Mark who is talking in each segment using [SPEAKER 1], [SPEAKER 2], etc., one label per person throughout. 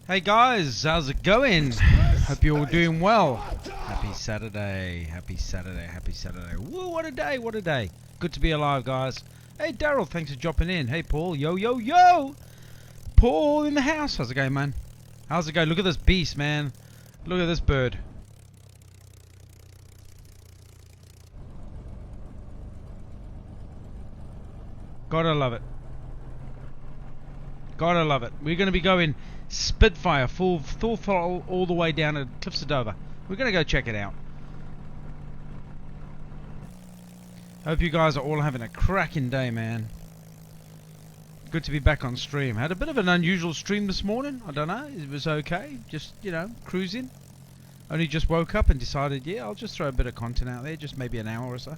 [SPEAKER 1] Hey guys, how's it going? Hope you're all doing well. Happy Saturday, happy Saturday, happy Saturday. Woo, what a day, what a day. Good to be alive, guys. Hey Daryl, thanks for dropping in. Hey Paul, yo, yo, yo. Paul in the house. How's it going, man? How's it going? Look at this beast, man. Look at this bird. Gotta love it. Gotta love it. We're going to be going Spitfire, full throttle all the way down to Cliffs of Dover. We're going to go check it out. Hope you guys are all having a cracking day, man. Good to be back on stream. Had a bit of an unusual stream this morning. I don't know. It was okay. Just, you know, cruising. Only just woke up and decided, yeah, I'll just throw a bit of content out there. Just maybe an hour or so.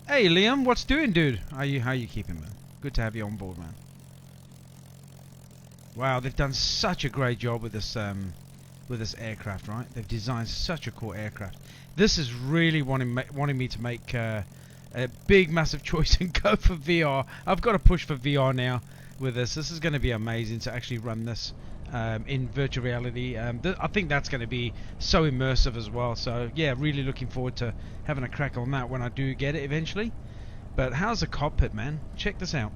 [SPEAKER 1] Hey Liam, what's doing, dude? How you keeping, man? Good to have you on board, man. Wow, they've done such a great job with this aircraft, right? They've designed such a cool aircraft. This is really wanting me to make a big, massive choice and go for VR. I've got to push for VR now with this. This is going to be amazing to actually run this in virtual reality. I think that's going to be so immersive as well. So yeah, really looking forward to having a crack on that when I do get it eventually. But how's the cockpit, man? Check this out.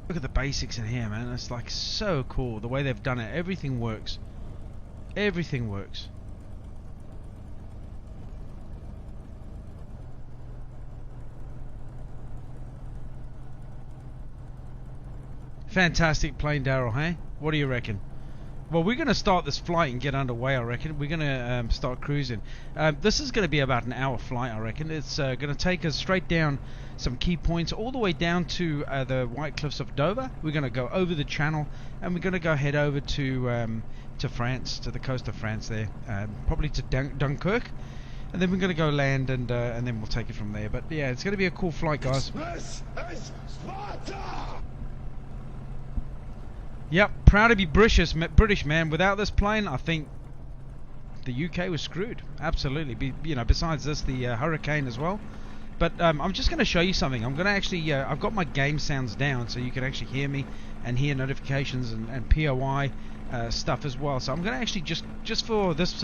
[SPEAKER 1] Look at the basics in here, man. It's like so cool the way they've done it. Everything works. Everything works. Fantastic plane, Daryl, hey? What do you reckon? Well, we're going to start this flight and get underway, I reckon. We're going to start cruising. This is going to be about an hour flight, I reckon. It's going to take us straight down some key points all the way down to the White Cliffs of Dover. We're going to go over the channel and we're going to go head over to France, to the coast of France there, probably to Dunkirk. And then we're going to go land and then we'll take it from there. But yeah, it's going to be a cool flight, guys.
[SPEAKER 2] This is Sparta!
[SPEAKER 1] Yep, proud to be British, man. Without this plane, I think the UK was screwed. Absolutely. You know, besides this, the Hurricane as well. But I'm just going to show you something. I'm going to actually, I've got my game sounds down so you can actually hear me and hear notifications and POI stuff as well. So I'm going to actually just for this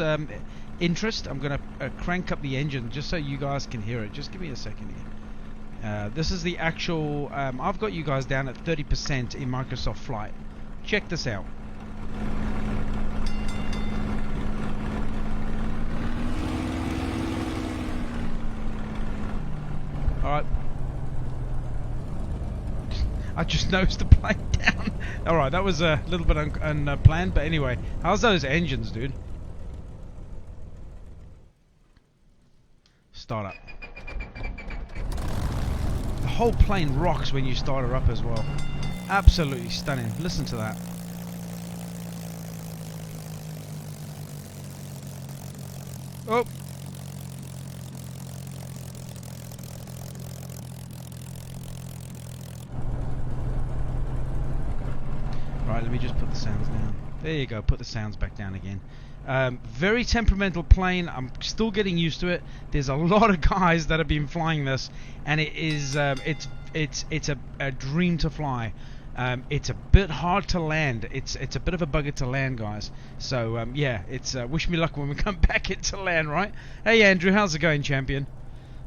[SPEAKER 1] interest, I'm going to crank up the engine just so you guys can hear it. Just give me a second here. This is the actual. I've got you guys down at 30% in Microsoft Flight. Check this out. Alright. I just nosed the plane down. Alright, that was a little bit unplanned, but anyway. How's those engines, dude? Start up. The whole plane rocks when you start her up as well. Absolutely stunning. Listen to that. Oh. Right, let me just put the sounds down. There you go. Put the sounds back down again. Very temperamental plane. I'm still getting used to it. There's a lot of guys that have been flying this, and it is it's a dream to fly. It's a bit hard to land. It's a bit of a bugger to land, guys. So yeah, it's wish me luck when we come back into land, right? Hey Andrew, how's it going, champion?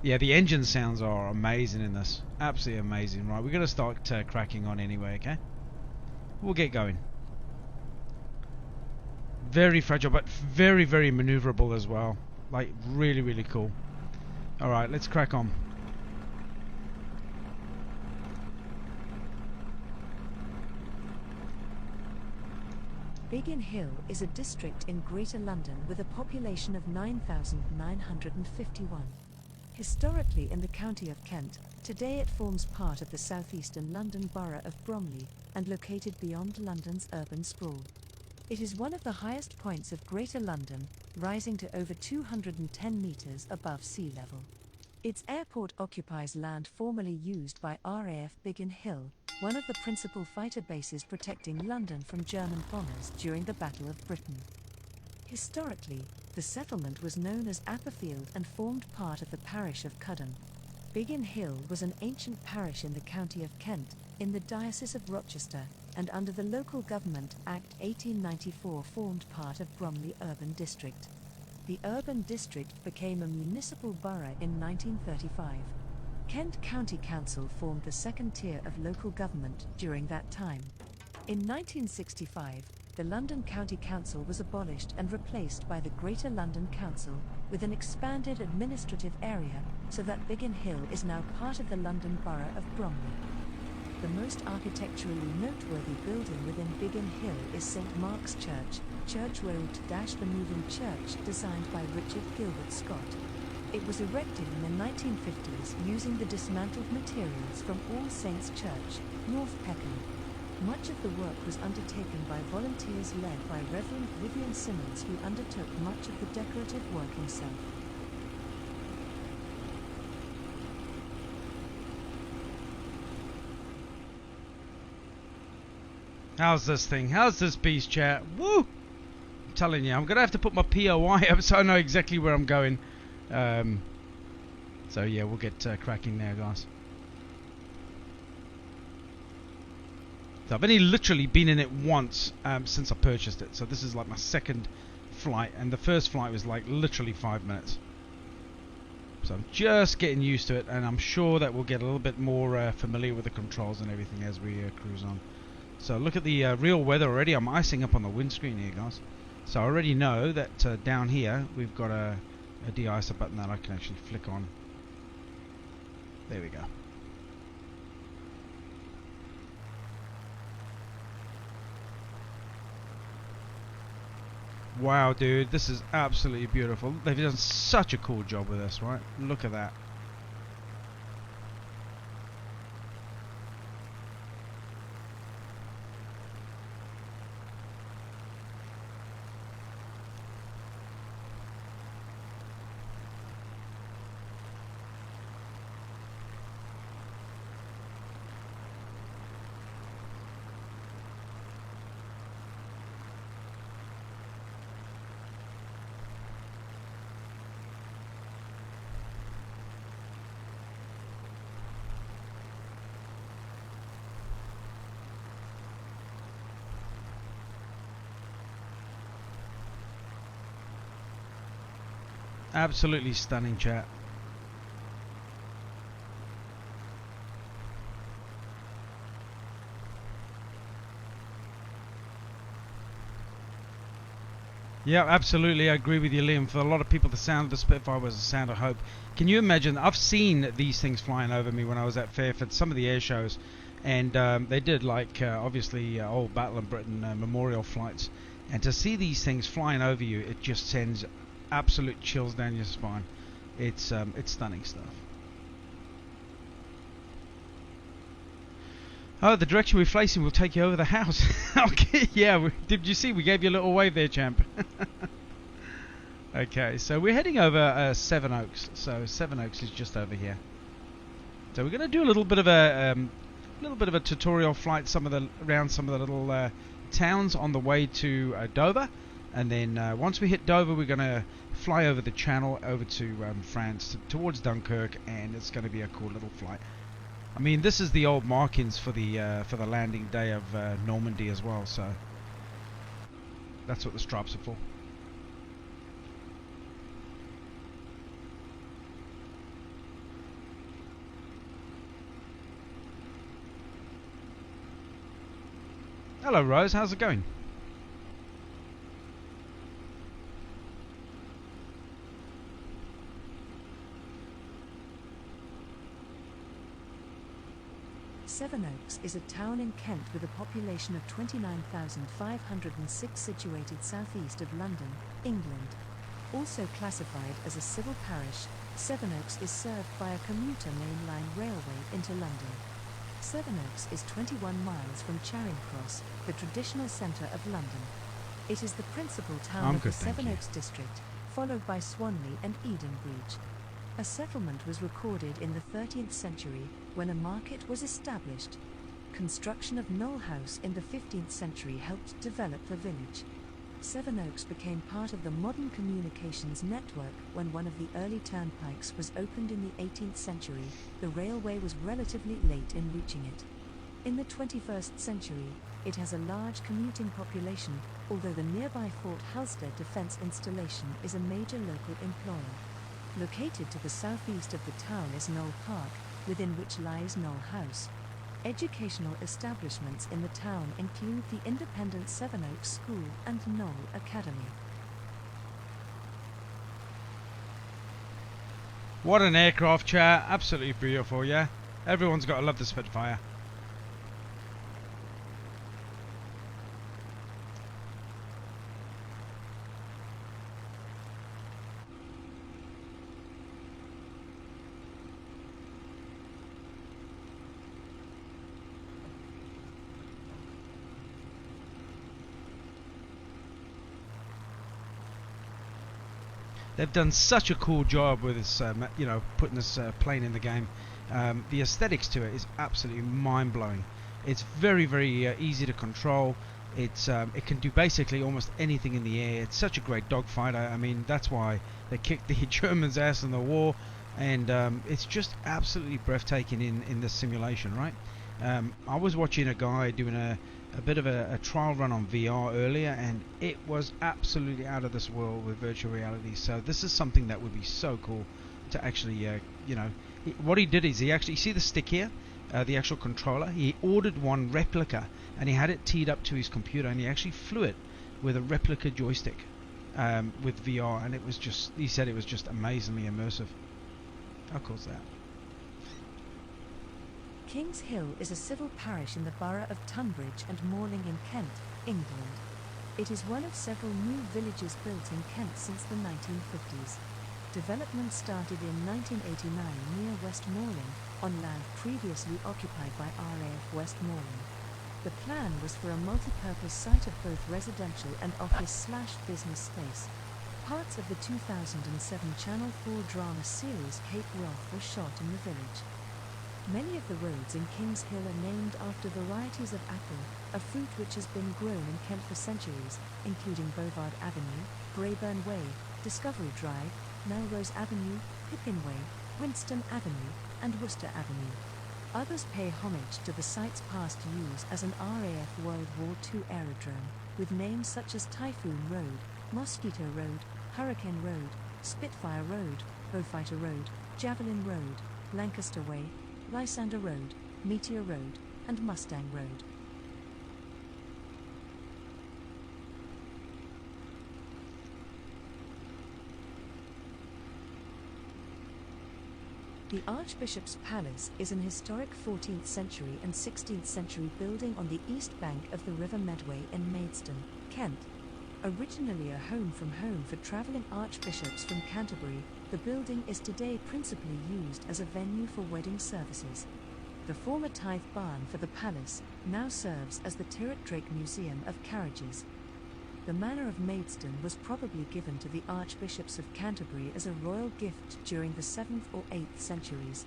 [SPEAKER 1] Yeah, the engine sounds are amazing in this. Absolutely amazing. Right, we're gonna start cracking on anyway. Okay, we'll get going. Very fragile, but very, very maneuverable as well. Like really, really cool. All right, let's crack on.
[SPEAKER 3] Biggin Hill is a district in Greater London with a population of 9,951. Historically in the county of Kent, today it forms part of the southeastern London borough of Bromley and located beyond London's urban sprawl. It is one of the highest points of Greater London, rising to over 210 metres above sea level. Its airport occupies land formerly used by RAF Biggin Hill, one of the principal fighter bases protecting London from German bombers during the Battle of Britain. Historically, the settlement was known as Apperfield and formed part of the parish of Cudden. Biggin Hill was an ancient parish in the county of Kent, in the Diocese of Rochester, and under the Local Government Act 1894 formed part of Bromley Urban District. The urban district became a municipal borough in 1935. Kent County Council formed the second tier of local government during that time. In 1965, the London County Council was abolished and replaced by the Greater London Council, with an expanded administrative area, so that Biggin Hill is now part of the London Borough of Bromley. The most architecturally noteworthy building within Biggin Hill is St Mark's Church, Church Road - the moving church designed by Richard Gilbert Scott. It was erected in the 1950s using the dismantled materials from All Saints Church, North Peckham. Much of the work was undertaken by volunteers led by Reverend Vivian Simmons, who undertook much of the decorative work himself.
[SPEAKER 1] How's this thing? How's this beast, chat? Woo! I'm telling you, I'm going to have to put my POI up so I know exactly where I'm going. So yeah, we'll get cracking there, guys. So I've only literally been in it once since I purchased it. So this is like my second flight, and the first flight was like literally 5 minutes. So I'm just getting used to it, and I'm sure that we'll get a little bit more familiar with the controls and everything as we cruise on. So look at the real weather already. I'm icing up on the windscreen here, guys. So I already know that down here we've got a de-icer button that I can actually flick on. There we go. Wow, dude, this is absolutely beautiful. They've done such a cool job with this, right? Look at that. Absolutely stunning, chat. Yeah, absolutely. I agree with you, Liam. For a lot of people, the sound of the Spitfire was a sound of hope. Can you imagine? I've seen these things flying over me when I was at Fairford, some of the air shows, and they did like obviously old Battle of Britain memorial flights, and to see these things flying over you, it just sends absolute chills down your spine. It's stunning stuff. Oh, the direction we're facing will take you over the house. Okay, yeah. Did you see? We gave you a little wave there, champ. Okay, so we're heading over Seven Oaks. So Seven Oaks is just over here. So we're going to do a little bit of a tutorial flight, around some of the little towns on the way to Dover. And then once we hit Dover, we're going to fly over the channel over to France, towards Dunkirk, and it's going to be a cool little flight. I mean, this is the old markings for the landing day of Normandy as well, so that's what the stripes are for. Hello, Rose. How's it going?
[SPEAKER 3] Seven Oaks is a town in Kent with a population of 29,506 situated southeast of London, England. Also classified as a civil parish, Seven Oaks is served by a commuter main line railway into London. Seven Oaks is 21 miles from Charing Cross, the traditional centre of London. It is the principal town of the Seven Oaks district, followed by Swanley and Edenbridge. A settlement was recorded in the 13th century when a market was established. Construction of Knoll House in the 15th century helped develop the village. Sevenoaks became part of the modern communications network when one of the early turnpikes was opened in the 18th century. The railway was relatively late in reaching it. In the 21st century, it has a large commuting population, although the nearby Fort Halstead Defence Installation is a major local employer. Located to the southeast of the town is Knoll Park, within which lies Knoll House. Educational establishments in the town include the independent Sevenoaks School and Knoll Academy.
[SPEAKER 1] What an aircraft, chat. Absolutely beautiful, yeah? Everyone's got to love the Spitfire. They've done such a cool job with this, you know, putting this plane in the game. The aesthetics to it is absolutely mind-blowing. It's very, very easy to control. It can do basically almost anything in the air. It's such a great dogfighter. I mean, that's why they kicked the Germans' ass in the war, and it's just absolutely breathtaking in this simulation, right? I was watching a guy doing a bit of a trial run on VR earlier, and it was absolutely out of this world with virtual reality. So this is something that would be so cool to actually, you know, what he did is he actually, see the stick here, the actual controller, he ordered one replica and he had it teed up to his computer, and he actually flew it with a replica joystick with VR, and it was just, he said it was just amazingly immersive. How cool is that?
[SPEAKER 3] Kings Hill is a civil parish in the borough of Tunbridge and Morling in Kent, England. It is one of several new villages built in Kent since the 1950s. Development started in 1989 near West Morling, on land previously occupied by RAF West Morling. The plan was for a multi-purpose site of both residential and office/business space. Parts of the 2007 Channel 4 drama series Cape Wrath were shot in the village. Many of the roads in Kings Hill are named after varieties of apple, a fruit which has been grown in Kent for centuries, including Bovard Avenue, Brayburn Way, Discovery Drive, Melrose Avenue, Pippin Way, Winston Avenue, and Worcester Avenue. Others pay homage to the site's past use as an RAF World War II aerodrome, with names such as Typhoon Road, Mosquito Road, Hurricane Road, Spitfire Road, Beaufighter Road, Javelin Road, Lancaster Way, Lysander Road, Meteor Road, and Mustang Road. The Archbishop's Palace is an historic 14th century and 16th century building on the east bank of the River Medway in Maidstone, Kent. Originally a home for travelling archbishops from Canterbury, the building is today principally used as a venue for wedding services. The former tithe barn for the palace now serves as the Tyrwhitt Drake Museum of Carriages. The manor of Maidstone was probably given to the archbishops of Canterbury as a royal gift during the 7th or 8th centuries.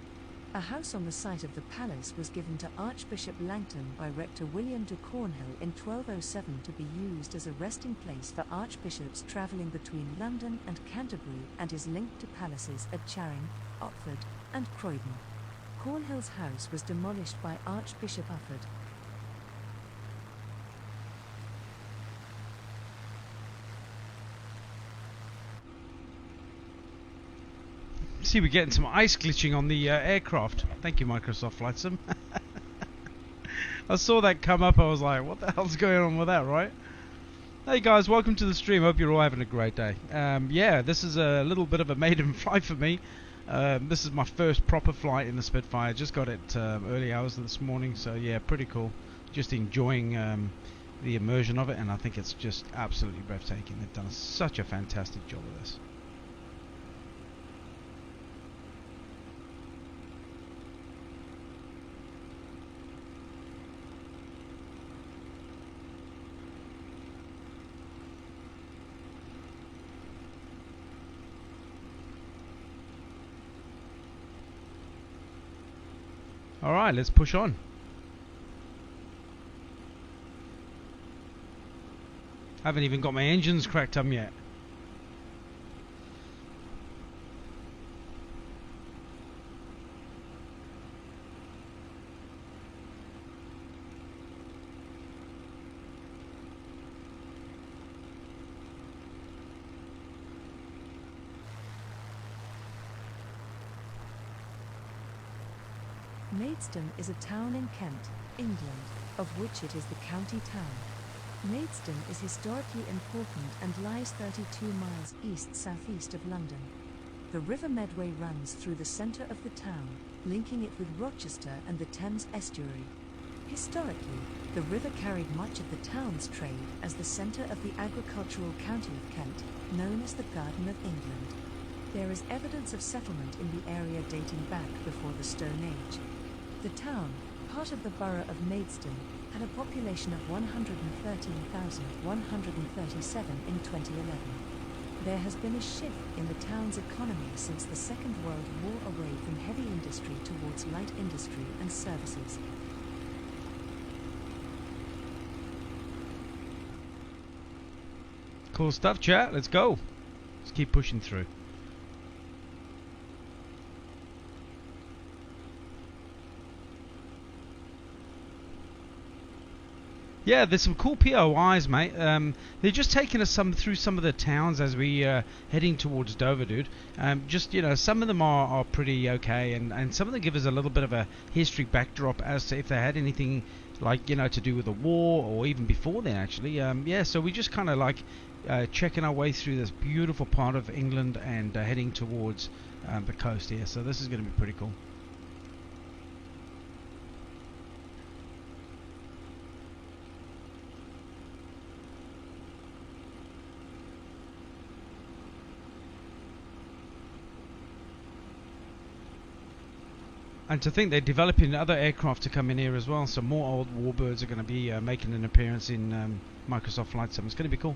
[SPEAKER 3] A house on the site of the palace was given to Archbishop Langton by Rector William de Cornhill in 1207 to be used as a resting place for archbishops travelling between London and Canterbury, and is linked to palaces at Charing, Otford, and Croydon. Cornhill's house was demolished by Archbishop Ufford.
[SPEAKER 1] See, we're getting some ice glitching on the aircraft. Thank you, Microsoft Flight Sim. I saw that come up. I was like, what the hell's going on with that, right? Hey guys, welcome to the stream. Hope you're all having a great day. Yeah, this is a little bit of a maiden flight for me. This is my first proper flight in the Spitfire. Just got it early hours this morning, so yeah, pretty cool. Just enjoying the immersion of it, and I think it's just absolutely breathtaking. They've done such a fantastic job of this. Alright, let's push on. Haven't even got my engines cracked up yet.
[SPEAKER 3] Maidstone is a town in Kent, England, of which it is the county town. Maidstone is historically important and lies 32 miles east-southeast of London. The River Medway runs through the centre of the town, linking it with Rochester and the Thames estuary. Historically, the river carried much of the town's trade as the centre of the agricultural county of Kent, known as the Garden of England. There is evidence of settlement in the area dating back before the Stone Age. The town, part of the borough of Maidstone, had a population of 113,137 in 2011. There has been a shift in the town's economy since the Second World War away from heavy industry towards light industry and services.
[SPEAKER 1] Cool stuff, chat. Let's go. Let's keep pushing through. Yeah, there's some cool POIs, mate. They're just taking us through some of the towns as we heading towards Dover, dude. Just, you know, some of them are pretty okay, and some of them give us a little bit of a history backdrop as to if they had anything like, you know, to do with the war or even before then, actually. Yeah, so we just kind of like checking our way through this beautiful part of England and heading towards the coast here. So this is going to be pretty cool. And to think they're developing other aircraft to come in here as well, so more old warbirds are going to be making an appearance in Microsoft Flight Sim. It's going to be cool.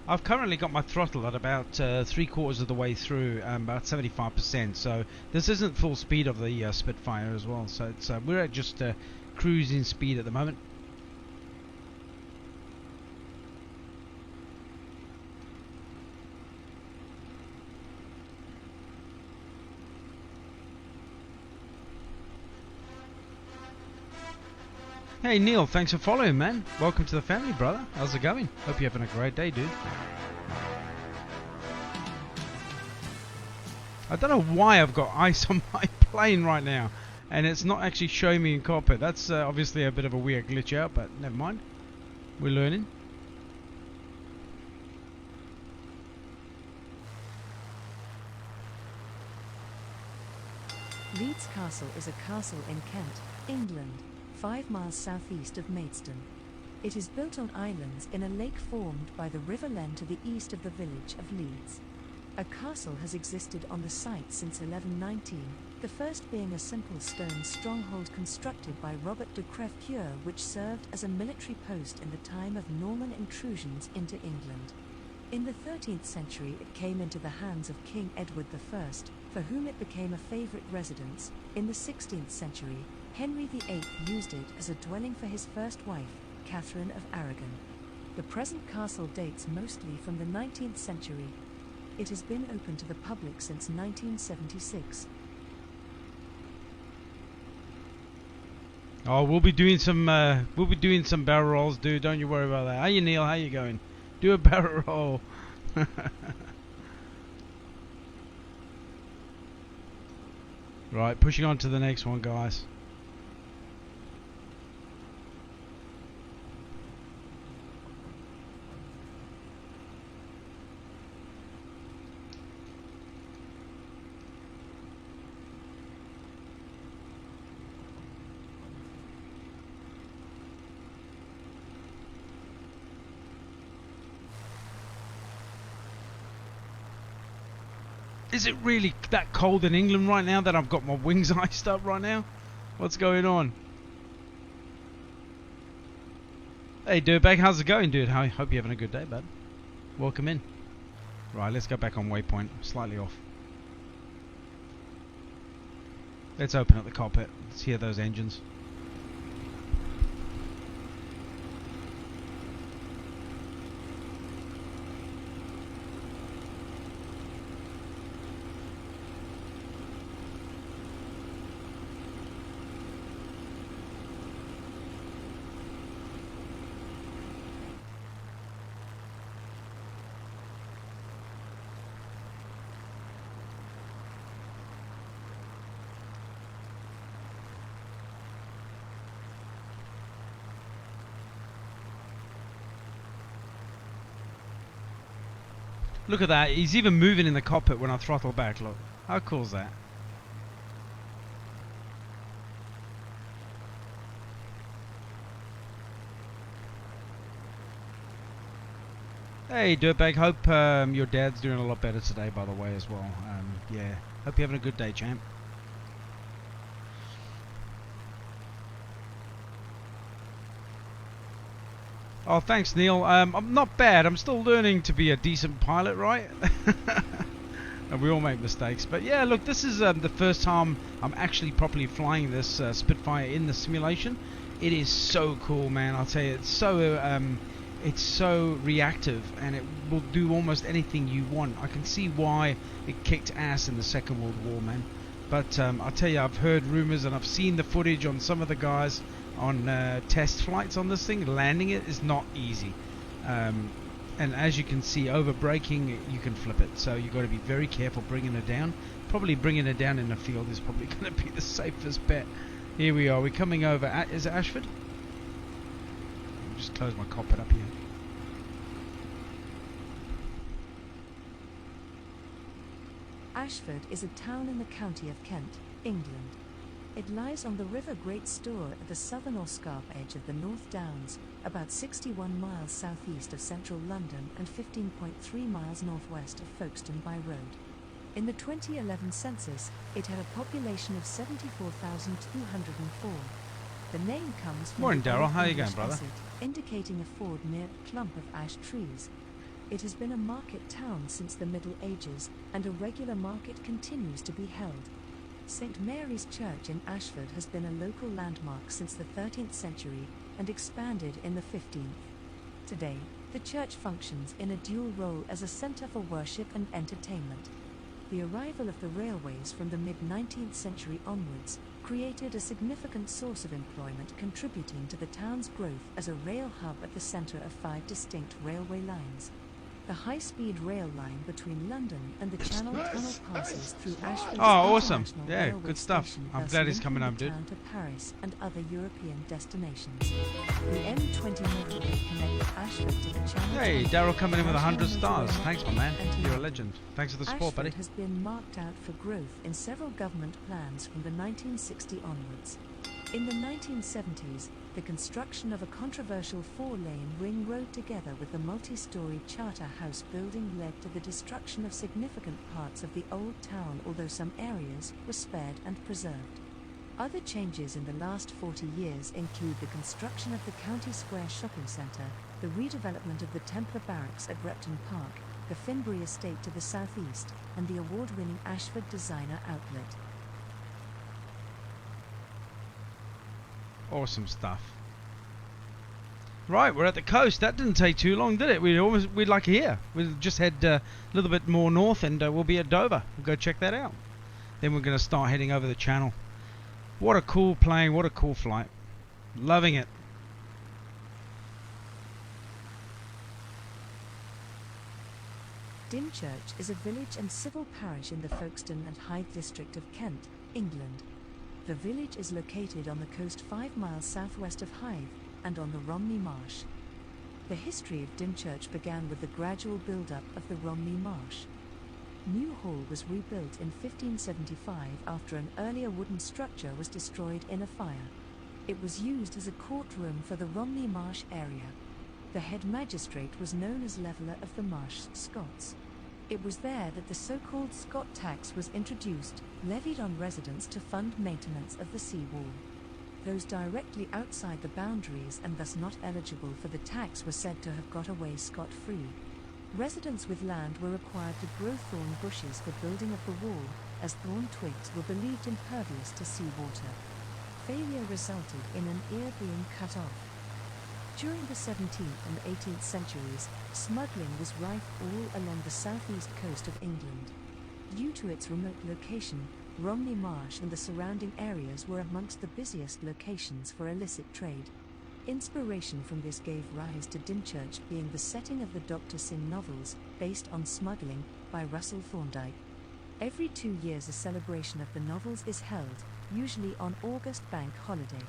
[SPEAKER 1] I've currently got my throttle at about 3/4 of the way through, about 75%. So this isn't full speed of the Spitfire as well. So it's, we're at just cruising speed at the moment. Hey Neil, thanks for following, man. Welcome to the family, brother. How's it going? Hope you're having a great day, dude. I don't know why I've got ice on my plane right now, and it's not actually showing me in cockpit. That's obviously a bit of a weird glitch out, but never mind. We're learning.
[SPEAKER 3] Leeds Castle is a castle in Kent, England, 5 miles southeast of Maidstone. It is built on islands in a lake formed by the River Len to the east of the village of Leeds. A castle has existed on the site since 1119, the first being a simple stone stronghold constructed by Robert de Crèvecoeur, which served as a military post in the time of Norman intrusions into England. In the 13th century it came into the hands of King Edward I, for whom it became a favourite residence. In the 16th century, Henry VIII used it as a dwelling for his first wife, Catherine of Aragon. The present castle dates mostly from the 19th century. It has been open to the public since 1976.
[SPEAKER 1] Oh, we'll be doing some barrel rolls, dude. Don't you worry about that. Hey Neil, how you going? Do a barrel roll. Right, pushing on to the next one, guys. Is it really that cold in England right now that I've got my wings iced up right now? What's going on? Hey Dirtbag, how's it going, dude? I hope you're having a good day, bud. Welcome in. Right, let's go back on waypoint. Slightly off. Let's open up the cockpit. Let's hear those engines. Look at that, he's even moving in the cockpit when I throttle back, look. How cool is that? Hey Dirtbag, hope your dad's doing a lot better today, by the way, as well. Yeah, hope you're having a good day, champ. Oh, thanks, Neil. I'm not bad. I'm still learning to be a decent pilot, right? And we all make mistakes. But yeah, look, this is the first time I'm actually properly flying this Spitfire in the simulation. It is so cool, man. I'll tell you, it's so reactive, and it will do almost anything you want. I can see why it kicked ass in the Second World War, man. But I'll tell you, I've heard rumors and I've seen the footage on some of the guys on test flights on this thing. Landing it is not easy, and as you can see, over braking you can flip it, so you've got to be very careful bringing it down. Probably bringing it down in the field is probably going to be the safest bet. Here we are, we're coming over is it Ashford? I'll just close my cockpit up here.
[SPEAKER 3] Ashford is a town in the county of Kent, England. It lies on the River Great Stour at the southern or scarp edge of the North Downs, about 61 miles southeast of central London and 15.3 miles northwest of Folkestone by road. In the 2011 census, it had a population of 74,204. The name comes from
[SPEAKER 1] Morning,
[SPEAKER 3] the
[SPEAKER 1] Daryl.
[SPEAKER 3] Old
[SPEAKER 1] How you
[SPEAKER 3] English
[SPEAKER 1] going, brother?
[SPEAKER 3] acid, indicating a ford near a clump of ash trees. It has been a market town since the Middle Ages, and a regular market continues to be held. St. Mary's Church in Ashford has been a local landmark since the 13th century and expanded in the 15th. Today, the church functions in a dual role as a centre for worship and entertainment. The arrival of the railways from the mid-19th century onwards created a significant source of employment, contributing to the town's growth as a rail hub at the centre of 5 distinct railway lines. The high-speed rail line between London and the Channel Tunnel passes through Ashford's
[SPEAKER 1] Oh, awesome.
[SPEAKER 3] International
[SPEAKER 1] Yeah,
[SPEAKER 3] Railway
[SPEAKER 1] good stuff.
[SPEAKER 3] Station,
[SPEAKER 1] I'm
[SPEAKER 3] thus
[SPEAKER 1] glad he's
[SPEAKER 3] linking
[SPEAKER 1] coming
[SPEAKER 3] the
[SPEAKER 1] home, dude.
[SPEAKER 3] town to Paris and other European destinations. The M20 motorway connects Ashford to the Channel
[SPEAKER 1] Hey,
[SPEAKER 3] Tunnel.
[SPEAKER 1] Daryl coming in with 100 stars.
[SPEAKER 3] National
[SPEAKER 1] Thanks, my man.
[SPEAKER 3] and to
[SPEAKER 1] You're a
[SPEAKER 3] London.
[SPEAKER 1] legend. Thanks for the support, buddy.
[SPEAKER 3] Ashford has been marked out for growth in several government plans from the 1960 onwards. In the 1970s, the construction of a controversial 4-lane ring road together with the multi-story Charter House building led to the destruction of significant parts of the old town, although some areas were spared and preserved. Other changes in the last 40 years include the construction of the County Square shopping centre, the redevelopment of the Templar Barracks at Repton Park, the Finbury estate to the southeast, and the award-winning Ashford Designer Outlet.
[SPEAKER 1] Awesome stuff. Right, we're at the coast. That didn't take too long, did it? We'd like here. We'll just head a little bit more north, and we'll be at Dover. We'll go check that out. Then we're going to start heading over the channel. What a cool plane! What a cool flight. Loving it.
[SPEAKER 3] Dymchurch is a village and civil parish in the Folkestone and Hythe district of Kent, England. The village is located on the coast 5 miles southwest of Hythe and on the Romney Marsh. The history of Dymchurch began with the gradual build-up of the Romney Marsh. New Hall was rebuilt in 1575 after an earlier wooden structure was destroyed in a fire. It was used as a courtroom for the Romney Marsh area. The head magistrate was known as Leveller of the Marsh Scots. It was there that the so-called Scot tax was introduced, levied on residents to fund maintenance of the seawall. Those directly outside the boundaries and thus not eligible for the tax were said to have got away scot-free. Residents with land were required to grow thorn bushes for building of the wall, as thorn twigs were believed impervious to seawater. Failure resulted in an ear being cut off. During the 17th and 18th centuries, smuggling was rife all along the southeast coast of England. Due to its remote location, Romney Marsh and the surrounding areas were amongst the busiest locations for illicit trade. Inspiration from this gave rise to Dymchurch being the setting of the Dr. Syn novels, based on smuggling, by Russell Thorndike. Every 2 years a celebration of the novels is held, usually on August bank holiday.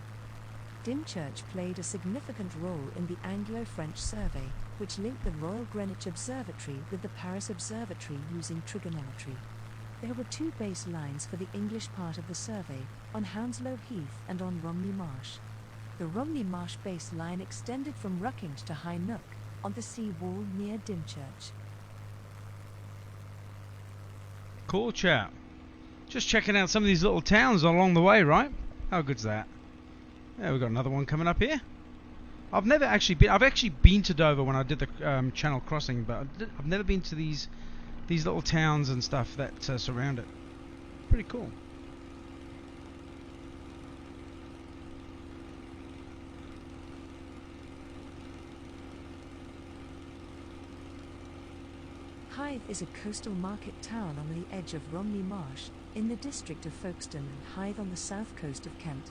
[SPEAKER 3] Dymchurch played a significant role in the Anglo-French survey, which linked the Royal Greenwich Observatory with the Paris Observatory using trigonometry. There were 2 base lines for the English part of the survey, on Hounslow Heath and on Romney Marsh. The Romney Marsh base line extended from Ruckinged to High Nook, on the sea wall near Dymchurch.
[SPEAKER 1] Cool chat. Just checking out some of these little towns along the way, right? How good's that? Yeah, we've got another one coming up here. I've never actually been. I've actually been to Dover when I did the Channel Crossing, but I've never been to these little towns and stuff that surround it. Pretty cool.
[SPEAKER 3] Hythe is a coastal market town on the edge of Romney Marsh, in the district of Folkestone, and Hythe on the south coast of Kent.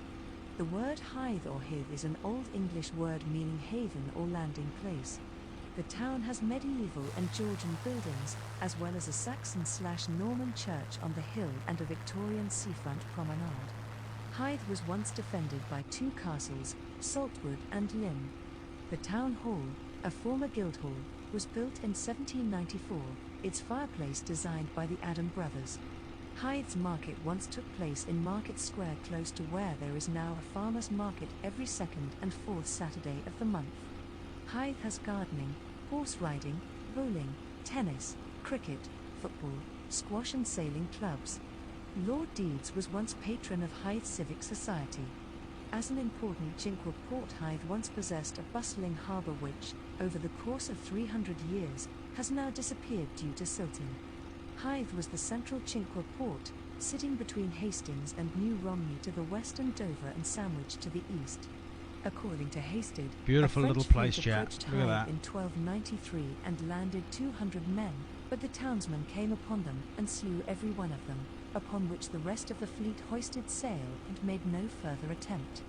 [SPEAKER 3] The word Hythe or Hythe is an Old English word meaning haven or landing place. The town has medieval and Georgian buildings, as well as a Saxon/Norman church on the hill and a Victorian seafront promenade. Hythe was once defended by 2 castles, Saltwood and Lynn. The town hall, a former guildhall, was built in 1794, its fireplace designed by the Adam brothers. Hythe's market once took place in Market Square, close to where there is now a farmers' market every 2nd and 4th Saturday of the month. Hythe has gardening, horse riding, bowling, tennis, cricket, football, squash and sailing clubs. Lord Deeds was once patron of Hythe Civic Society. As an important Cinque port, Hythe once possessed a bustling harbour which, over the course of 300 years, has now disappeared due to silting. Hythe was the central Cinque port, sitting between Hastings and New Romney to the west and Dover and Sandwich to the east. According to Hasted,
[SPEAKER 1] Beautiful
[SPEAKER 3] a French
[SPEAKER 1] little place,
[SPEAKER 3] fleet
[SPEAKER 1] chat.
[SPEAKER 3] approached
[SPEAKER 1] Look at
[SPEAKER 3] Hythe
[SPEAKER 1] that.
[SPEAKER 3] in 1293 and landed 200 men, but the townsmen came upon them and slew every one of them, upon which the rest of the fleet hoisted sail and made no further attempt.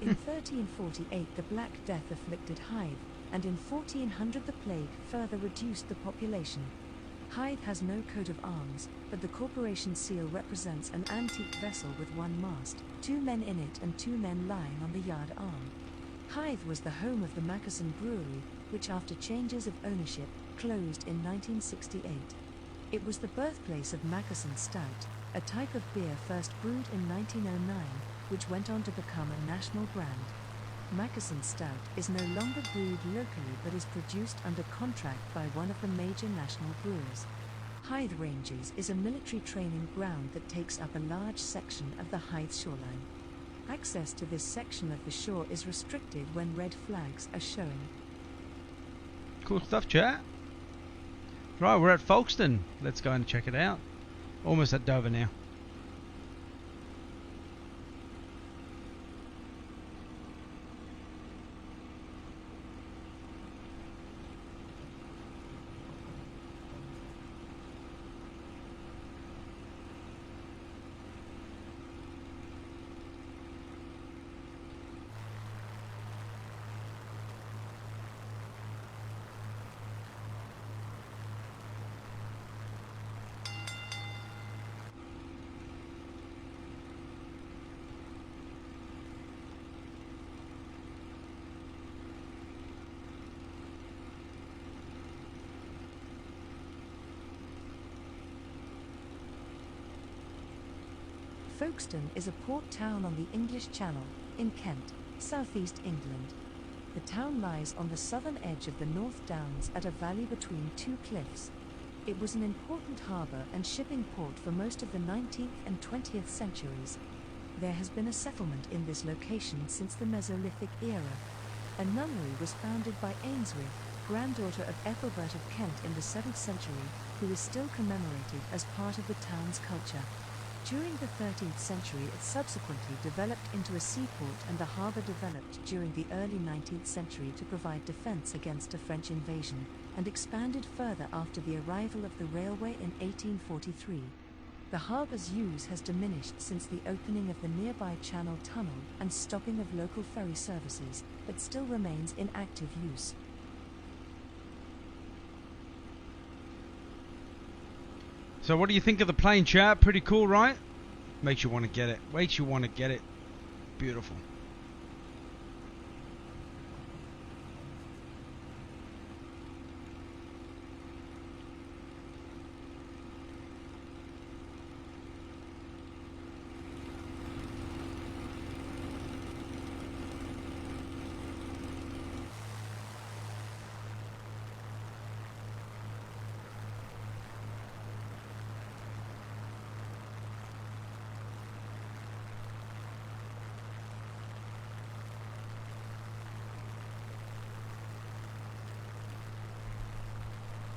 [SPEAKER 3] In 1348 the Black Death afflicted Hythe, and in 1400 the plague further reduced the population. Hythe has no coat of arms, but the corporation seal represents an antique vessel with 1 mast, 2 men in it and 2 men lying on the yard arm. Hythe was the home of the Mackerson Brewery, which after changes of ownership, closed in 1968. It was the birthplace of Mackerson Stout, a type of beer first brewed in 1909, which went on to become a national brand. Mackerson Stout is no longer brewed locally but is produced under contract by one of the major national brewers. Hythe Ranges is a military training ground that takes up a large section of the Hythe shoreline. Access to this section of the shore is restricted when red flags are showing.
[SPEAKER 1] Cool stuff, chat. Right, we're at Folkestone. Let's go and check it out. Almost at Dover now.
[SPEAKER 3] Folkestone is a port town on the English Channel, in Kent, southeast England. The town lies on the southern edge of the North Downs at a valley between 2 cliffs. It was an important harbour and shipping port for most of the 19th and 20th centuries. There has been a settlement in this location since the Mesolithic era. A nunnery was founded by Ainsworth, granddaughter of Ethelbert of Kent in the 7th century, who is still commemorated as part of the town's culture. During the 13th century it subsequently developed into a seaport, and the harbour developed during the early 19th century to provide defence against a French invasion, and expanded further after the arrival of the railway in 1843. The harbour's use has diminished since the opening of the nearby Channel Tunnel and stopping of local ferry services, but still remains in active use.
[SPEAKER 1] So what do you think of the plane, chat? Pretty cool, right? Makes you want to get it. Makes you want to get it. Beautiful.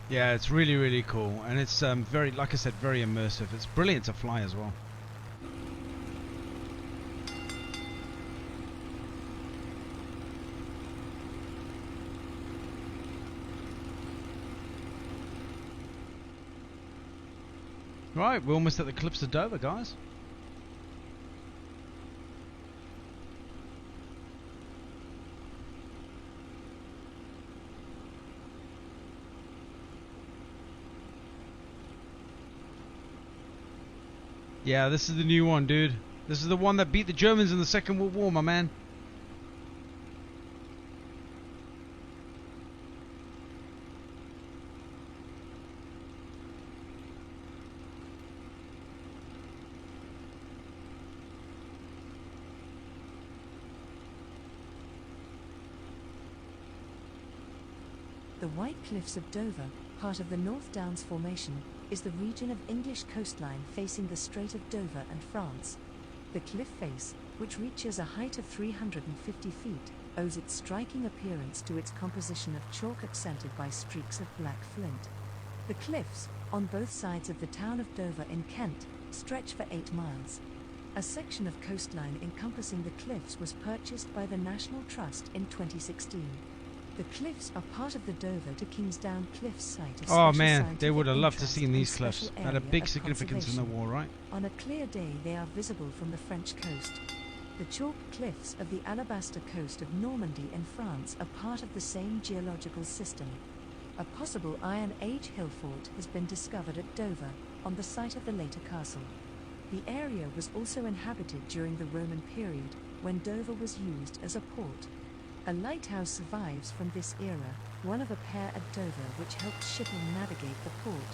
[SPEAKER 1] Yeah, it's really, really cool, and it's very, like I said, very immersive. It's brilliant to fly as well. Right, we're almost at the cliffs of Dover, guys. Yeah, this is the new one, dude. This is the one that beat the Germans in the Second World War, my man.
[SPEAKER 3] The White Cliffs of Dover, part of the North Downs Formation, is the region of English coastline facing the Strait of Dover and France. The cliff face, which reaches a height of 350 feet, owes its striking appearance to its composition of chalk accented by streaks of black flint. The cliffs, on both sides of the town of Dover in Kent, stretch for 8 miles. A section of coastline encompassing the cliffs was purchased by the National Trust in 2016. The cliffs are part of the Dover to Kingsdown Cliffs site.
[SPEAKER 1] Oh man, they would have loved to see these cliffs. They had a big significance in the war, right?
[SPEAKER 3] On a clear day they are visible from the French coast. The chalk cliffs of the Alabaster coast of Normandy in France are part of the same geological system. A possible Iron Age hill fort has been discovered at Dover, on the site of the later castle. The area was also inhabited during the Roman period, when Dover was used as a port. A lighthouse survives from this era, one of a pair at Dover which helped shipping navigate the port.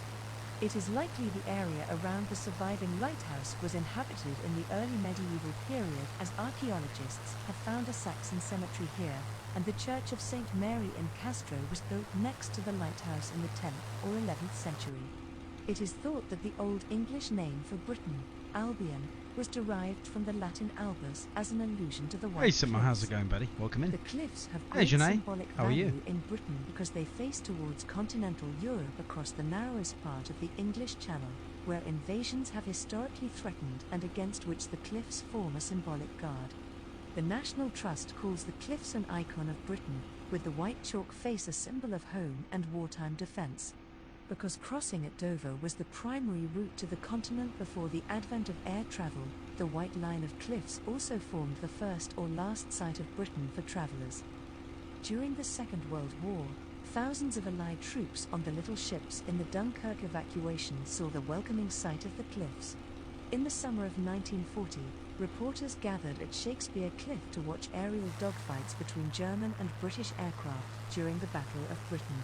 [SPEAKER 3] It is likely the area around the surviving lighthouse was inhabited in the early medieval period, as archaeologists have found a Saxon cemetery here, and the Church of St. Mary in Castro was built next to the lighthouse in the 10th or 11th century. It is thought that the Old English name for Britain, Albion, was derived from the Latin albus as an allusion to the White
[SPEAKER 1] Hey Simon,
[SPEAKER 3] Cliffs.
[SPEAKER 1] how's it going, buddy? Welcome in.
[SPEAKER 3] The cliffs have
[SPEAKER 1] Hey,
[SPEAKER 3] great
[SPEAKER 1] Janae.
[SPEAKER 3] symbolic
[SPEAKER 1] How are
[SPEAKER 3] value
[SPEAKER 1] you?
[SPEAKER 3] in Britain because they face towards continental Europe across the narrowest part of the English Channel, where invasions have historically threatened and against which the cliffs form a symbolic guard. The National Trust calls the cliffs an icon of Britain, with the white chalk face a symbol of home and wartime defence. Because crossing at Dover was the primary route to the continent before the advent of air travel, the White Line of Cliffs also formed the first or last sight of Britain for travellers. During the Second World War, thousands of Allied troops on the little ships in the Dunkirk evacuation saw the welcoming sight of the cliffs. In the summer of 1940, reporters gathered at Shakespeare Cliff to watch aerial dogfights between German and British aircraft during the Battle of Britain.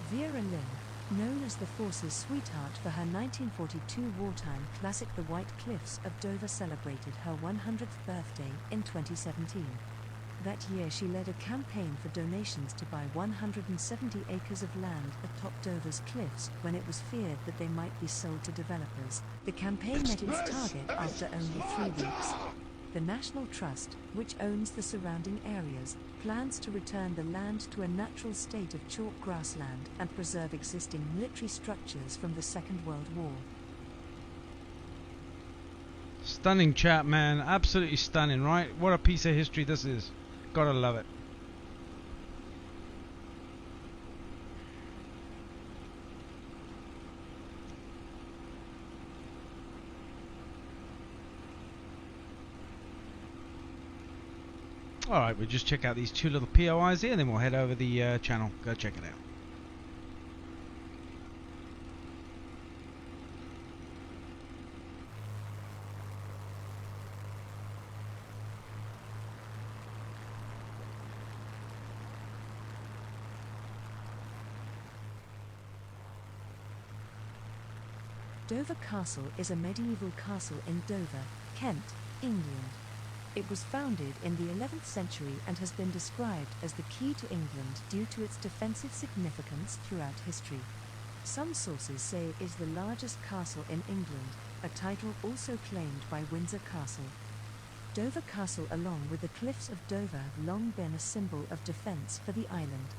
[SPEAKER 3] Vera Lynn, known as the Force's sweetheart for her 1942 wartime classic The White Cliffs of Dover, celebrated her 100th birthday in 2017. That year she led a campaign for donations to buy 170 acres of land atop Dover's cliffs when it was feared that they might be sold to developers. The campaign met its target after only 3 weeks. The National Trust, which owns the surrounding areas, plans to return the land to a natural state of chalk grassland and preserve existing military structures from the Second World War.
[SPEAKER 1] Stunning chat, man. Absolutely stunning, right? What a piece of history this is. Gotta love it. Alright, we'll just check out these 2 little POIs here, and then we'll head over the channel. Go check it out.
[SPEAKER 3] Dover Castle is a medieval castle in Dover, Kent, England. It was founded in the 11th century and has been described as the key to England due to its defensive significance throughout history. Some sources say it is the largest castle in England, a title also claimed by Windsor Castle. Dover Castle, along with the cliffs of Dover, have long been a symbol of defense for the island.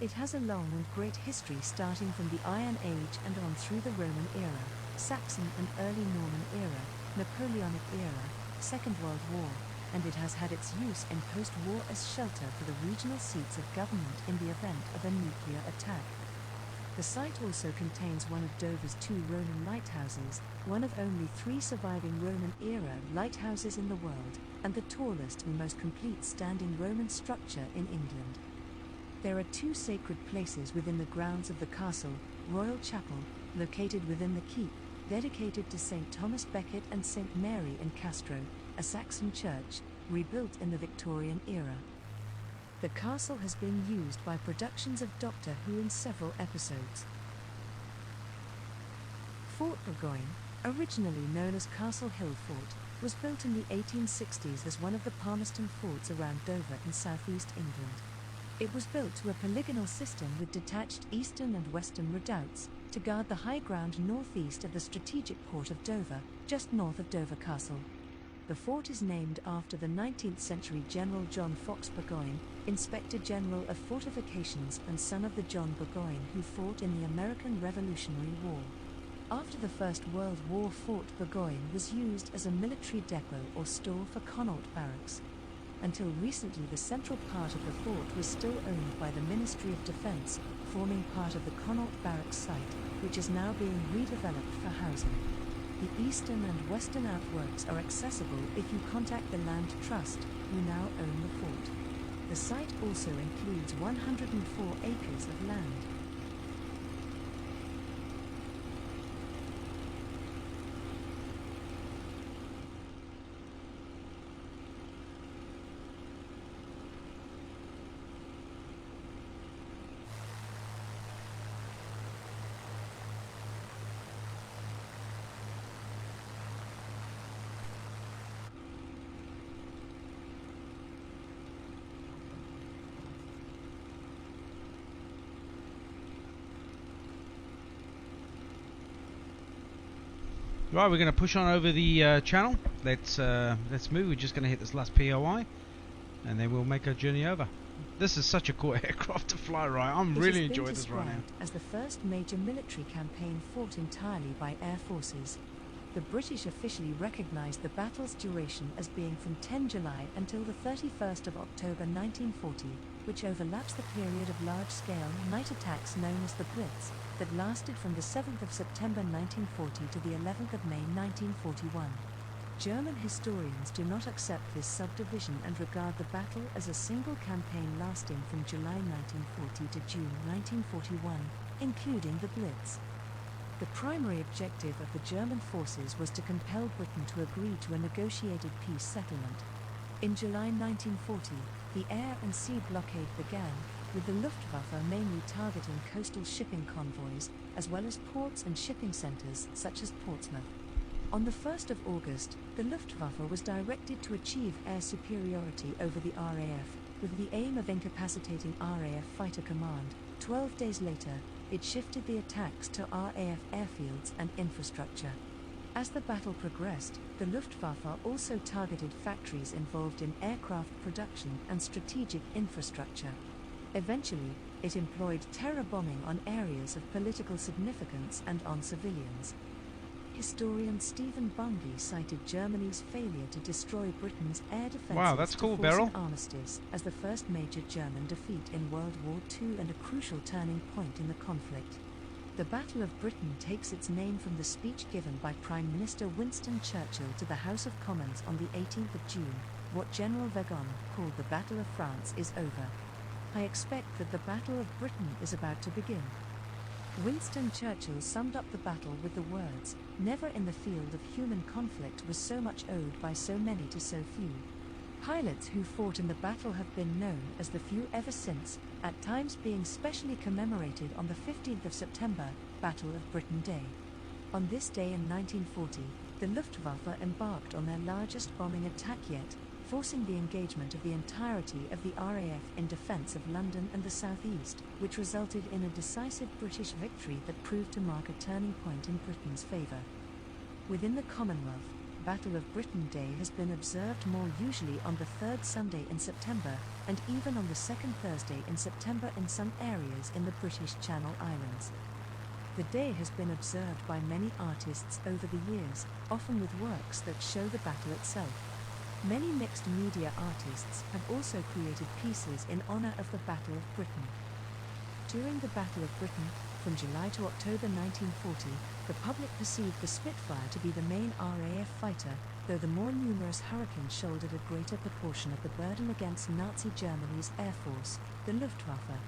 [SPEAKER 3] It has a long and great history starting from the Iron Age and on through the Roman era, Saxon and early Norman era, Napoleonic era, Second World War, and it has had its use in post-war as shelter for the regional seats of government in the event of a nuclear attack. The site also contains one of Dover's 2 Roman lighthouses, one of only 3 surviving Roman-era lighthouses in the world, and the tallest and most complete standing Roman structure in England. There are 2 sacred places within the grounds of the castle: Royal Chapel, located within the keep, dedicated to St. Thomas Becket, and St. Mary in Castro, a Saxon church, rebuilt in the Victorian era. The castle has been used by productions of Doctor Who in several episodes. Fort Burgoyne, originally known as Castle Hill Fort, was built in the 1860s as one of the Palmerston forts around Dover in southeast England. It was built to a polygonal system with detached eastern and western redoubts to guard the high ground northeast of the strategic port of Dover, just north of Dover Castle. The fort is named after the 19th century General John Fox Burgoyne, Inspector General of Fortifications and son of the John Burgoyne who fought in the American Revolutionary War. After the First World War, Fort Burgoyne was used as a military depot or store for Connaught Barracks. Until recently, the central part of the fort was still owned by the Ministry of Defence, forming part of the Connaught Barracks site, which is now being redeveloped for housing. The eastern and western outworks are accessible if you contact the Land Trust, who now own the fort. The site also includes 104 acres of land.
[SPEAKER 1] Right, we're going to push on over the channel. Let's move. We're just going to hit this last POI, and then we'll make our journey over. This is such a cool aircraft to fly, right? I'm really enjoying this right now.
[SPEAKER 3] It has been described as the first major military campaign fought entirely by air forces. The British officially recognised the battle's duration as being from 10 July until the 31st of October 1940, which overlaps the period of large-scale night attacks known as the Blitz, that lasted from the 7th of September 1940 to the 11th of May 1941. German historians do not accept this subdivision and regard the battle as a single campaign lasting from July 1940 to June 1941, including the Blitz. The primary objective of the German forces was to compel Britain to agree to a negotiated peace settlement. In July 1940, the air and sea blockade began, with the Luftwaffe mainly targeting coastal shipping convoys, as well as ports and shipping centres such as Portsmouth. On the 1st of August, the Luftwaffe was directed to achieve air superiority over the RAF, with the aim of incapacitating RAF Fighter Command. 12 days later, it shifted the attacks to RAF airfields and infrastructure. As the battle progressed, the Luftwaffe also targeted factories involved in aircraft production and strategic infrastructure. Eventually, it employed terror bombing on areas of political significance and on civilians. Historian Stephen Bungay cited Germany's failure to destroy Britain's air defences
[SPEAKER 1] Wow, that's cool,
[SPEAKER 3] to force
[SPEAKER 1] Beryl.
[SPEAKER 3] an armistice as the first major German defeat in World War II and a crucial turning point in the conflict. The Battle of Britain takes its name from the speech given by Prime Minister Winston Churchill to the House of Commons on the 18th of June. What General Vagon called the Battle of France is over. I expect that the Battle of Britain is about to begin. Winston Churchill summed up the battle with the words, "Never in the field of human conflict was so much owed by so many to so few." Pilots who fought in the battle have been known as the few ever since, at times being specially commemorated on the 15th of September, Battle of Britain Day. On this day in 1940, the Luftwaffe embarked on their largest bombing attack yet, forcing the engagement of the entirety of the RAF in defence of London and the southeast, which resulted in a decisive British victory that proved to mark a turning point in Britain's favour. Within the Commonwealth, Battle of Britain Day has been observed more usually on the third Sunday in September, and even on the second Thursday in September in some areas in the British Channel Islands. The day has been observed by many artists over the years, often with works that show the battle itself. Many mixed media artists have also created pieces in honour of the Battle of Britain. During the Battle of Britain, from July to October 1940, the public perceived the Spitfire to be the main RAF fighter, though the more numerous Hurricane shouldered a greater proportion of the burden against Nazi Germany's Air Force, the Luftwaffe.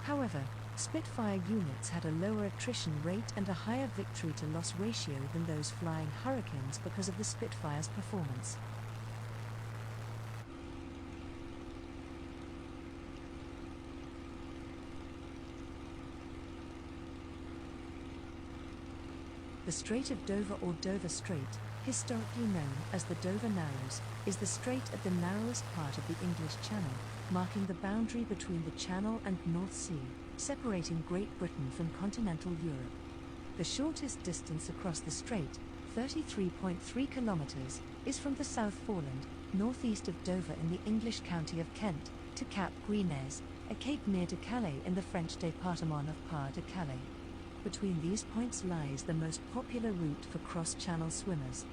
[SPEAKER 3] However, Spitfire units had a lower attrition rate and a higher victory-to-loss ratio than those flying Hurricanes because of the Spitfire's performance. The Strait of Dover or Dover Strait, historically known as the Dover Narrows, is the strait at the narrowest part of the English Channel, marking the boundary between the Channel and North Sea, separating Great Britain from continental Europe. The shortest distance across the strait, 33.3 kilometres, is from the South Foreland, northeast of Dover in the English county of Kent, to Cap Gris-Nez, a cape near to Calais in the French département of Pas-de-Calais. Between these points lies the most popular route for cross-channel swimmers.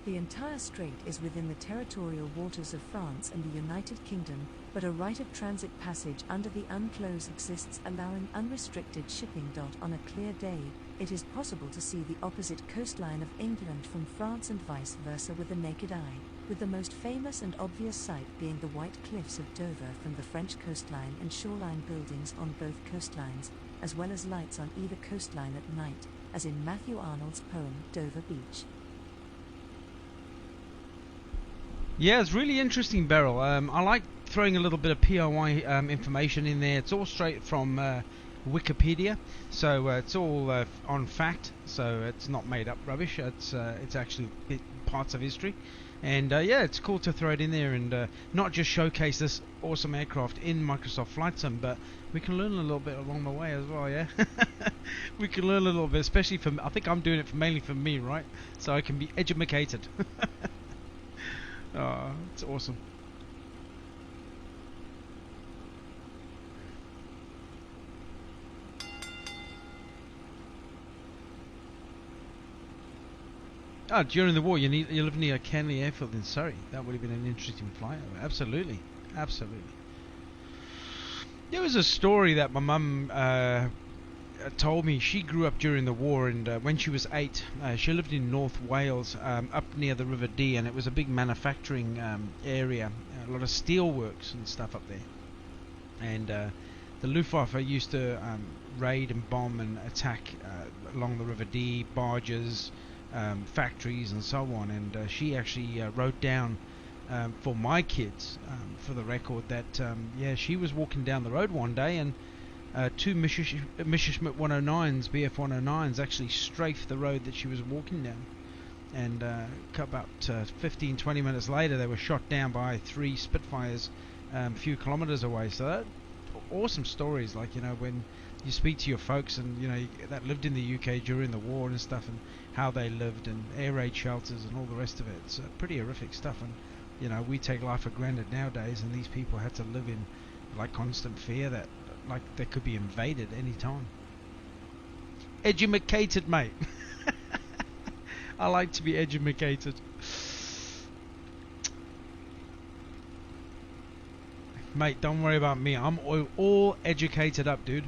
[SPEAKER 3] The entire strait is within the territorial waters of France and the United Kingdom, but a right of transit passage under the UNCLOS exists, allowing unrestricted shipping. On a clear day, it is possible to see the opposite coastline of England from France and vice versa with the naked eye, with the most famous and obvious sight being the white cliffs of Dover from the French coastline and shoreline buildings on both coastlines, as well as lights on either coastline at night, as in Matthew Arnold's poem Dover Beach.
[SPEAKER 1] Yeah, it's really interesting, Beryl. I like throwing a little bit of POI information in there. It's all straight from Wikipedia, so it's all on fact, so it's not made up rubbish. It's actually parts of history, and yeah, it's cool to throw it in there and not just showcase this awesome aircraft in Microsoft Flight Sim, but we can learn a little bit along the way as well. Yeah, we can learn a little bit, especially for I think I'm doing it mainly for me, right? So I can be educated. Oh, it's awesome. Oh, during the war, you live near Canley Airfield in Surrey. That would have been an interesting flight. Absolutely, absolutely. There was a story that my mum told me. She grew up during the war, and when she was 8, she lived in North Wales, up near the River Dee, and it was a big manufacturing area, a lot of steel works and stuff up there. And the Luftwaffe used to raid and bomb and attack along the River Dee, barges, factories and so on. And she actually wrote down for my kids, for the record, that yeah, she was walking down the road one day and two Messerschmitt 109s, BF 109s, actually strafed the road that she was walking down. and about 15-20 minutes later they were shot down by 3 Spitfires a few kilometers away. So that, awesome stories, like, you know, when you speak to your folks and, you know, that lived in the UK during the war and stuff, and how they lived, and air raid shelters and all the rest of it. It's pretty horrific stuff, and, you know, we take life for granted nowadays, and these people had to live in like constant fear that like they could be invaded any time. Educated, mate. I like to be educated. Mate, don't worry about me. I'm all educated up, dude.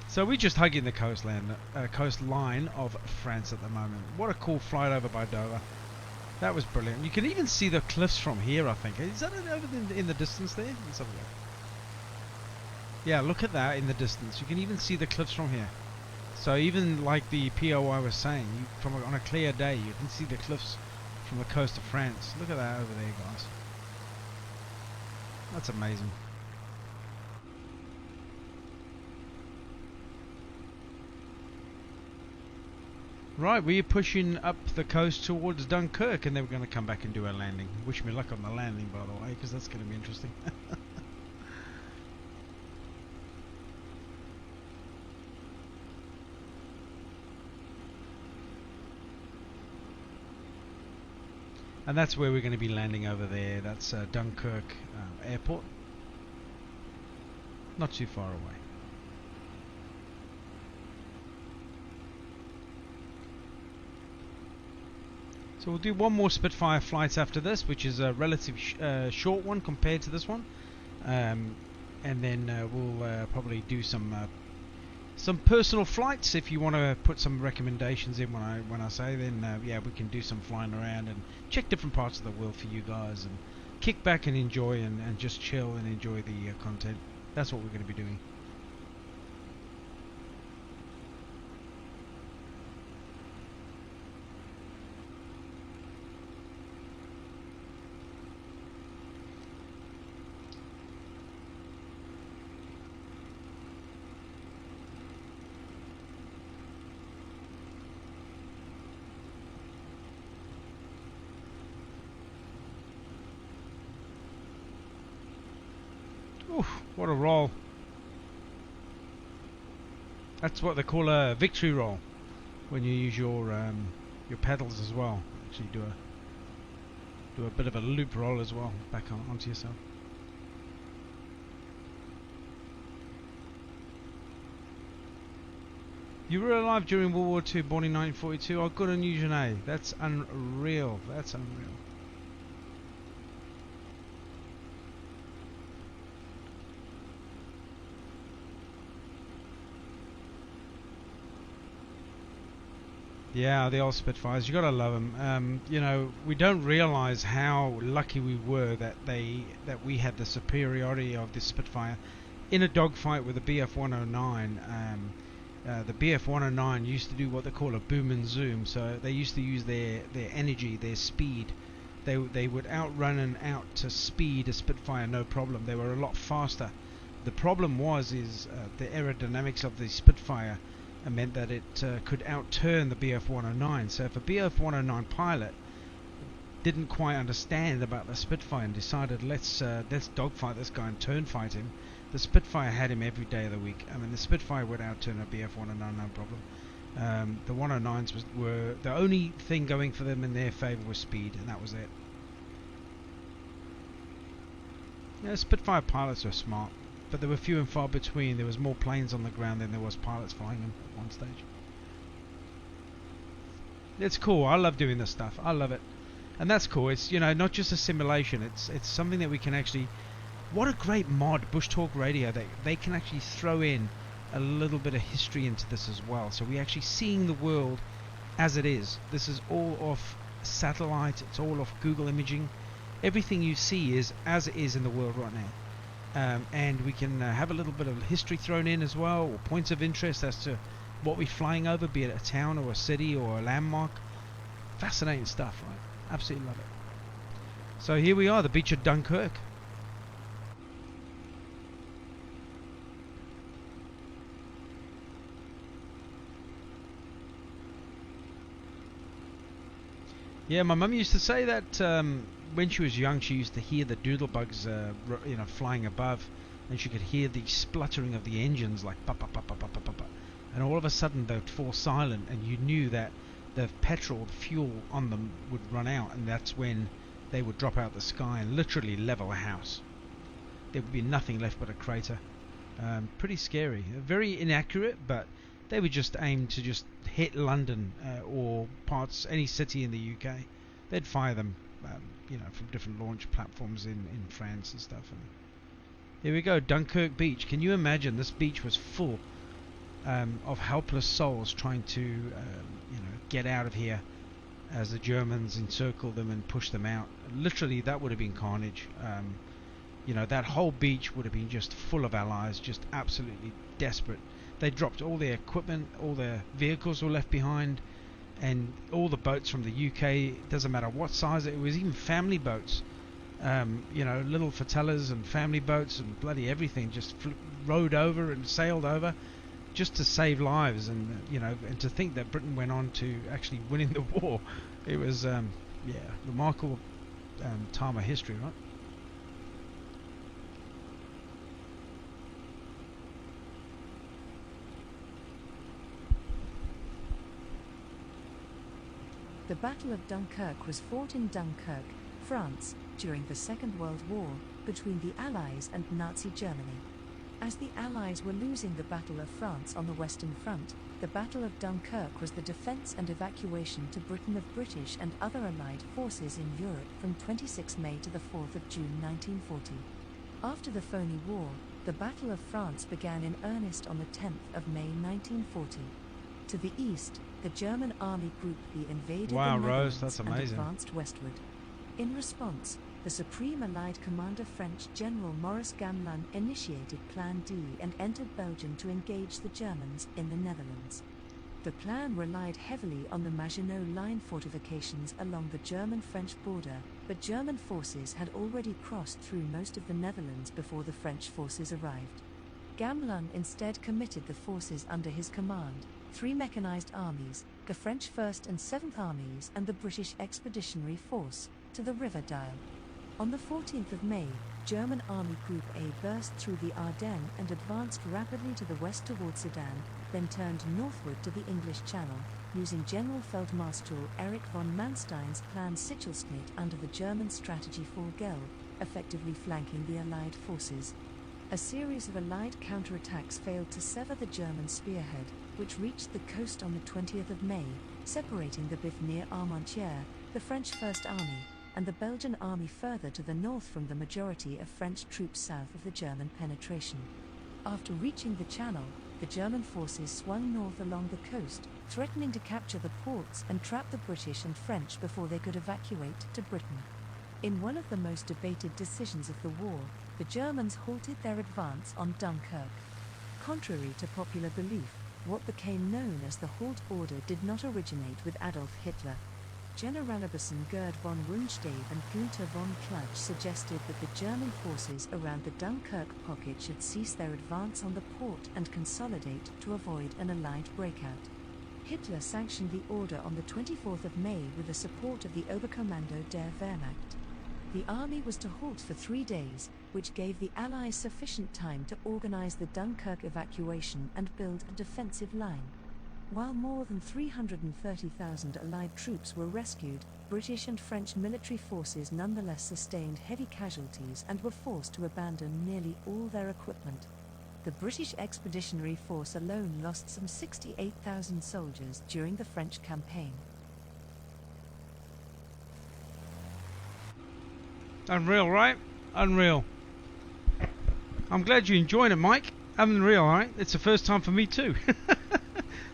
[SPEAKER 1] So we're just hugging the coastline of France at the moment. What a cool flight over by Dover. That was brilliant. You can even see the cliffs from here, I think. Is that over in the distance there? Let's have a look. Yeah, look at that in the distance. You can even see the cliffs from here. So even like the POI was saying, on a clear day, you can see the cliffs from the coast of France. Look at that over there, guys. That's amazing. Right, we're pushing up the coast towards Dunkirk, and then we're going to come back and do our landing. Wish me luck on the landing, by the way, because that's going to be interesting. And that's where we're going to be landing over there. That's Dunkirk Airport. Not too far away. So we'll do one more Spitfire flight after this, which is a relatively short one compared to this one, and then we'll probably do some personal flights. If you want to put some recommendations in when I say, then yeah, we can do some flying around and check different parts of the world for you guys, and kick back and enjoy and just chill and enjoy the content. That's what we're going to be doing. Oof, what a roll. That's what they call a victory roll, when you use your pedals as well. Actually do a bit of a loop roll as well, back onto yourself. You were alive during World War II, born in 1942. Oh, good on you, Janae. That's unreal. That's unreal. Yeah, the old Spitfires. You gotta love them. You know, we don't realize how lucky we were that we had the superiority of the Spitfire in a dogfight with the BF-109. The BF-109 used to do what they call a boom and zoom. So they used to use their energy, their speed. They would outrun and out to speed a Spitfire, no problem. They were a lot faster. The problem was the aerodynamics of the Spitfire meant that it could outturn the BF-109. So if a BF-109 pilot didn't quite understand about the Spitfire and decided let's dogfight this guy and turn fight him, the Spitfire had him every day of the week. I mean, the Spitfire would outturn a BF-109, no problem. The 109s were the only thing going for them in their favour was speed, and that was it. Yeah, Spitfire pilots are smart, but they were few and far between. There was more planes on the ground than there was pilots flying them at one stage. It's cool. I love doing this stuff. I love it, and that's cool. It's, you know, not just a simulation. It's something that we can actually. What a great mod, Bush Talk Radio. They can actually throw in a little bit of history into this as well. So we're actually seeing the world as it is. This is all off satellite. It's all off Google imaging. Everything you see is as it is in the world right now. And we can have a little bit of history thrown in as well, or points of interest as to what we're flying over, be it a town or a city or a landmark. Fascinating stuff, right? Absolutely love it. So here we are, the beach of Dunkirk. Yeah, my mum used to say that when she was young, she used to hear the doodlebugs, flying above, and she could hear the spluttering of the engines, like pa pa pa pa pa pa pa pa, and all of a sudden they'd fall silent, and you knew that the petrol, the fuel on them would run out, and that's when they would drop out the sky and literally level a house. There would be nothing left but a crater. Pretty scary. Very inaccurate, but they would just aim to just hit London or any city in the UK. They'd fire them, from different launch platforms in France and stuff. And here we go, Dunkirk Beach. Can you imagine? This beach was full of helpless souls trying to, get out of here as the Germans encircled them and pushed them out. Literally, that would have been carnage. That whole beach would have been just full of allies, just absolutely desperate. They dropped all their equipment, all their vehicles were left behind, and all the boats from the UK, doesn't matter what size, it was even family boats, little flottillas and family boats and bloody everything just rowed over and sailed over just to save lives, and and to think that Britain went on to actually winning the war. It was remarkable time of history, right?
[SPEAKER 3] The Battle of Dunkirk was fought in Dunkirk, France, during the Second World War, between the Allies and Nazi Germany. As the Allies were losing the Battle of France on the Western Front, the Battle of Dunkirk was the defence and evacuation to Britain of British and other Allied forces in Europe from 26 May to the 4th of June 1940. After the phony war, the Battle of France began in earnest on the 10th of May 1940. To the east, the German Army Group B invaded the Netherlands
[SPEAKER 1] Rose,
[SPEAKER 3] and advanced westward. In response, the Supreme Allied Commander French General Maurice Gamelin initiated Plan D and entered Belgium to engage the Germans in the Netherlands. The plan relied heavily on the Maginot Line fortifications along the German-French border, but German forces had already crossed through most of the Netherlands before the French forces arrived. Gamelin instead committed the forces under his command, 3 mechanized armies, the French 1st and 7th Armies and the British Expeditionary Force, to the River Dyle. On the 14th of May, German Army Group A burst through the Ardennes and advanced rapidly to the west towards Sedan, then turned northward to the English Channel, using General Feldmarschall Erich von Manstein's Plan Sichelsschnitt under the German strategy for Gel, effectively flanking the Allied forces. A series of Allied counterattacks failed to sever the German spearhead, which reached the coast on the 20th of May, separating the Bif near Armentières, the French First Army, and the Belgian army further to the north from the majority of French troops south of the German penetration. After reaching the Channel, the German forces swung north along the coast, threatening to capture the ports and trap the British and French before they could evacuate to Britain. In one of the most debated decisions of the war, the Germans halted their advance on Dunkirk. Contrary to popular belief, what became known as the Halt Order did not originate with Adolf Hitler. Generalabbessen Gerd von Rundstedt and Günther von Kluge suggested that the German forces around the Dunkirk pocket should cease their advance on the port and consolidate to avoid an Allied breakout. Hitler sanctioned the order on the 24th of May with the support of the Oberkommando der Wehrmacht. The army was to halt for 3 days, which gave the Allies sufficient time to organize the Dunkirk evacuation and build a defensive line. While more than 330,000 Allied troops were rescued, British and French military forces nonetheless sustained heavy casualties and were forced to abandon nearly all their equipment. The British Expeditionary Force alone lost some 68,000 soldiers during the French campaign.
[SPEAKER 1] Unreal, right? Unreal. I'm glad you enjoyed it, Mike. Unreal, right? It's the first time for me too.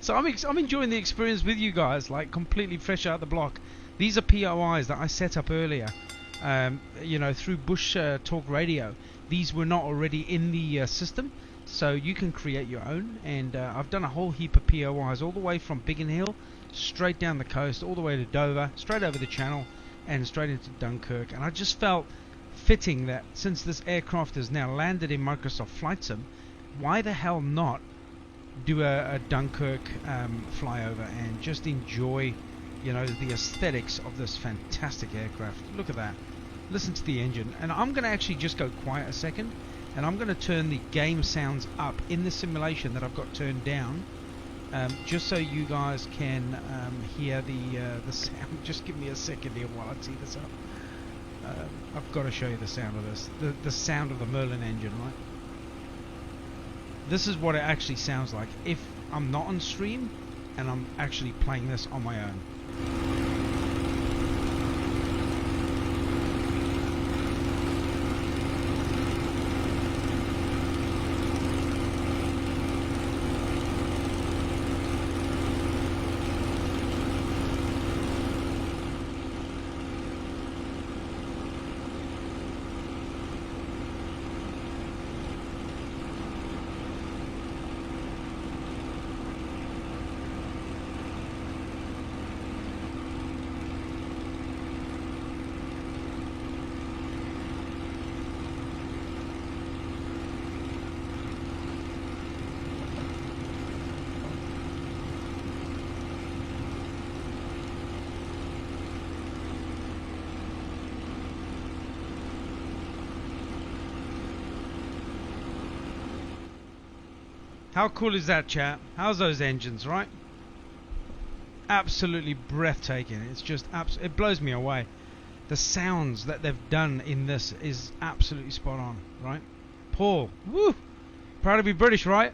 [SPEAKER 1] So I'm enjoying the experience with you guys, like completely fresh out the block. These are POIs that I set up earlier, through Bush Talk Radio. These were not already in the system, so you can create your own. And I've done a whole heap of POIs all the way from Biggin Hill, straight down the coast, all the way to Dover, straight over the Channel, and straight into Dunkirk. And I just felt fitting that since this aircraft has now landed in Microsoft Flight Sim, why the hell not do a Dunkirk flyover and just enjoy you know, the aesthetics of this fantastic aircraft. Look at that. Listen to the engine. And I'm going to actually just go quiet a second, and I'm going to turn the game sounds up in the simulation that I've got turned down, just so you guys can hear the sound. Just give me a second here while I tee this up. I've got to show you the sound of this. The sound of the Merlin engine, right? This is what it actually sounds like if I'm not on stream and I'm actually playing this on my own. How cool is that, chat? How's those engines, right? Absolutely breathtaking. It's just it blows me away. The sounds that they've done in this is absolutely spot on, right? Paul, woo! Proud to be British, right?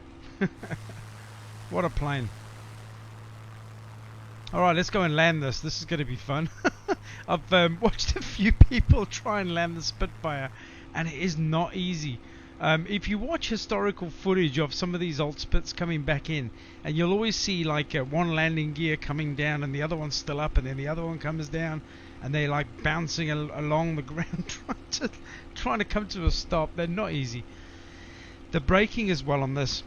[SPEAKER 1] What a plane. Alright, let's go and land this. This is going to be fun. I've watched a few people try and land the Spitfire, and it is not easy. If you watch historical footage of some of these old Spits coming back in, and you'll always see like one landing gear coming down and the other one's still up, and then the other one comes down, and they're like bouncing along the ground trying to come to a stop. They're not easy. The braking as well on this,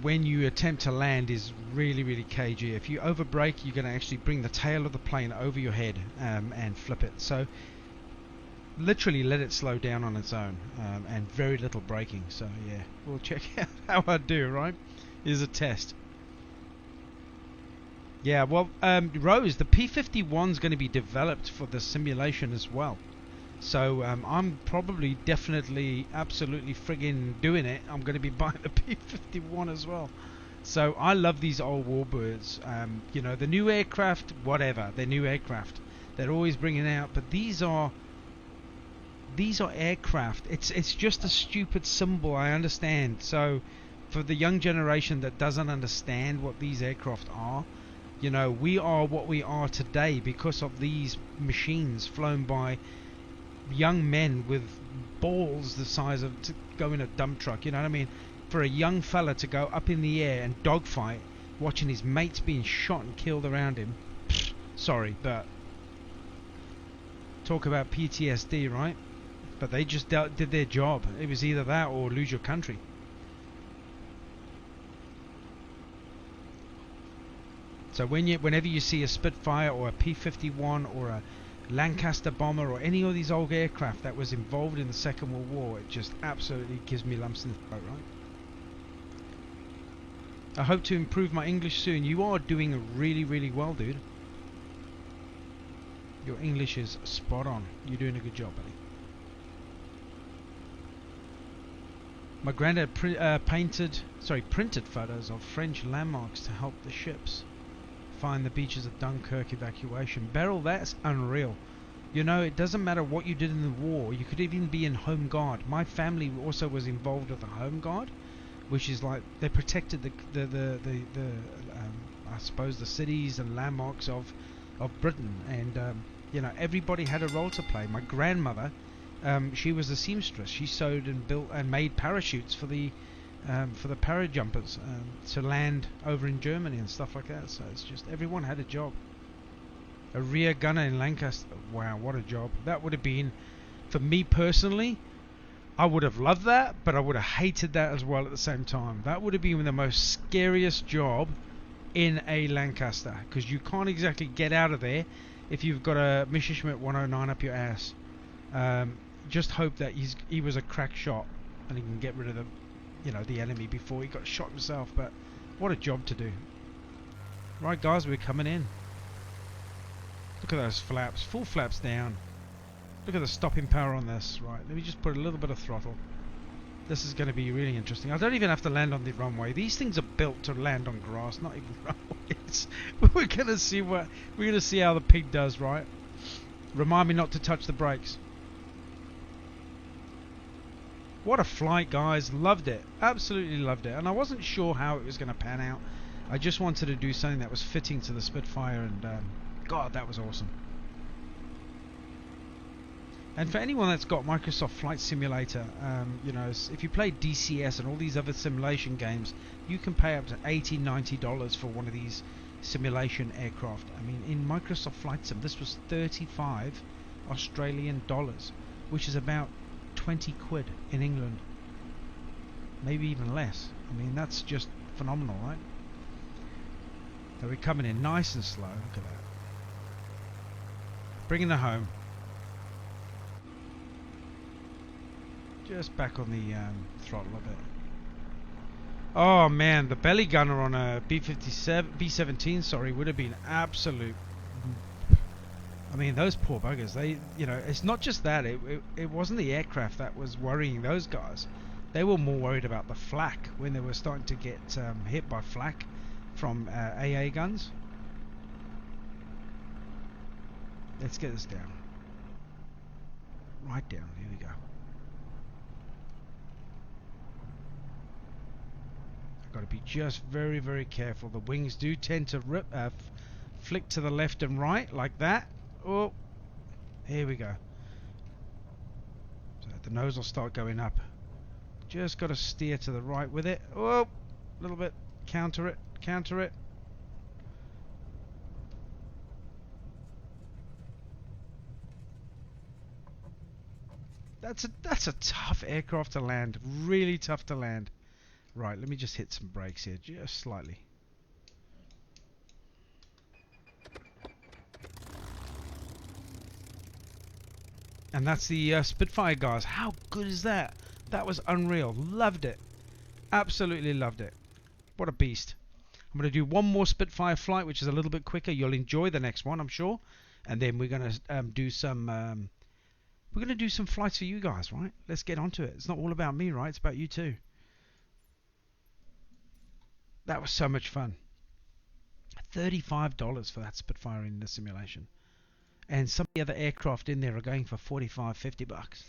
[SPEAKER 1] when you attempt to land, is really, really cagey. If you over brake, you're going to actually bring the tail of the plane over your head and flip it. So literally let it slow down on its own, and very little braking. So yeah, we'll check out how I do, right? Here's a test. Yeah, well, Rose, the P-51 is going to be developed for the simulation as well. So I'm probably definitely absolutely friggin' doing it. I'm going to be buying the P-51 as well. So I love these old warbirds. You know, the new aircraft, whatever, they're new aircraft. They're always bringing out, but these are aircraft. It's just a stupid symbol, I understand. So for the young generation that doesn't understand what these aircraft are, you know, we are what we are today because of these machines flown by young men with balls the size of to go in a dump truck. You know what I mean? For a young fella to go up in the air and dogfight, watching his mates being shot and killed around him. Sorry, but talk about PTSD, right? But they just did their job. It was either that or lose your country. So whenever you see a Spitfire or a P-51 or a Lancaster bomber or any of these old aircraft that was involved in the Second World War, it just absolutely gives me lumps in the throat, right? I hope to improve my English soon. You are doing really, really well, dude. Your English is spot on. You're doing a good job, buddy. My granddad printed photos of French landmarks to help the ships find the beaches of Dunkirk evacuation. Beryl, that's unreal. You know, it doesn't matter what you did in the war. You could even be in Home Guard. My family also was involved with the Home Guard, which is like they protected the I suppose the cities and landmarks of Britain, and you know, everybody had a role to play. My grandmother, she was a seamstress. She sewed and built and made parachutes for the parajumpers to land over in Germany and stuff like that. So it's just everyone had a job. A rear gunner in Lancaster. Wow, what a job. That would have been, for me personally, I would have loved that, but I would have hated that as well at the same time. That would have been the most scariest job in a Lancaster, because you can't exactly get out of there if you've got a Messerschmitt 109 up your ass. Just hope that he was a crack shot and he can get rid of the enemy before he got shot himself. But what a job to do. Right, guys, we're coming in. Look at those flaps, full flaps down. Look at the stopping power on this. Right, let me just put a little bit of throttle. This is going to be really interesting. I don't even have to land on the runway. These things are built to land on grass, not even runways. We're going to see how the pig does, right? Remind me not to touch the brakes. What a flight, guys. Loved it. Absolutely loved it. And I wasn't sure how it was going to pan out. I just wanted to do something that was fitting to the Spitfire, and God, that was awesome. And for anyone that's got Microsoft Flight Simulator, you know, if you play DCS and all these other simulation games, you can pay up to $80, $90 for one of these simulation aircraft. I mean, in Microsoft Flight Sim, this was 35 Australian dollars, which is about 20 quid in England. Maybe even less. I mean, that's just phenomenal, right? So we're coming in nice and slow. Look at that. Bringing it home. Just back on the throttle a bit. Oh man, the belly gunner on a B-17, sorry, would have been absolute. I mean, those poor buggers. They, you know, it's not just that. It wasn't the aircraft that was worrying those guys. They were more worried about the flak when they were starting to get hit by flak from AA guns. Let's get this down. Right down. Here we go. Got to be just very, very careful. The wings do tend to flick to the left and right like that. Oh, here we go. So the nose will start going up. Just got to steer to the right with it. Oh, a little bit. Counter it. Counter it. That's a tough aircraft to land. Really tough to land. Right, let me just hit some brakes here, just slightly. And that's the Spitfire, guys. How good is that? That was unreal. Loved it. Absolutely loved it. What a beast. I'm going to do one more Spitfire flight, which is a little bit quicker. You'll enjoy the next one, I'm sure. And then we're going to do some flights for you guys, right? Let's get onto it. It's not all about me, right? It's about you too. That was so much fun. $35 for that Spitfire in the simulation. And some of the other aircraft in there are going for $45, $50.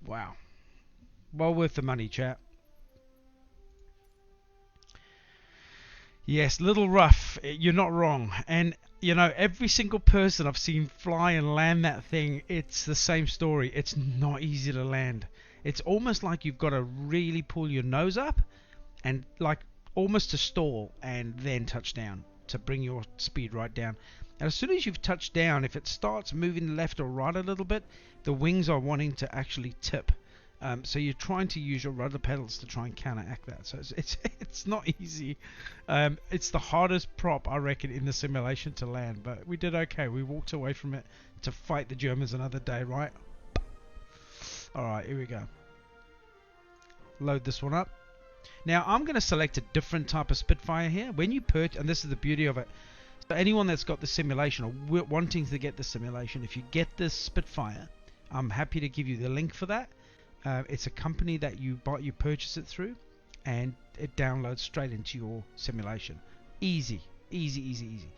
[SPEAKER 1] Wow. Well worth the money, chap. Yes, little rough. You're not wrong. And, you know, every single person I've seen fly and land that thing, it's the same story. It's not easy to land. It's almost like you've got to really pull your nose up and like almost to stall and then touch down to bring your speed right down. And as soon as you've touched down, if it starts moving left or right a little bit, the wings are wanting to actually tip. So you're trying to use your rudder pedals to try and counteract that. So it's not easy. It's the hardest prop, I reckon, in the simulation to land. But we did okay. We walked away from it to fight the Germans another day, right? Alright, here we go. Load this one up. Now I'm going to select a different type of Spitfire here. When you purchase, and this is the beauty of it, so anyone that's got the simulation or wanting to get the simulation, if you get this Spitfire, I'm happy to give you the link for that. It's a company that you purchase it through, and it downloads straight into your simulation. Easy, easy, easy, easy.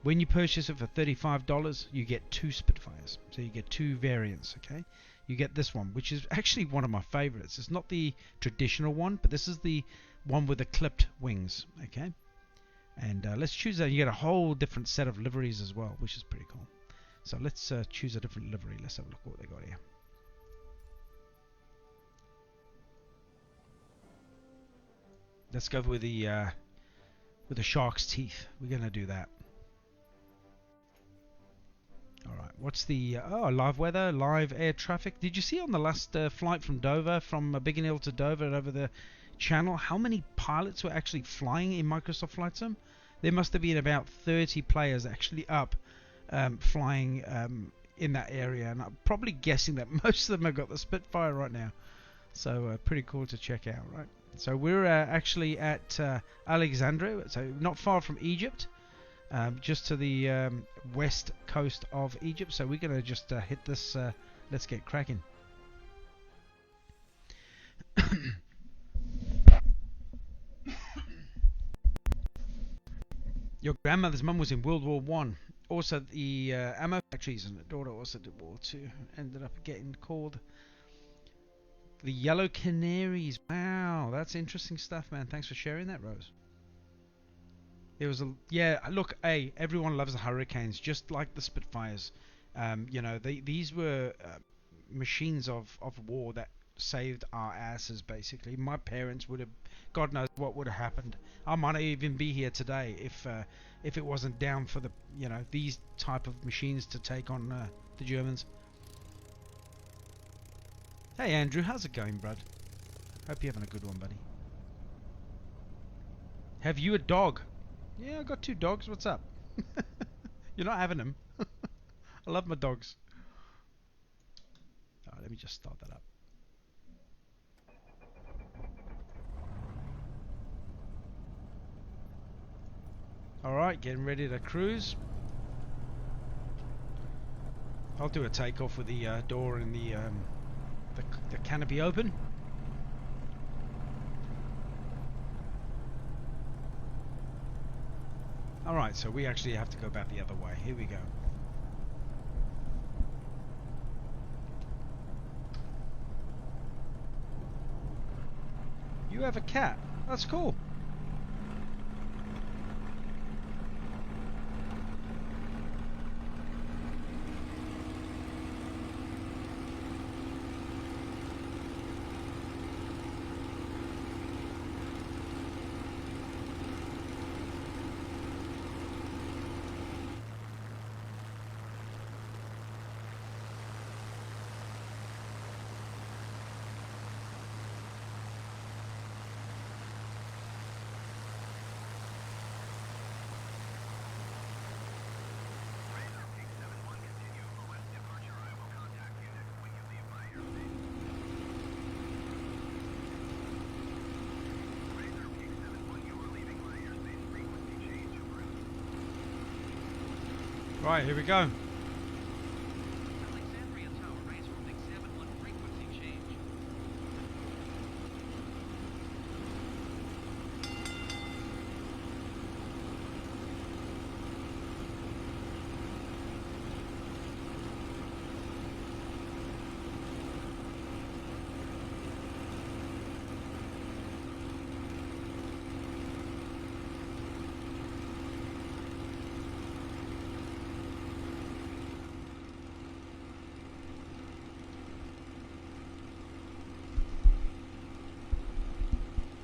[SPEAKER 1] When you purchase it for $35, you get 2 Spitfires. So you get 2 variants, okay? You get this one, which is actually one of my favorites. It's not the traditional one, but this is the one with the clipped wings, okay? And let's choose that. You get a whole different set of liveries as well, which is pretty cool. So let's choose a different livery. Let's have a look what they got here. Let's go with the shark's teeth. We're gonna do that. Alright, what's the live weather, live air traffic? Did you see on the last flight from Dover, from Biggin Hill to Dover and over the channel, how many pilots were actually flying in Microsoft Flight Sim? There must have been about 30 players actually up flying in that area, and I'm probably guessing that most of them have got the Spitfire right now. So pretty cool to check out, right? So we're actually at Alexandria, so not far from Egypt. just to the west coast of Egypt. So we're going to just hit this. Let's get cracking. Your grandmother's mum was in World War One. Also, the ammo factories, and her daughter also did World War Two. Ended up getting called the Yellow Canaries. Wow, that's interesting stuff, man. Thanks for sharing that, Rose. It was look, hey, everyone loves the Hurricanes, just like the Spitfires. You know, these were machines of war that saved our asses, basically. My parents would have, God knows what would have happened. I might not even be here today if it wasn't down for the, you know, these type of machines to take on the Germans. Hey Andrew, how's it going, bud? Hope you're having a good one, buddy. Have you a dog? Yeah, I got 2 dogs. What's up? You're not having them. I love my dogs. Alright, let me just start that up. Alright, getting ready to cruise. I'll do a takeoff with the door and the canopy open. Alright, so we actually have to go back the other way. Here we go. You have a cat. That's cool. Right, here we go.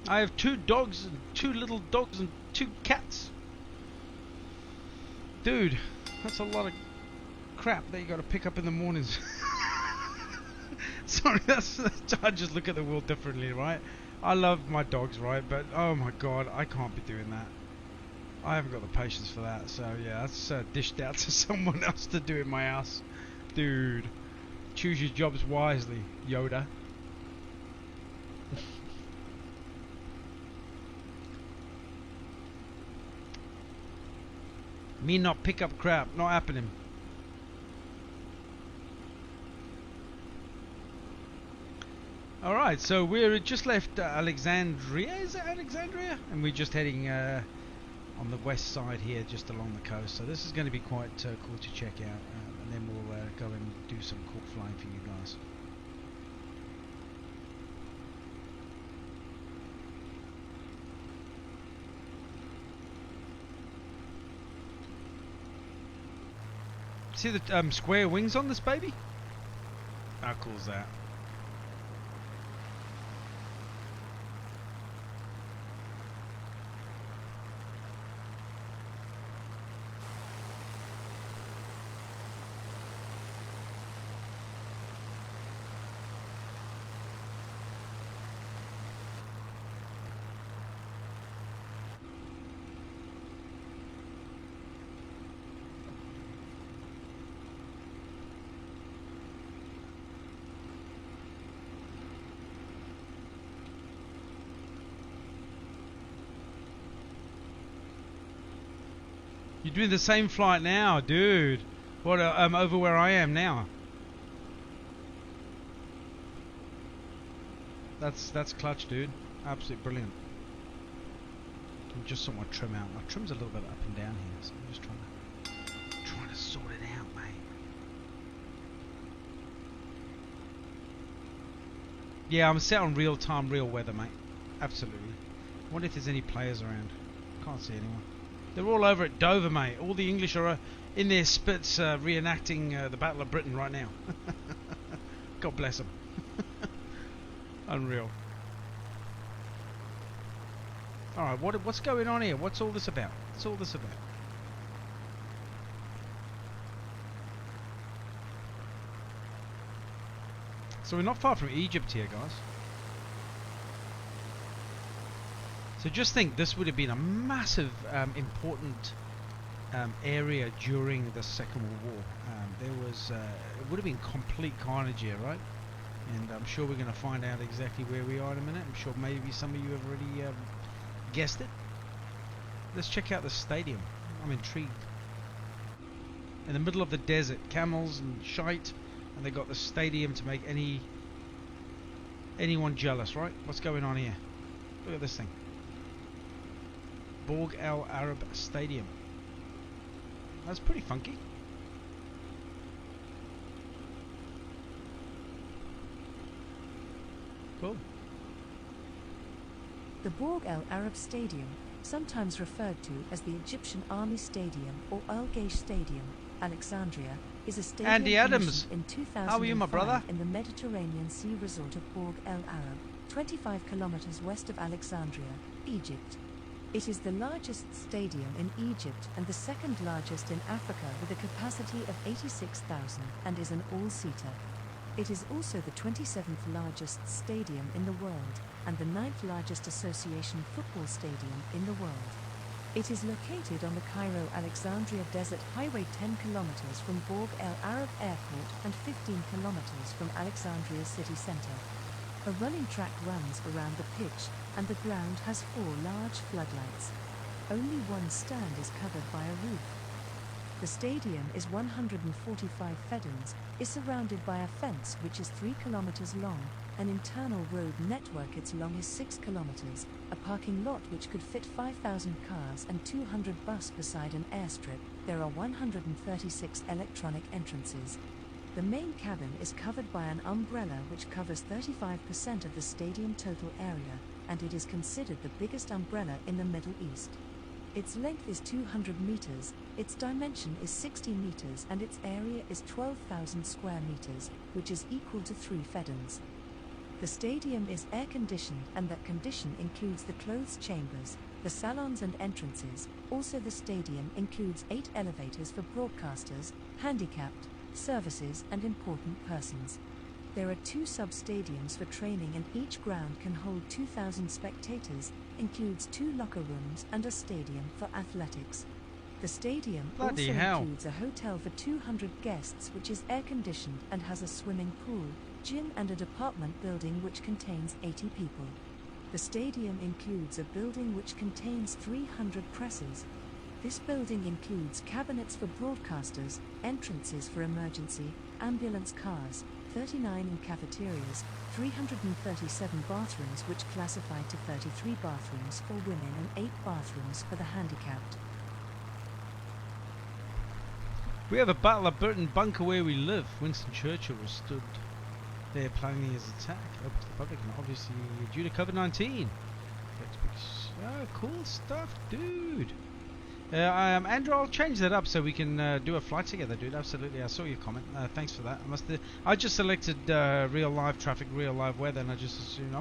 [SPEAKER 1] I have 2 dogs and 2 little dogs and 2 cats. Dude, that's a lot of crap that you got to pick up in the mornings. Sorry, I just look at the world differently, right? I love my dogs, right? But oh my god, I can't be doing that. I haven't got the patience for that. So yeah, that's dished out to someone else to do in my house. Dude, choose your jobs wisely, Yoda. Me not pick up crap, not happening. Alright, so we're just left Alexandria, is it Alexandria? And we're just heading on the west side here, just along the coast. So this is going to be quite cool to check out. And then we'll go and do some cool flying for you guys. See the square wings on this baby? How cool is that? You're doing the same flight now, dude. What? Over where I am now. That's clutch, dude. Absolutely brilliant. I just sort my trim out. My trim's a little bit up and down here, so I'm just trying to sort it out, mate. Yeah, I'm set on real time, real weather, mate. Absolutely. I wonder if there's any players around. Can't see anyone. They're all over at Dover, mate. All the English are in their spits reenacting the Battle of Britain right now. God bless them. Unreal. Alright, what's going on here? What's all this about? What's all this about? So we're not far from Egypt here, guys. So just think, this would have been a massive, important area during the Second World War. There was, it would have been complete carnage here, right? And I'm sure we're going to find out exactly where we are in a minute. I'm sure maybe some of you have already guessed it. Let's check out the stadium. I'm intrigued. In the middle of the desert, camels and shite, and they got the stadium to make anyone jealous, right? What's going on here? Look at this thing. Borg Al Arab Stadium. That's pretty funky. Cool.
[SPEAKER 3] The Borg Al Arab Stadium, sometimes referred to as the Egyptian Army Stadium or Al Geish Stadium, Alexandria, is a stadium
[SPEAKER 1] Andy Adams.
[SPEAKER 3] in 2005
[SPEAKER 1] How are you, my brother?
[SPEAKER 3] in the Mediterranean Sea resort of Borg Al Arab, 25 kilometers west of Alexandria, Egypt. It is the largest stadium in Egypt and the second largest in Africa with a capacity of 86,000 and is an all-seater. It is also the 27th largest stadium in the world and the 9th largest association football stadium in the world. It is located on the Cairo-Alexandria Desert Highway 10 kilometers from Borg El Arab Airport and 15 kilometers from Alexandria city center. A running track runs around the pitch, and the ground has 4 large floodlights. Only one stand is covered by a roof. The stadium is 145 fedans, is surrounded by a fence which is 3 kilometers long, an internal road network its long is 6 kilometers, a parking lot which could fit 5,000 cars and 200 bus beside an airstrip. There are 136 electronic entrances. The main cabin is covered by an umbrella which covers 35% of the stadium total area, and it is considered the biggest umbrella in the Middle East. Its length is 200 meters, its dimension is 60 meters, and its area is 12,000 square meters, which is equal to 3 fedans. The stadium is air-conditioned, and that condition includes the clothes chambers, the salons and entrances. Also, the stadium includes 8 elevators for broadcasters, handicapped, services and important persons. There are 2 sub-stadiums for training, and each ground can hold 2,000 spectators, includes 2 locker rooms and a stadium for athletics. The stadium
[SPEAKER 1] Bloody
[SPEAKER 3] also
[SPEAKER 1] hell.
[SPEAKER 3] includes a hotel for 200 guests which is air-conditioned and has a swimming pool, gym and a department building which contains 80 people. The stadium includes a building which contains 300 presses. This building includes cabinets for broadcasters, entrances for emergency, ambulance cars, 39 in cafeterias, 337 bathrooms which classify to 33 bathrooms for women and 8 bathrooms for the handicapped.
[SPEAKER 1] We have a Battle of Britain bunker where we live. Winston Churchill was stood there planning his attack open to the public, and obviously due to COVID-19. Oh, cool stuff, dude. Andrew, I'll change that up so we can do a flight together, dude. Absolutely, I saw your comment. Thanks for that. I just selected real live traffic, real live weather, and I just assumed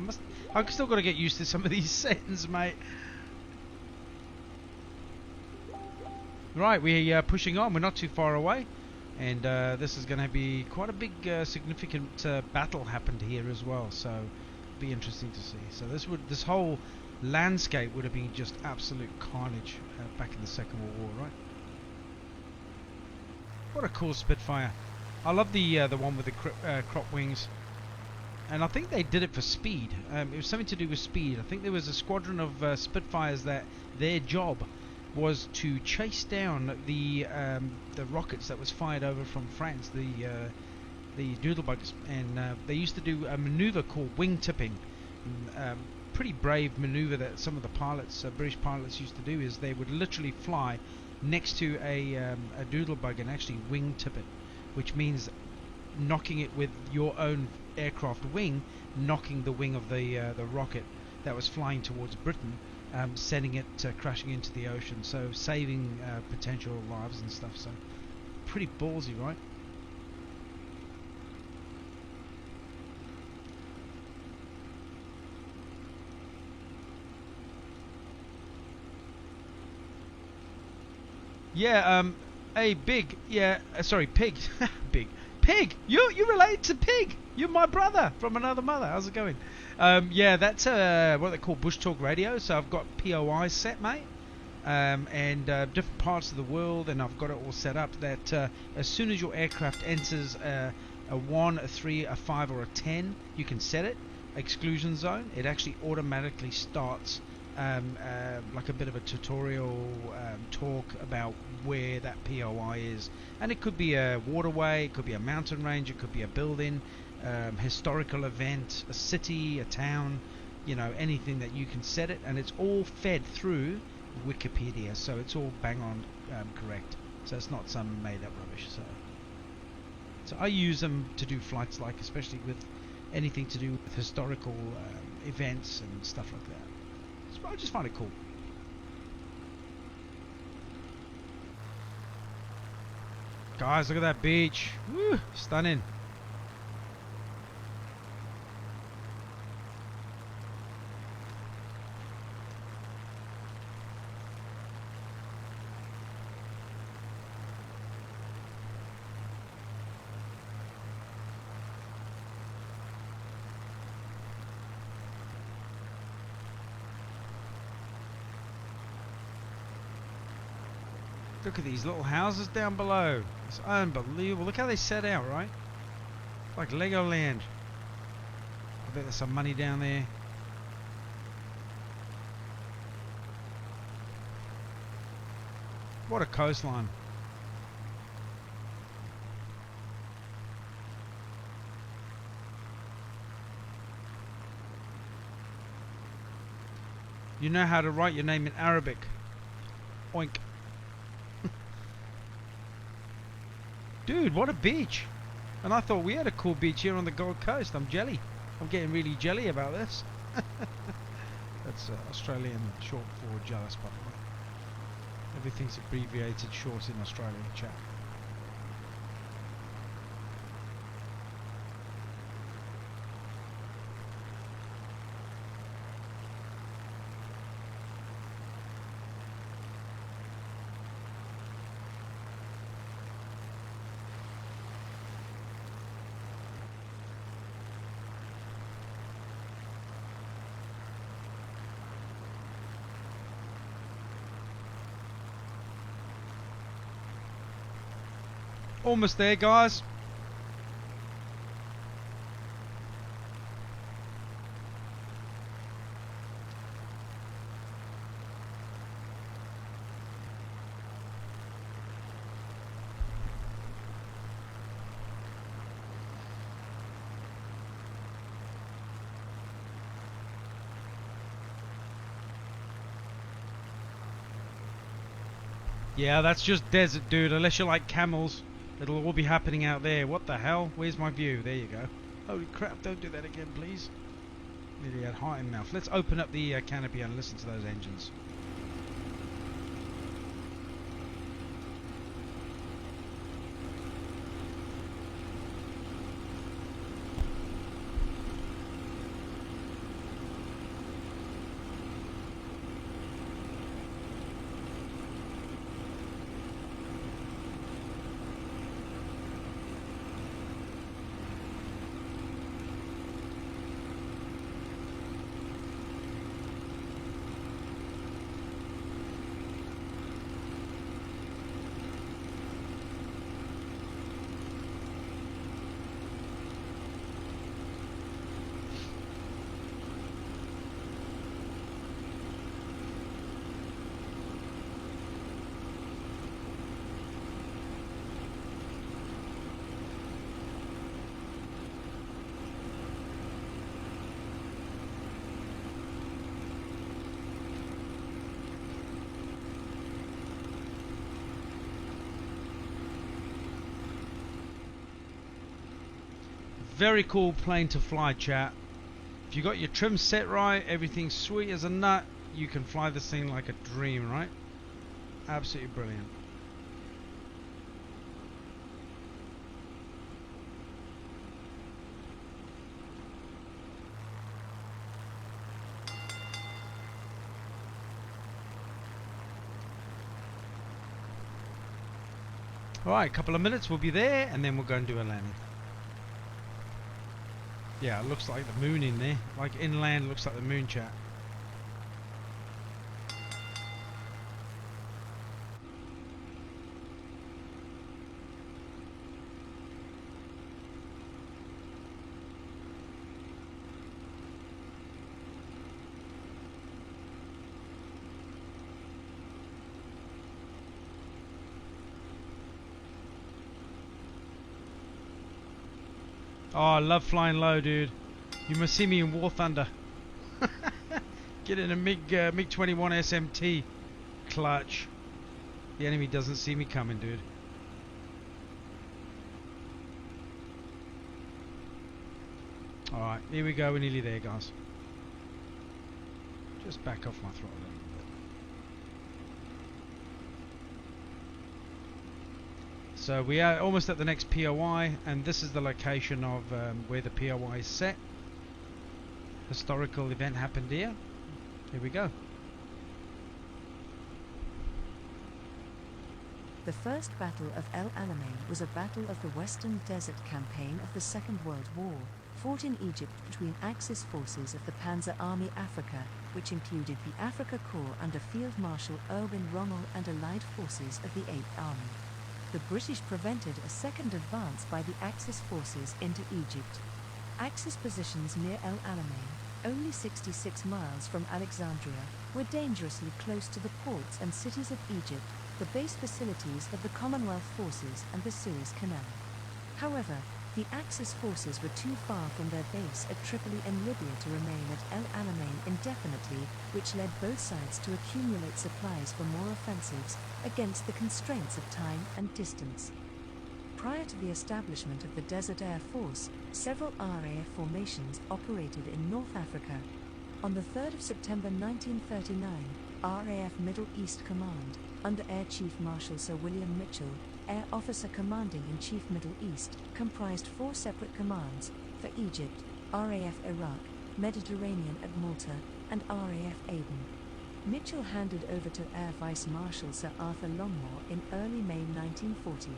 [SPEAKER 1] I've still got to get used to some of these settings, mate. Right, we're pushing on. We're not too far away, and this is going to be quite a big, significant battle happened here as well. So, it'll be interesting to see. So this whole landscape would have been just absolute carnage back in the Second World War, right? What a cool Spitfire! I love the one with the crop wings, and I think they did it for speed. It was something to do with speed. I think there was a squadron of Spitfires that their job was to chase down the rockets that was fired over from France, the doodlebugs, and they used to do a maneuver called wing tipping. Pretty brave maneuver that some of the pilots, British pilots, used to do. Is they would literally fly next to a doodlebug and actually wing tip it, which means knocking it with your own aircraft wing, knocking the wing of the rocket that was flying towards Britain, sending it crashing into the ocean, so saving potential lives and stuff. So pretty ballsy, right? Yeah, hey, Big, yeah, sorry, Pig, Big, Pig, you related to Pig, you're my brother from another mother, how's it going? Yeah, that's what they call Bush Talk Radio, so I've got POI set, mate, and different parts of the world, and I've got it all set up that as soon as your aircraft enters a 1, a 3, a 5, or a 10, you can set it, exclusion zone, it actually automatically starts like a bit of a tutorial talk about where that POI is, and it could be a waterway, it could be a mountain range, it could be a building, historical event, a city, a town, you know, anything that you can set it, and it's all fed through Wikipedia, so it's all bang on correct, so it's not some made up rubbish. So I use them to do flights, like especially with anything to do with historical events and stuff like that. I just find it cool. Guys, look at that beach. Woo, stunning. Look at these little houses down below. It's unbelievable. Look how they set out, right? Like Legoland. I bet there's some money down there. What a coastline. You know how to write your name in Arabic. Oink. Dude, what a beach. And I thought we had a cool beach here on the Gold Coast. I'm jelly. I'm getting really jelly about this. That's Australian short for jealous, by the way. Everything's abbreviated short in Australia, chat. Almost there, guys. Yeah, that's just desert, dude, unless you like camels. It'll all be happening out there. What the hell? Where's my view? There you go. Holy crap, don't do that again, please. Nearly had heart in mouth. Let's open up the canopy and listen to those engines. Very cool plane to fly, chat. If you got your trim set right, everything's sweet as a nut, you can fly this thing like a dream, right? Absolutely brilliant. Alright, a couple of minutes, we'll be there, and then we'll go and do a landing. Yeah, it looks like the moon in there. Like inland, looks like the moon, chat. Oh, I love flying low, dude. You must see me in War Thunder. Get in a MiG 21 SMT clutch. The enemy doesn't see me coming, dude. Alright, here we go. We're nearly there, guys. Just back off my throttle a little bit. So we are almost at the next POI, and this is the location of where the POI is set. Historical event happened here. Here we go.
[SPEAKER 3] The first Battle of El Alamein was a battle of the Western Desert Campaign of the Second World War, fought in Egypt between Axis forces of the Panzer Army Africa, which included the Afrika Korps under Field Marshal Erwin Rommel and allied forces of the 8th Army. The British prevented a second advance by the Axis forces into Egypt. Axis positions near El Alamein, only 66 miles from Alexandria, were dangerously close to the ports and cities of Egypt, the base facilities of the Commonwealth forces and the Suez Canal. However, the Axis forces were too far from their base at Tripoli in Libya to remain at El Alamein indefinitely, which led both sides to accumulate supplies for more offensives against the constraints of time and distance. Prior to the establishment of the Desert Air Force, several RAF formations operated in North Africa. On the 3rd of September 1939, RAF Middle East Command, under Air Chief Marshal Sir William Mitchell, Air Officer Commanding-in-Chief Middle East, comprised 4 separate commands, for Egypt, RAF Iraq, Mediterranean at Malta, and RAF Aden. Mitchell handed over to Air Vice Marshal Sir Arthur Longmore in early May 1940.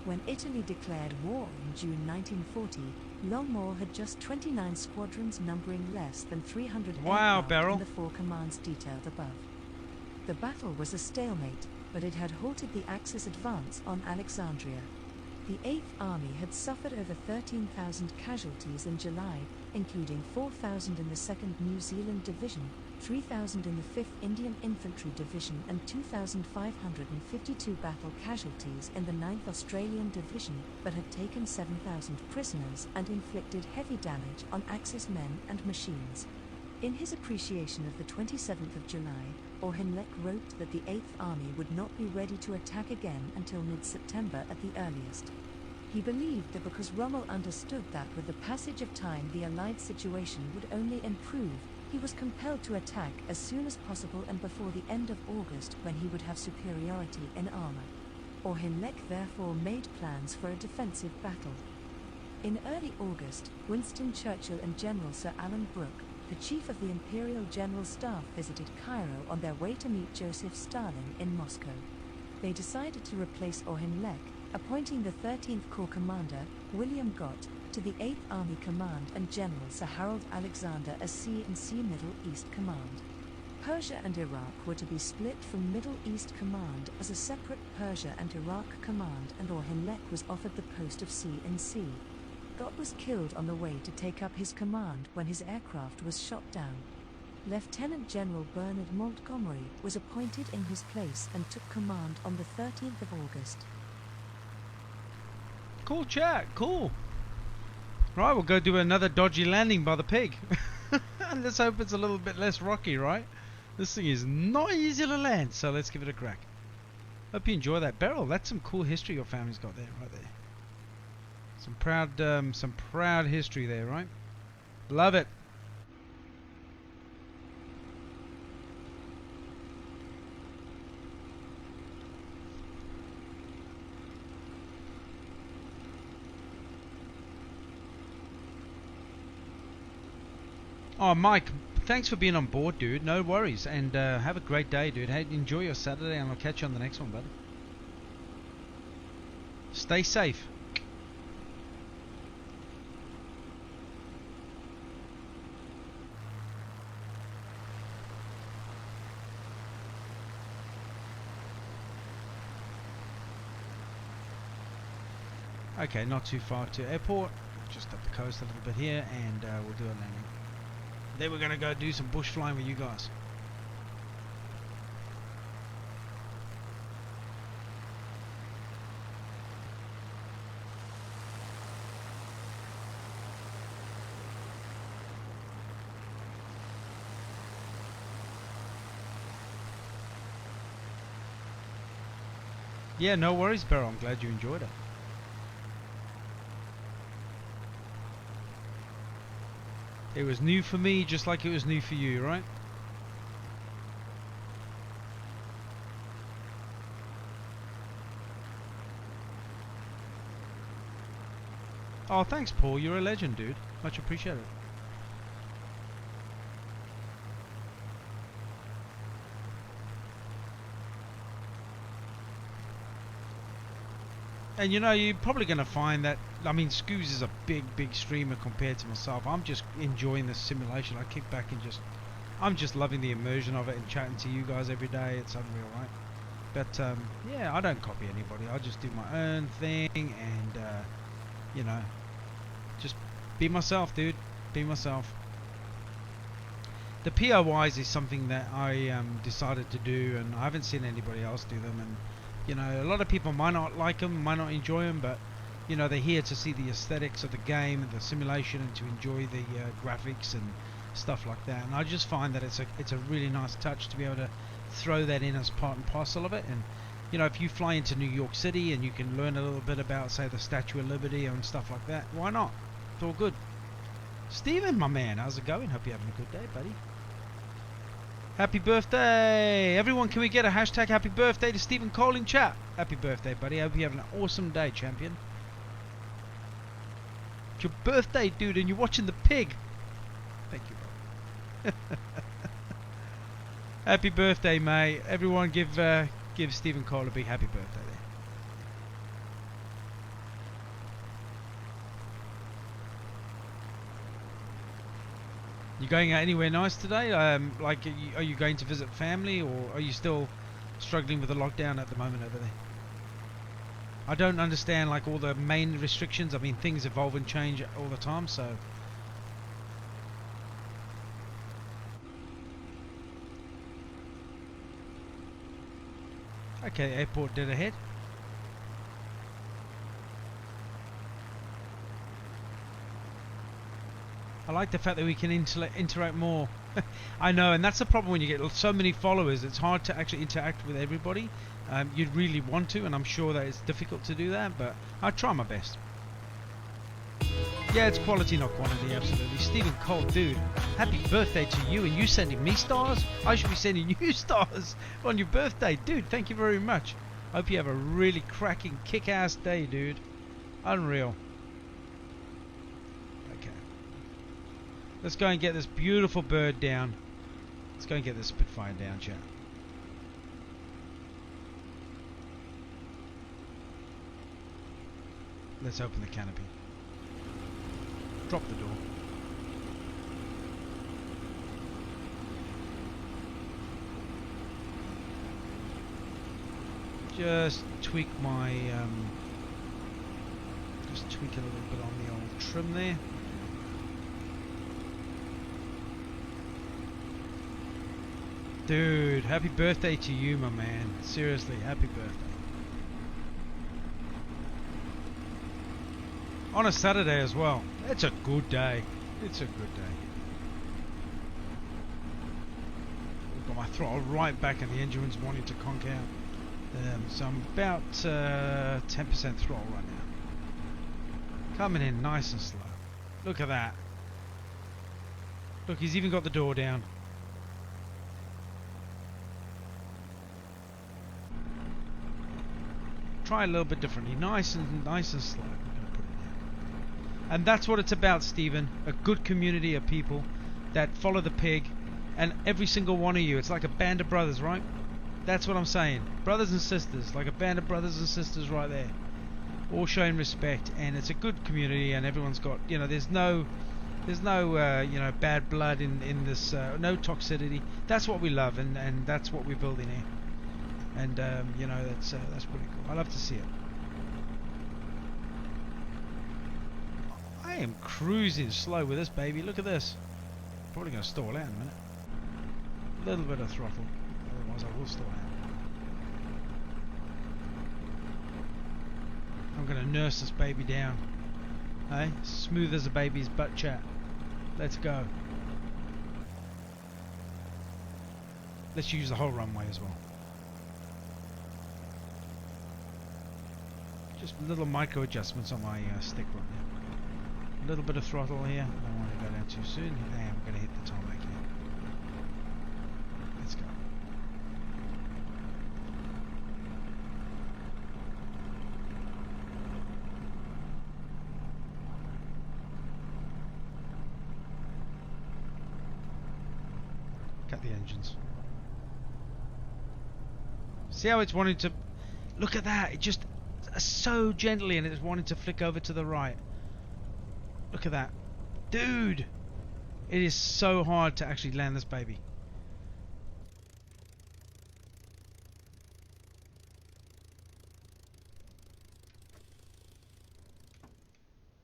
[SPEAKER 3] When Italy declared war in June 1940, Longmore had just 29 squadrons numbering less than 300 aircraft in the 4 commands detailed above. The battle was a stalemate, but it had halted the Axis advance on Alexandria. The 8th Army had suffered over 13,000 casualties in July, including 4,000 in the 2nd New Zealand Division, 3,000 in the 5th Indian Infantry Division and 2,552 battle casualties in the 9th Australian Division, but had taken 7,000 prisoners and inflicted heavy damage on Axis men and machines. In his appreciation of the 27th of July, Auchinleck wrote that the 8th Army would not be ready to attack again until mid-September at the earliest. He believed that because Rommel understood that with the passage of time the Allied situation would only improve, he was compelled to attack as soon as possible and before the end of August, when he would have superiority in armor. Auchinleck therefore made plans for a defensive battle. In early August, Winston Churchill and General Sir Alan Brooke, the chief of the Imperial General Staff, visited Cairo on their way to meet Joseph Stalin in Moscow. They decided to replace Auchinleck, appointing the 13th Corps commander, William Gott, to the 8th Army Command and General Sir Harold Alexander as C&C Middle East Command. Persia and Iraq were to be split from Middle East Command as a separate Persia and Iraq Command, and Auchinleck was offered the post of C&C. Gott was killed on the way to take up his command when his aircraft was shot down. Lieutenant General Bernard Montgomery was appointed in his place and took command on the 13th of August.
[SPEAKER 1] Cool chat, cool. Right, we'll go do another dodgy landing by the pig. Let's hope it's a little bit less rocky, right? This thing is not easy to land, so let's give it a crack. Hope you enjoy that barrel. That's some cool history your family's got there, right there. Some proud history there, right? Love it. Oh, Mike, thanks for being on board, dude. No worries, and have a great day, dude. Hey, enjoy your Saturday, and I'll catch you on the next one, buddy. Stay safe. Okay, not too far to airport. Just up the coast a little bit here, and we'll do a landing. Then we're going to go do some bush flying with you guys. Yeah, no worries, Beryl. I'm glad you enjoyed it. It was new for me, just like it was new for you, right? Oh, thanks, Paul. You're a legend, dude. Much appreciated. And you know, you're probably going to find that, I mean, Scoos is a big streamer compared to myself. I'm just enjoying this simulation. I kick back and I'm just loving the immersion of it and chatting to you guys every day. It's unreal, right? But, yeah, I don't copy anybody. I just do my own thing and, you know, just be myself, dude. Be myself. The POIs is something that I decided to do, and I haven't seen anybody else do them. And you know, a lot of people might not like them, might not enjoy them, but you know, they're here to see the aesthetics of the game and the simulation, and to enjoy the graphics and stuff like that. And I just find that it's a really nice touch to be able to throw that in as part and parcel of it. And you know, if you fly into New York City and you can learn a little bit about, say, the Statue of Liberty and stuff like that, why not? It's all good. Steven, my man, how's it going? Hope you're having a good day, buddy. Happy birthday! Everyone, can we get a hashtag happy birthday to Stephen Cole in chat? Happy birthday, buddy. I hope you're having an awesome day, champion. It's your birthday, dude, and you're watching the pig. Thank you, bro. Happy birthday, mate. Everyone give Stephen Cole a big happy birthday there. You going out anywhere nice today? Like, are you going to visit family, or are you still struggling with the lockdown at the moment over there? I don't understand like all the main restrictions. I mean, things evolve and change all the time, so. Okay, airport dead ahead. I like the fact that we can interact more. I know, and that's the problem when you get so many followers. It's hard to actually interact with everybody. You'd really want to, and I'm sure that it's difficult to do that, but I try my best. Yeah, it's quality, not quantity, absolutely. Stephen Cole, dude, happy birthday to you, and you sending me stars? I should be sending you stars on your birthday. Dude, thank you very much. Hope you have a really cracking, kick-ass day, dude. Unreal. Let's go and get this beautiful bird down. Let's go and get this Spitfire down, chat. Let's open the canopy. Drop the door. Just tweak my just tweak a little bit on the old trim there. Dude, happy birthday to you, my man. Seriously, happy birthday. On a Saturday as well. It's a good day. It's a good day. I've got my throttle right back and the engine's wanting to conk out. So I'm about 10% throttle right now. Coming in nice and slow. Look at that. Look, he's even got the door down. Try a little bit differently. Nice and slow. I'm gonna put it down. And that's what it's about, Stephen. A good community of people that follow the pig. And every single one of you, it's like a band of brothers, right? That's what I'm saying. Brothers and sisters, like a band of brothers and sisters right there. All showing respect, and it's a good community, and everyone's got, you know, there's no you know, bad blood in this, no toxicity. That's what we love, and that's what we're building here. And you know, that's pretty cool. I love to see it. I am cruising slow with this baby. Look at this. Probably going to stall out in a minute. A little bit of throttle, otherwise I will stall out. I'm going to nurse this baby down. Hey, smooth as a baby's butt chat. Let's go. Let's use the whole runway as well. Just little micro adjustments on my stick right now. A little bit of throttle here. I don't want to go down too soon. And we're going to hit the tarmac here. Let's go. Cut the engines. See how it's wanting to... Look at that. It just... so gently, and it's wanting to flick over to the right. Look at that. Dude! It is so hard to actually land this baby.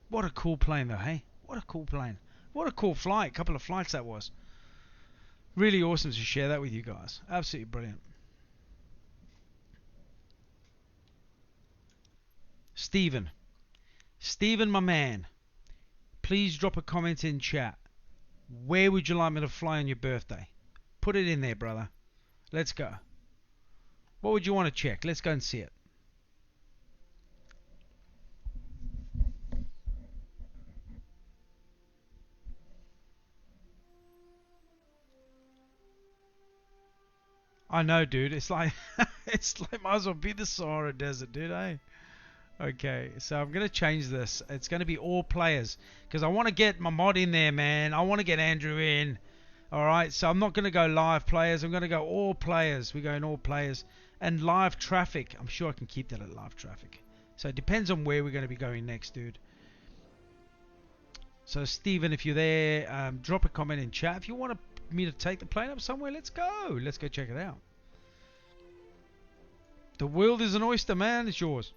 [SPEAKER 1] What a cool plane though, hey? What a cool plane. What a cool flight. Couple of flights that was. Really awesome to share that with you guys. Absolutely brilliant. Stephen, my man, please drop a comment in chat. Where would you like me to fly on your birthday? Put it in there, brother. Let's go. What would you want to check? Let's go and see it. I know, dude. It's like it's like might as well be the Sahara Desert, dude, eh? Okay, so I'm going to change this. It's going to be all players because I want to get my mod in there, man. I want to get Andrew in. Alright, so I'm not going to go live players. I'm going to go all players. We're going all players. And live traffic. I'm sure I can keep that at live traffic. So it depends on where we're going to be going next, dude. So Stephen, if you're there, drop a comment in chat. If you want me to take the plane up somewhere, let's go. Let's go check it out. The world is an oyster, man. It's yours.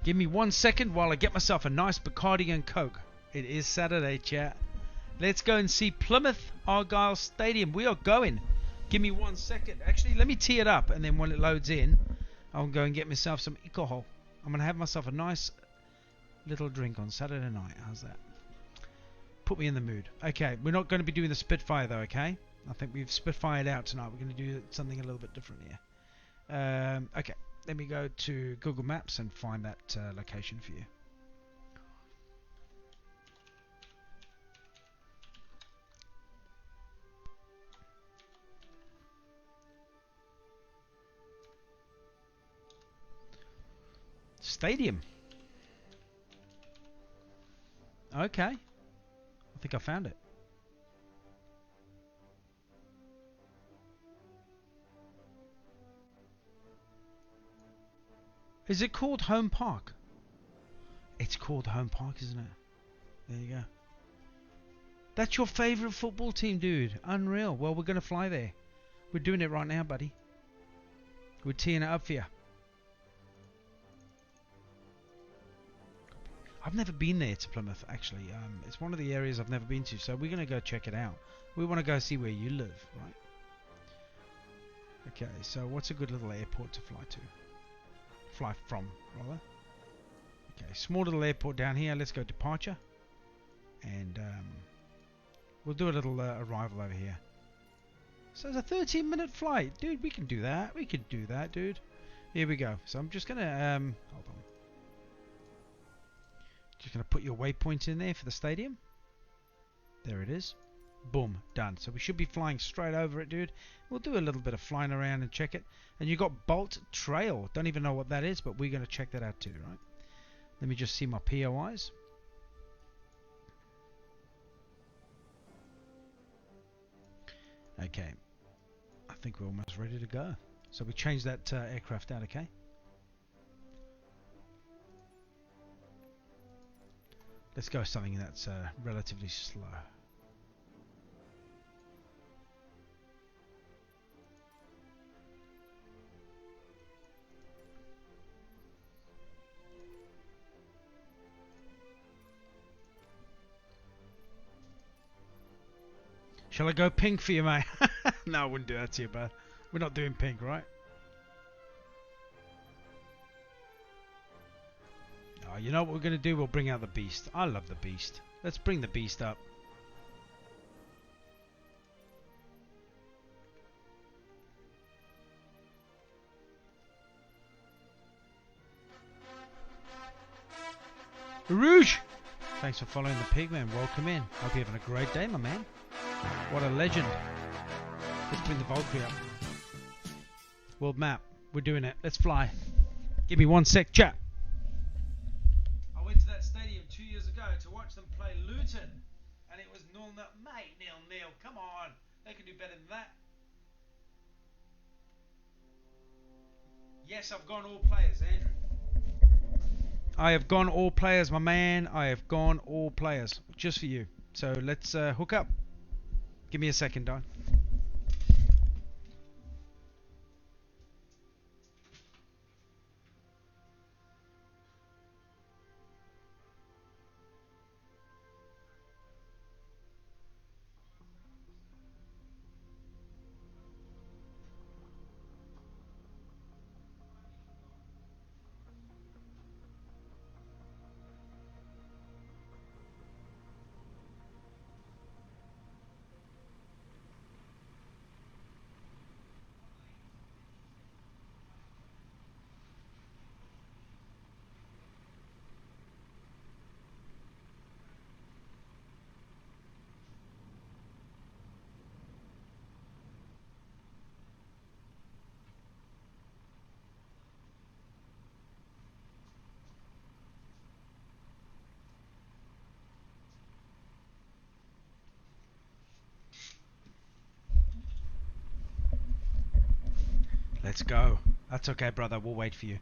[SPEAKER 1] Give me 1 second while I get myself a nice Bacardi and Coke. It is Saturday, chat. Let's go and see Plymouth Argyle Stadium. We are going. Give me 1 second. Actually, let me tee it up, and then when it loads in, I'll go and get myself some alcohol. I'm going to have myself a nice little drink on Saturday night. How's that? Put me in the mood. Okay, we're not going to be doing the Spitfire, though, okay? I think we've Spitfired out tonight. We're going to do something a little bit different here. Okay. Let me go to Google Maps and find that location for you. Stadium. Okay. I think I found it. Is it called Home Park? It's called Home Park, isn't it? There you go. That's your favourite football team, dude. Unreal. Well, we're going to fly there. We're doing it right now, buddy. We're teeing it up for you. I've never been there to Plymouth, actually. It's one of the areas I've never been to, so we're going to go check it out. We want to go see where you live, right? Okay, so what's a good little airport to fly to? Fly from, rather. Okay, small little airport down here. Let's go departure. And we'll do a little arrival over here. So it's a 13-minute flight. Dude, we can do that. We can do that, dude. Here we go. So I'm just going to... hold on. Just going to put your waypoint in there for the stadium. There it is. Boom. Done. So we should be flying straight over it, dude. We'll do a little bit of flying around and check it. And you got Bolt Trail. Don't even know what that is, but we're going to check that out too, right? Let me just see my POIs. Okay. I think we're almost ready to go. So we changed that aircraft out, okay? Let's go something that's relatively slow. Shall I go pink for you, mate? No, I wouldn't do that to you, bud. We're not doing pink, right? Oh, you know what we're going to do? We'll bring out the beast. I love the beast. Let's bring the beast up. Rouge! Thanks for following the pigman. Welcome in. Hope you're having a great day, my man. What a legend. Let's bring the Valkyrie up. World map. We're doing it. Let's fly. Give me 1 sec, chat. I went to that stadium 2 years ago to watch them play Luton. And it was 0-0. Mate, 0-0. Come on. They can do better than that. Yes, I've gone all players, Andrew. I have gone all players, my man. I have gone all players. Just for you. So let's hook up. Give me a second, Don. Let's go. That's okay, brother. We'll wait for you.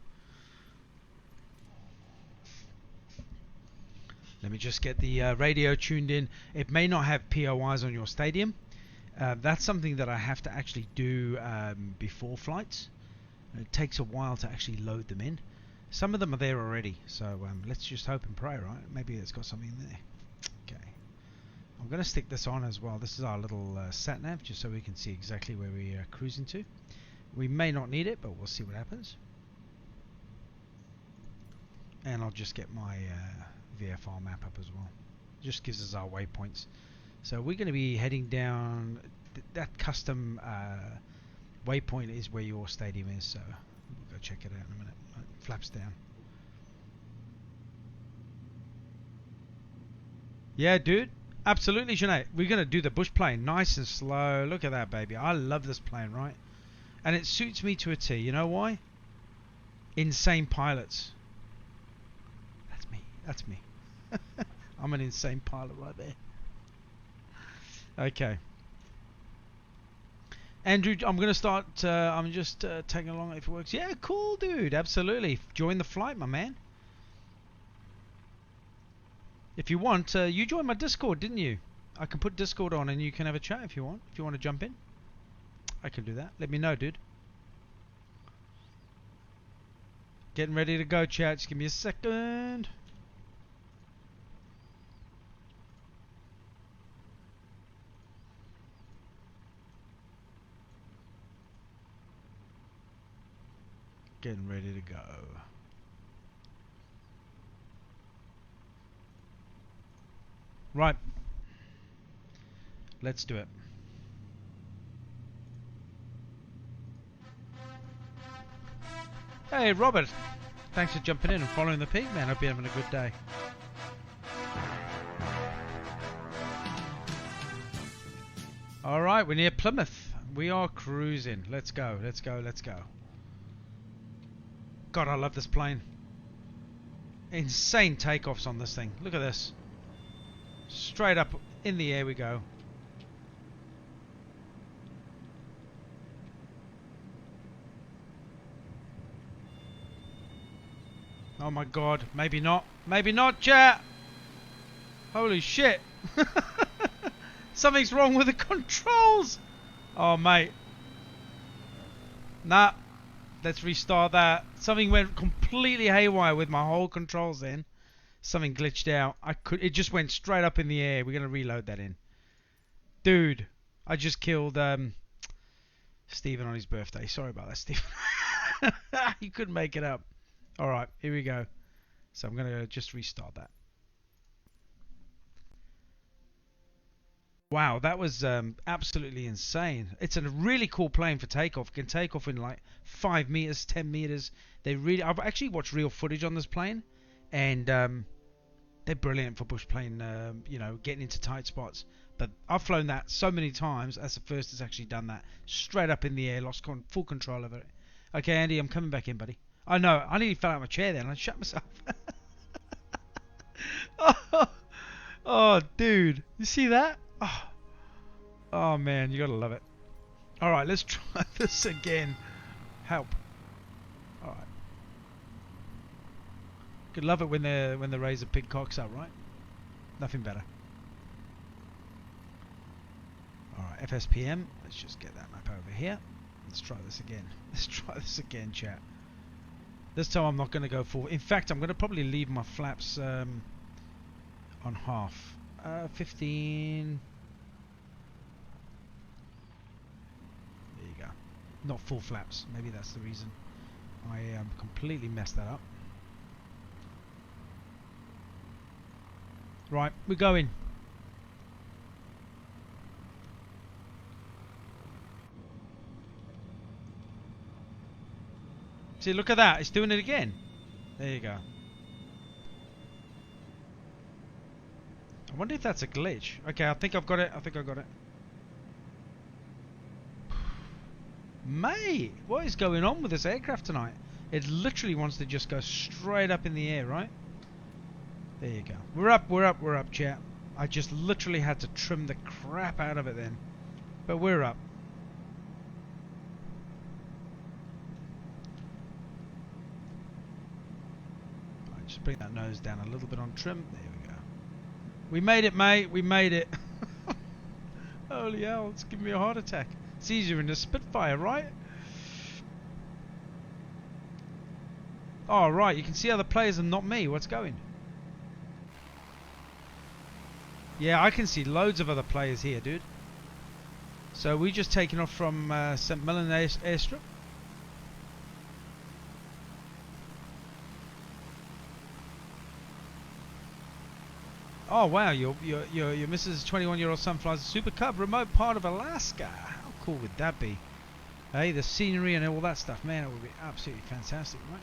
[SPEAKER 1] Let me just get the radio tuned in. It may not have POIs on your stadium. That's something that I have to actually do before flights. It takes a while to actually load them in. Some of them are there already, so let's just hope and pray, right? Maybe it's got something in there. Okay. I'm going to stick this on as well. This is our little sat-nav, just so we can see exactly where we are cruising to. We may not need it, but we'll see what happens. And I'll just get my VFR map up as well. Just gives us our waypoints. So we're going to be heading down. That custom waypoint is where your stadium is. So we'll go check it out in a minute. Flaps down. Yeah, dude. Absolutely, Sinead. We're going to do the bush plane. Nice and slow. Look at that, baby. I love this plane, right? And it suits me to a T. You know why? Insane pilots. That's me. That's me. I'm an insane pilot right there. Okay. Andrew, I'm going to start. I'm just tagging along if it works. Yeah, cool, dude. Absolutely. Join the flight, my man. If you want, you joined my Discord, didn't you? I can put Discord on and you can have a chat if you want. If you want to jump in. I can do that. Let me know, dude. Getting ready to go, chat. Just give me a second. Getting ready to go. Right. Let's do it. Hey, Robert. Thanks for jumping in and following the pig, man. Hope you're having a good day. Alright, we're near Plymouth. We are cruising. Let's go, let's go, let's go. God, I love this plane. Insane takeoffs on this thing. Look at this. Straight up in the air we go. Oh my god, maybe not. Maybe not, chat! Holy shit! Something's wrong with the controls! Oh, mate. Nah. Let's restart that. Something went completely haywire with my whole controls then. Something glitched out. It just went straight up in the air. We're going to reload that in. Dude, I just killed Stephen on his birthday. Sorry about that, Stephen. You couldn't make it up. Alright, here we go. So I'm going to just restart that. Wow, that was absolutely insane. It's a really cool plane for takeoff. It can take off in like 5 meters, 10 meters. I've actually watched real footage on this plane, and they're brilliant for bush plane, you know, getting into tight spots. But I've flown that so many times. That's the first that's actually done that. Straight up in the air, lost full control of it. Okay, Andy, I'm coming back in, buddy. I know, I nearly fell out of my chair then. I shut myself. Oh, dude, you see that? Oh man, you gotta love it. Alright, let's try this again. Help. Alright. Could love it when the razor pig cocks up, right? Nothing better. Alright, FSPM. Let's just get that map over here. Let's try this again. Let's try this again, chat. This time I'm not going to go full. In fact, I'm going to probably leave my flaps on half. 15. There you go. Not full flaps. Maybe that's the reason. I completely messed that up. Right, we're going. See, look at that. It's doing it again. There you go. I wonder if that's a glitch. Okay, I think I've got it. I think I got it. Mate, what is going on with this aircraft tonight? It literally wants to just go straight up in the air, right? There you go. We're up, chat. I just literally had to trim the crap out of it then. But we're up. Right, just bring that nose down a little bit on trim. There we go. We made it, mate. We made it. Holy hell, it's giving me a heart attack. It's easier in the Spitfire, right? Oh, right. You can see other players and not me. What's going? Yeah, I can see loads of other players here, dude. So we just taken off from St. Mirren airstrip. Oh wow, your Mrs. 21-year-old son flies a Super Cub, remote part of Alaska. How cool would that be? Hey, the scenery and all that stuff, man, it would be absolutely fantastic, right?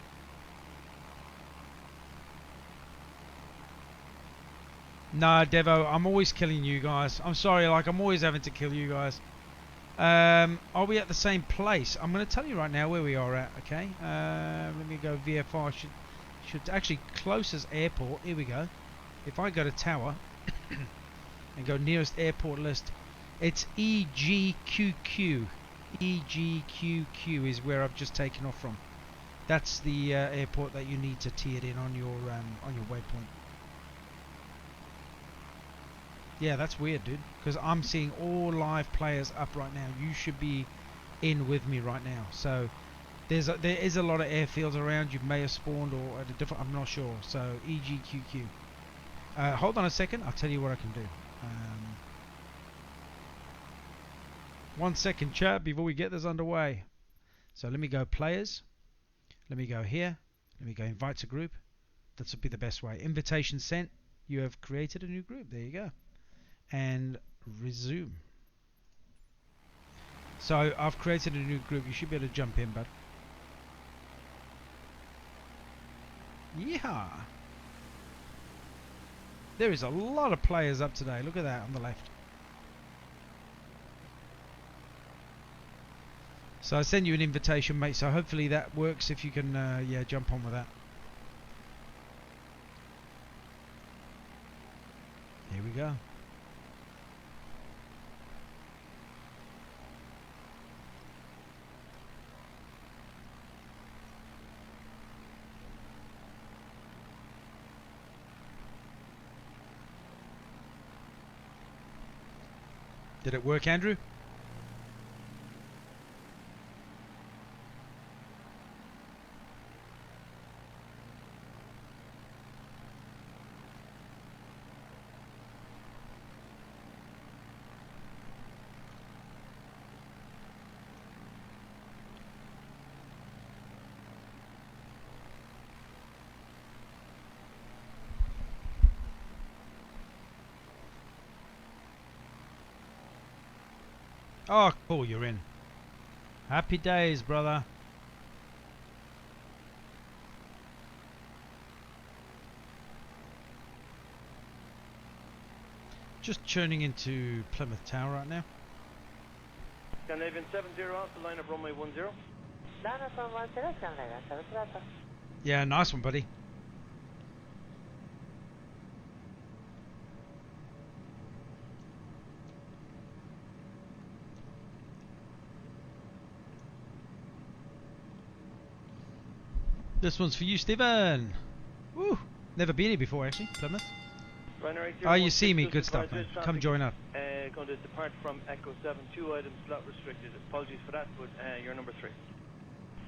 [SPEAKER 1] Nah, Devo, I'm always killing you guys. I'm sorry, like I'm always having to kill you guys. Are we at the same place? I'm going to tell you right now where we are at. Okay. Let me go VFR. Should actually closest airport. Here we go. If I go to tower and go nearest airport list, it's EGQQ. EGQQ is where I've just taken off from. That's the airport that you need to tee it in on your waypoint. Yeah, that's weird, dude. Because I'm seeing all live players up right now. You should be in with me right now. So there is a lot of airfields around. You may have spawned or at a different. I'm not sure. So EGQQ. Hold on a second. I'll tell you what I can do. 1 second, chat, before we get this underway. So let me go players. Let me go here. Let me go invite to group. That would be the best way. Invitation sent. You have created a new group. There you go. And resume. So I've created a new group. You should be able to jump in, bud. Yeah. There is a lot of players up today. Look at that on the left. So I send you an invitation, mate. So hopefully that works. If you can, yeah, jump on with that. Here we go. Did it work, Andrew? Oh, cool, you're in. Happy days, brother. Just churning into Plymouth Tower right now.
[SPEAKER 4] Scandinavian 70 off the line of runway 10.
[SPEAKER 1] Yeah, nice one, buddy. This one's for you, Stephen. Woo! Never been here before, actually, Plymouth. Oh, you see me. Good stuff, man. Come join up.
[SPEAKER 4] Going to depart from Echo 7, 2 items slot restricted. Apologies for that, but you're number 3.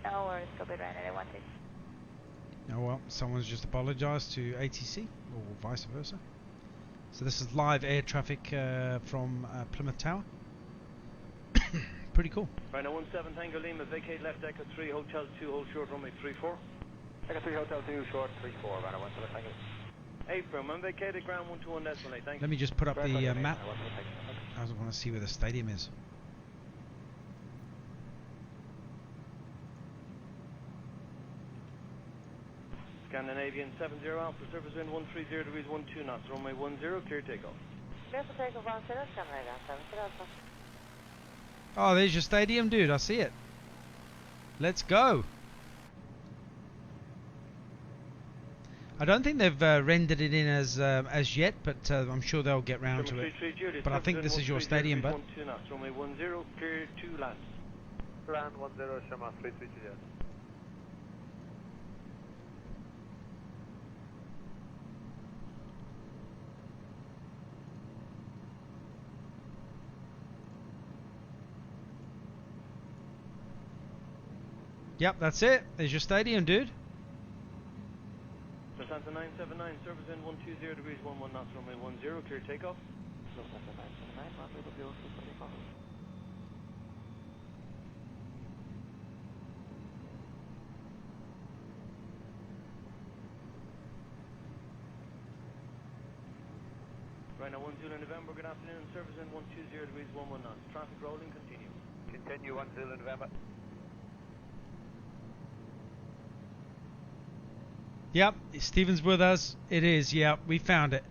[SPEAKER 5] No worries, copy Ryanair 1
[SPEAKER 1] Oh well, someone's just apologised to ATC, or vice versa. So this is live air traffic from Plymouth Tower. Pretty cool.
[SPEAKER 4] Ryanair 17 Tango Lima, vacate left Echo 3, Hotel 2, hold short runway 34.
[SPEAKER 6] Echo 3, Hotel 2, short 34, Ryanair 17 Tango.
[SPEAKER 4] April, unvacated ground 121.8, thanks.
[SPEAKER 1] Let me just put up the map. I just want to see where the stadium is.
[SPEAKER 4] Scandinavian 70 Alpha, surface wind 130 degrees 12 knots, runway 10, clear takeoff.
[SPEAKER 1] Oh, there's your stadium, dude. I see it. Let's go. I don't think they've rendered it in as yet, but I'm sure they'll get round to it. But I think this is your stadium, bud.
[SPEAKER 4] Runway 10, clear to land.
[SPEAKER 6] Land 10, Shama 332 Jet.
[SPEAKER 1] Yep, that's it. There's your stadium, dude.
[SPEAKER 4] Santa 979, surface wind 120 degrees 11 knots, runway 10, clear takeoff. Ryanair 10 November, good afternoon, surface wind 120 degrees 11 knots, traffic rolling, continue.
[SPEAKER 6] Continue 10 November.
[SPEAKER 1] Yep, Stephen's with us. It is, yeah, we found it.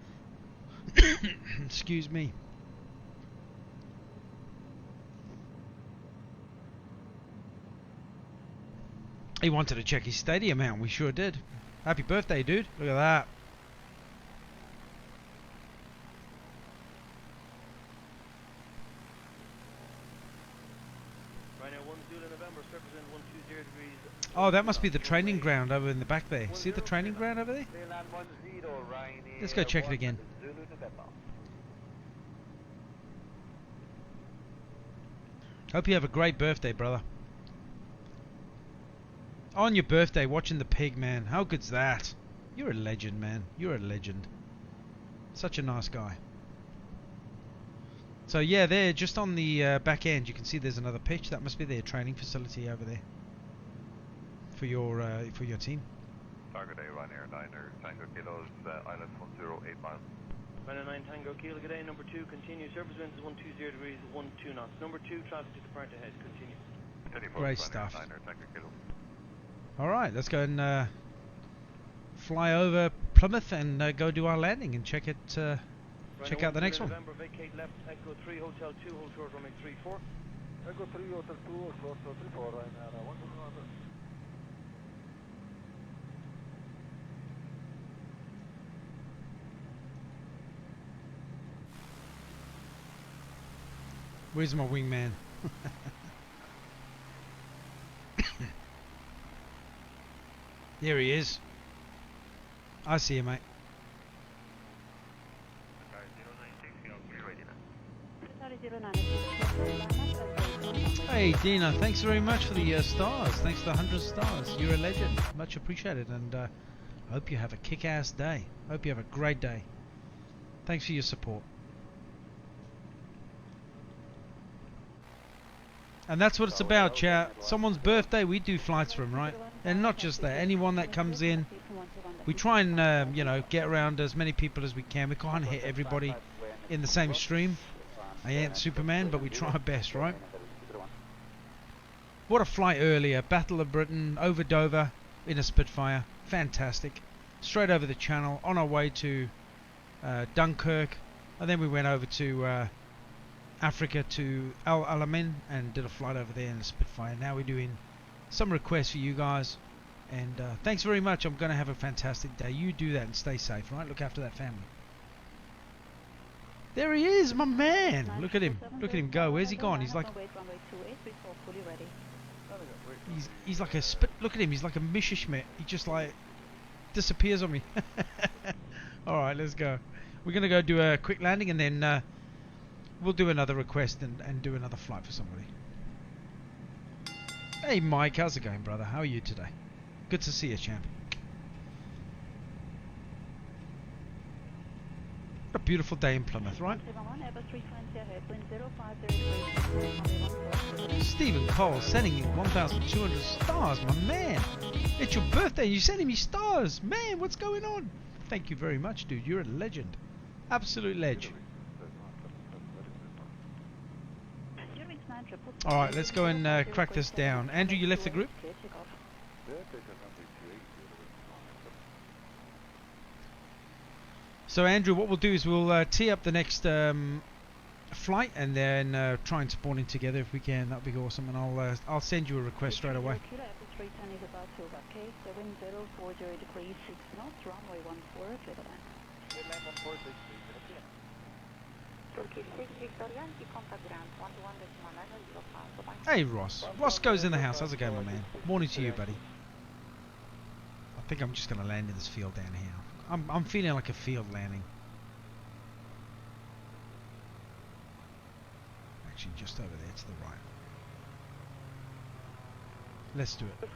[SPEAKER 1] Excuse me. He wanted to check his stadium out, and we sure did. Happy birthday, dude. Look at that.
[SPEAKER 4] Ryanair 10 November, surface wind 120 degrees.
[SPEAKER 1] Oh, that must be the training ground over in the back there. See the training ground over there? Let's go check it again. Hope you have a great birthday, brother. On your birthday, watching the pig, man. How good's that? You're a legend, man. You're a legend. Such a nice guy. So yeah, there, just on the back end, you can see there's another pitch. That must be their training facility over there. For your team.
[SPEAKER 6] Target A, Ryanair 9er, Tango Kilos, Island 108 miles.
[SPEAKER 4] Ryanair 9 Tango Kilo, good day, number 2, continue, surface winds is 120 degrees, 12 knots. Number 2, traffic to depart ahead, continue.
[SPEAKER 1] Great stuff.
[SPEAKER 6] 9er, Tango Kilo.
[SPEAKER 1] Alright, let's go and fly over Plymouth and go do our landing and check it. Check out the next one.
[SPEAKER 4] November, vacate left, Echo 3, Hotel 2, hold short, runway 34.
[SPEAKER 6] Echo 3, Hotel 2, short, 34, Ryanair 1.
[SPEAKER 1] Where's my wingman? There he is. I see you, mate. Hey Dina, thanks very much for the stars. Thanks for the 100 stars. You're a legend. Much appreciated, and I hope you have a kick-ass day. Hope you have a great day. Thanks for your support. And that's what it's about, chat. Someone's birthday, we do flights for them, right? And not just that. Anyone that comes in, we try and you know, get around as many people as we can. We can't hit everybody in the same stream. I ain't Superman, but we try our best, right? What a flight earlier. Battle of Britain, over Dover, in a Spitfire. Fantastic. Straight over the channel, on our way to Dunkirk. And then we went over to Africa to Al Alamein and did a flight over there in a Spitfire. Now we're doing some requests for you guys. And thanks very much. I'm going to have a fantastic day. You do that and stay safe, right? Look after that family. There he is, my man. Look at him. Look at him go. Where's he gone? He's like... He's like a spit. Look at him. He's like a Messerschmitt. He just like disappears on me. Alright, let's go. We're going to go do a quick landing and then we'll do another request and do another flight for somebody. Hey Mike, how's it going, brother? How are you today? Good to see you, champ. What a beautiful day in Plymouth, right? Stephen Cole sending in 1,200 stars, my man. It's your birthday and you're sending me stars. Man, what's going on? Thank you very much, dude. You're a legend. Absolute ledge. Alright, let's go and crack this down. Andrew, you left the group? So Andrew, what we'll do is we'll tee up the next flight and then try and spawn in together if we can. That'd be awesome, and I'll send you a request straight away. Hey Ross. Ross goes in the house. How's it going, my man? Morning to you, buddy. I think I'm just going to land in this field down here. I'm feeling like a field landing. Actually, just over there to the right. Let's do it.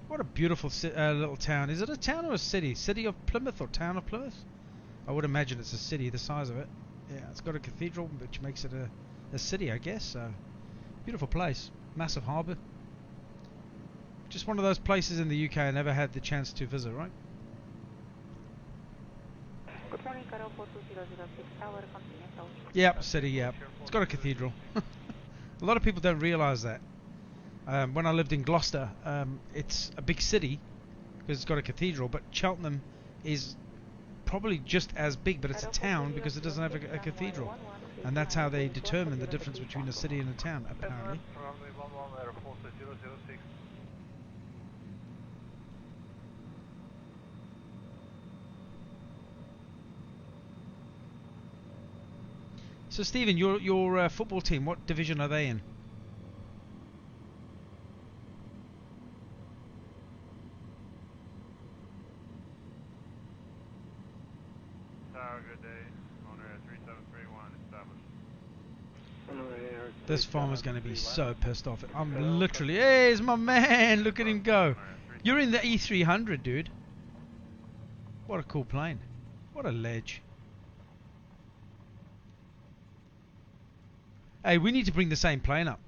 [SPEAKER 1] What a beautiful little town. Is it a town or a city? City of Plymouth or town of Plymouth? I would imagine it's a city, the size of it. Yeah, it's got a cathedral, which makes it a city, I guess. So, beautiful place. Massive harbour. Just one of those places in the UK I never had the chance to visit, right?
[SPEAKER 5] Good morning, Carol 4206 Tower, continue south.
[SPEAKER 1] Yep, city, yep. It's got a cathedral. A lot of people don't realise that. When I lived in Gloucester, it's a big city because it's got a cathedral, but Cheltenham is probably just as big, but it's a town because it doesn't have a cathedral. And that's how they determine the difference between a city and a town, apparently. So Stephen, your football team, what division are they in?
[SPEAKER 6] Good day. Owner 3731 established.
[SPEAKER 1] This farmer's going to be so pissed off. I'm literally... Hey, it's my man! Look at him go! You're in the E300, dude. What a cool plane. What a ledge. Hey, we need to bring the same plane up.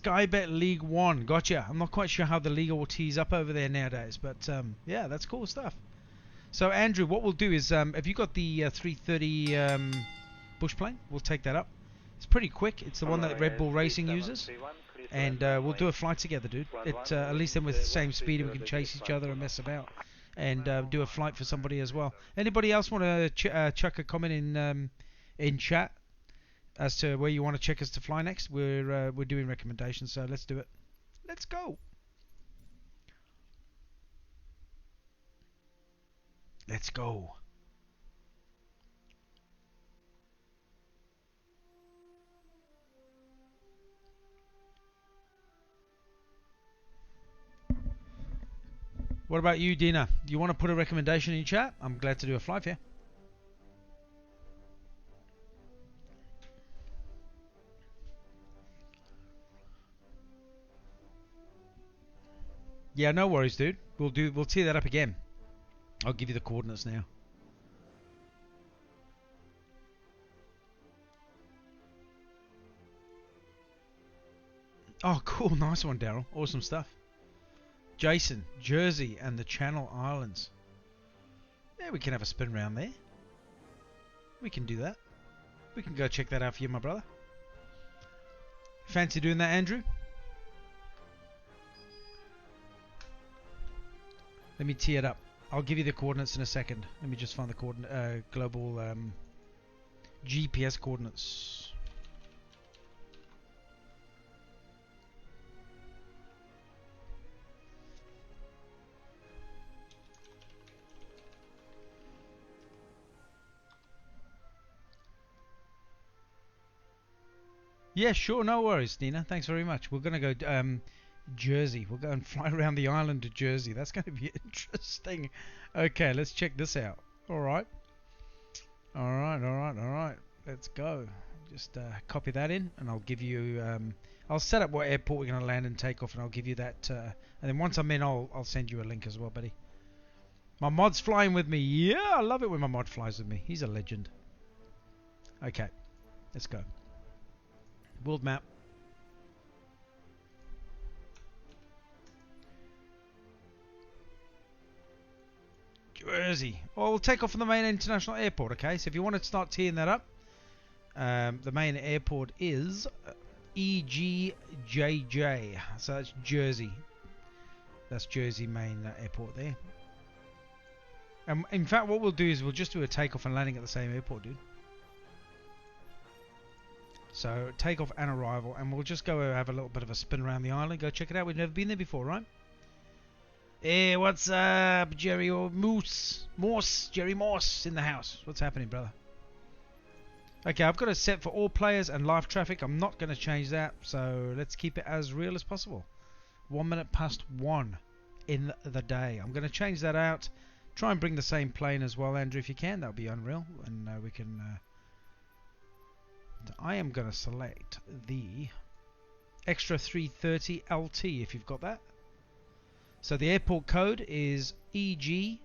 [SPEAKER 1] Skybet League 1. Gotcha. I'm not quite sure how the league will tease up over there nowadays, but yeah, that's cool stuff. So Andrew, what we'll do is, have you got the 330 bush plane? We'll take that up. It's pretty quick. It's the one that Red Bull Racing uses, and we'll do a flight together, dude. At least then with the same speed, we can chase each other and mess about, and do a flight for somebody as well. Anybody else want to chuck a comment in chat as to where you want to check us to fly next? We're doing recommendations, so let's do it. Let's go. Let's go. What about you, Dina? Do you want to put a recommendation in chat? I'm glad to do a flight for you. Yeah, no worries, dude. We'll tee that up again. I'll give you the coordinates now. Oh, cool. Nice one, Daryl. Awesome stuff. Jason, Jersey, and the Channel Islands. Yeah, we can have a spin round there. We can do that. We can go check that out for you, my brother. Fancy doing that, Andrew? Let me tee it up. I'll give you the coordinates in a second. Let me just find the coordinate, global GPS coordinates. Yeah, sure, no worries, Dina. Thanks very much. We're gonna go Jersey. We'll go and fly around the island of Jersey. That's going to be interesting. Okay, let's check this out. All right. Let's go. Just copy that in, and I'll give you. I'll set up what airport we're going to land and take off, and I'll give you that. And then once I'm in, I'll send you a link as well, buddy. My mod's flying with me. Yeah, I love it when my mod flies with me. He's a legend. Okay, let's go. World map. Jersey. Well, we'll take off from the main international airport, okay? So if you want to start teeing that up, the main airport is EGJJ. So that's Jersey. That's Jersey main airport there. In fact, what we'll do is we'll just do a takeoff and landing at the same airport, dude. So takeoff and arrival, and we'll just go have a little bit of a spin around the island. Go check it out. We've never been there before, right? Hey, what's up, Jerry or Morse, Jerry Morse in the house. What's happening, brother? Okay, I've got it set for all players and live traffic. I'm not going to change that, so let's keep it as real as possible. 1 minute past 1 in the day. I'm going to change that out. Try and bring the same plane as well, Andrew, if you can. That would be unreal, and we can. I am going to select the extra 330 LT if you've got that. So the airport code is EGJJ.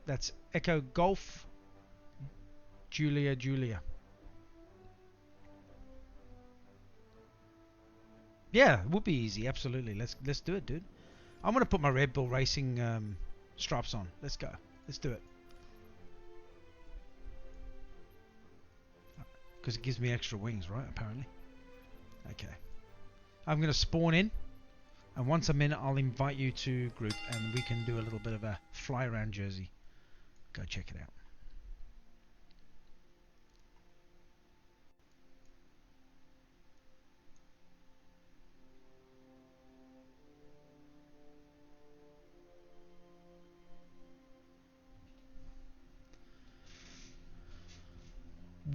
[SPEAKER 1] That's Echo Golf Julia Julia. Yeah, it would be easy, absolutely. Let's do it, dude. I'm gonna put my Red Bull Racing stripes on. Let's go. Let's do it. Because it gives me extra wings, right? Apparently. Okay. I'm gonna spawn in. And once I'm in, I'll invite you to group, and we can do a little bit of a fly around Jersey. Go check it out.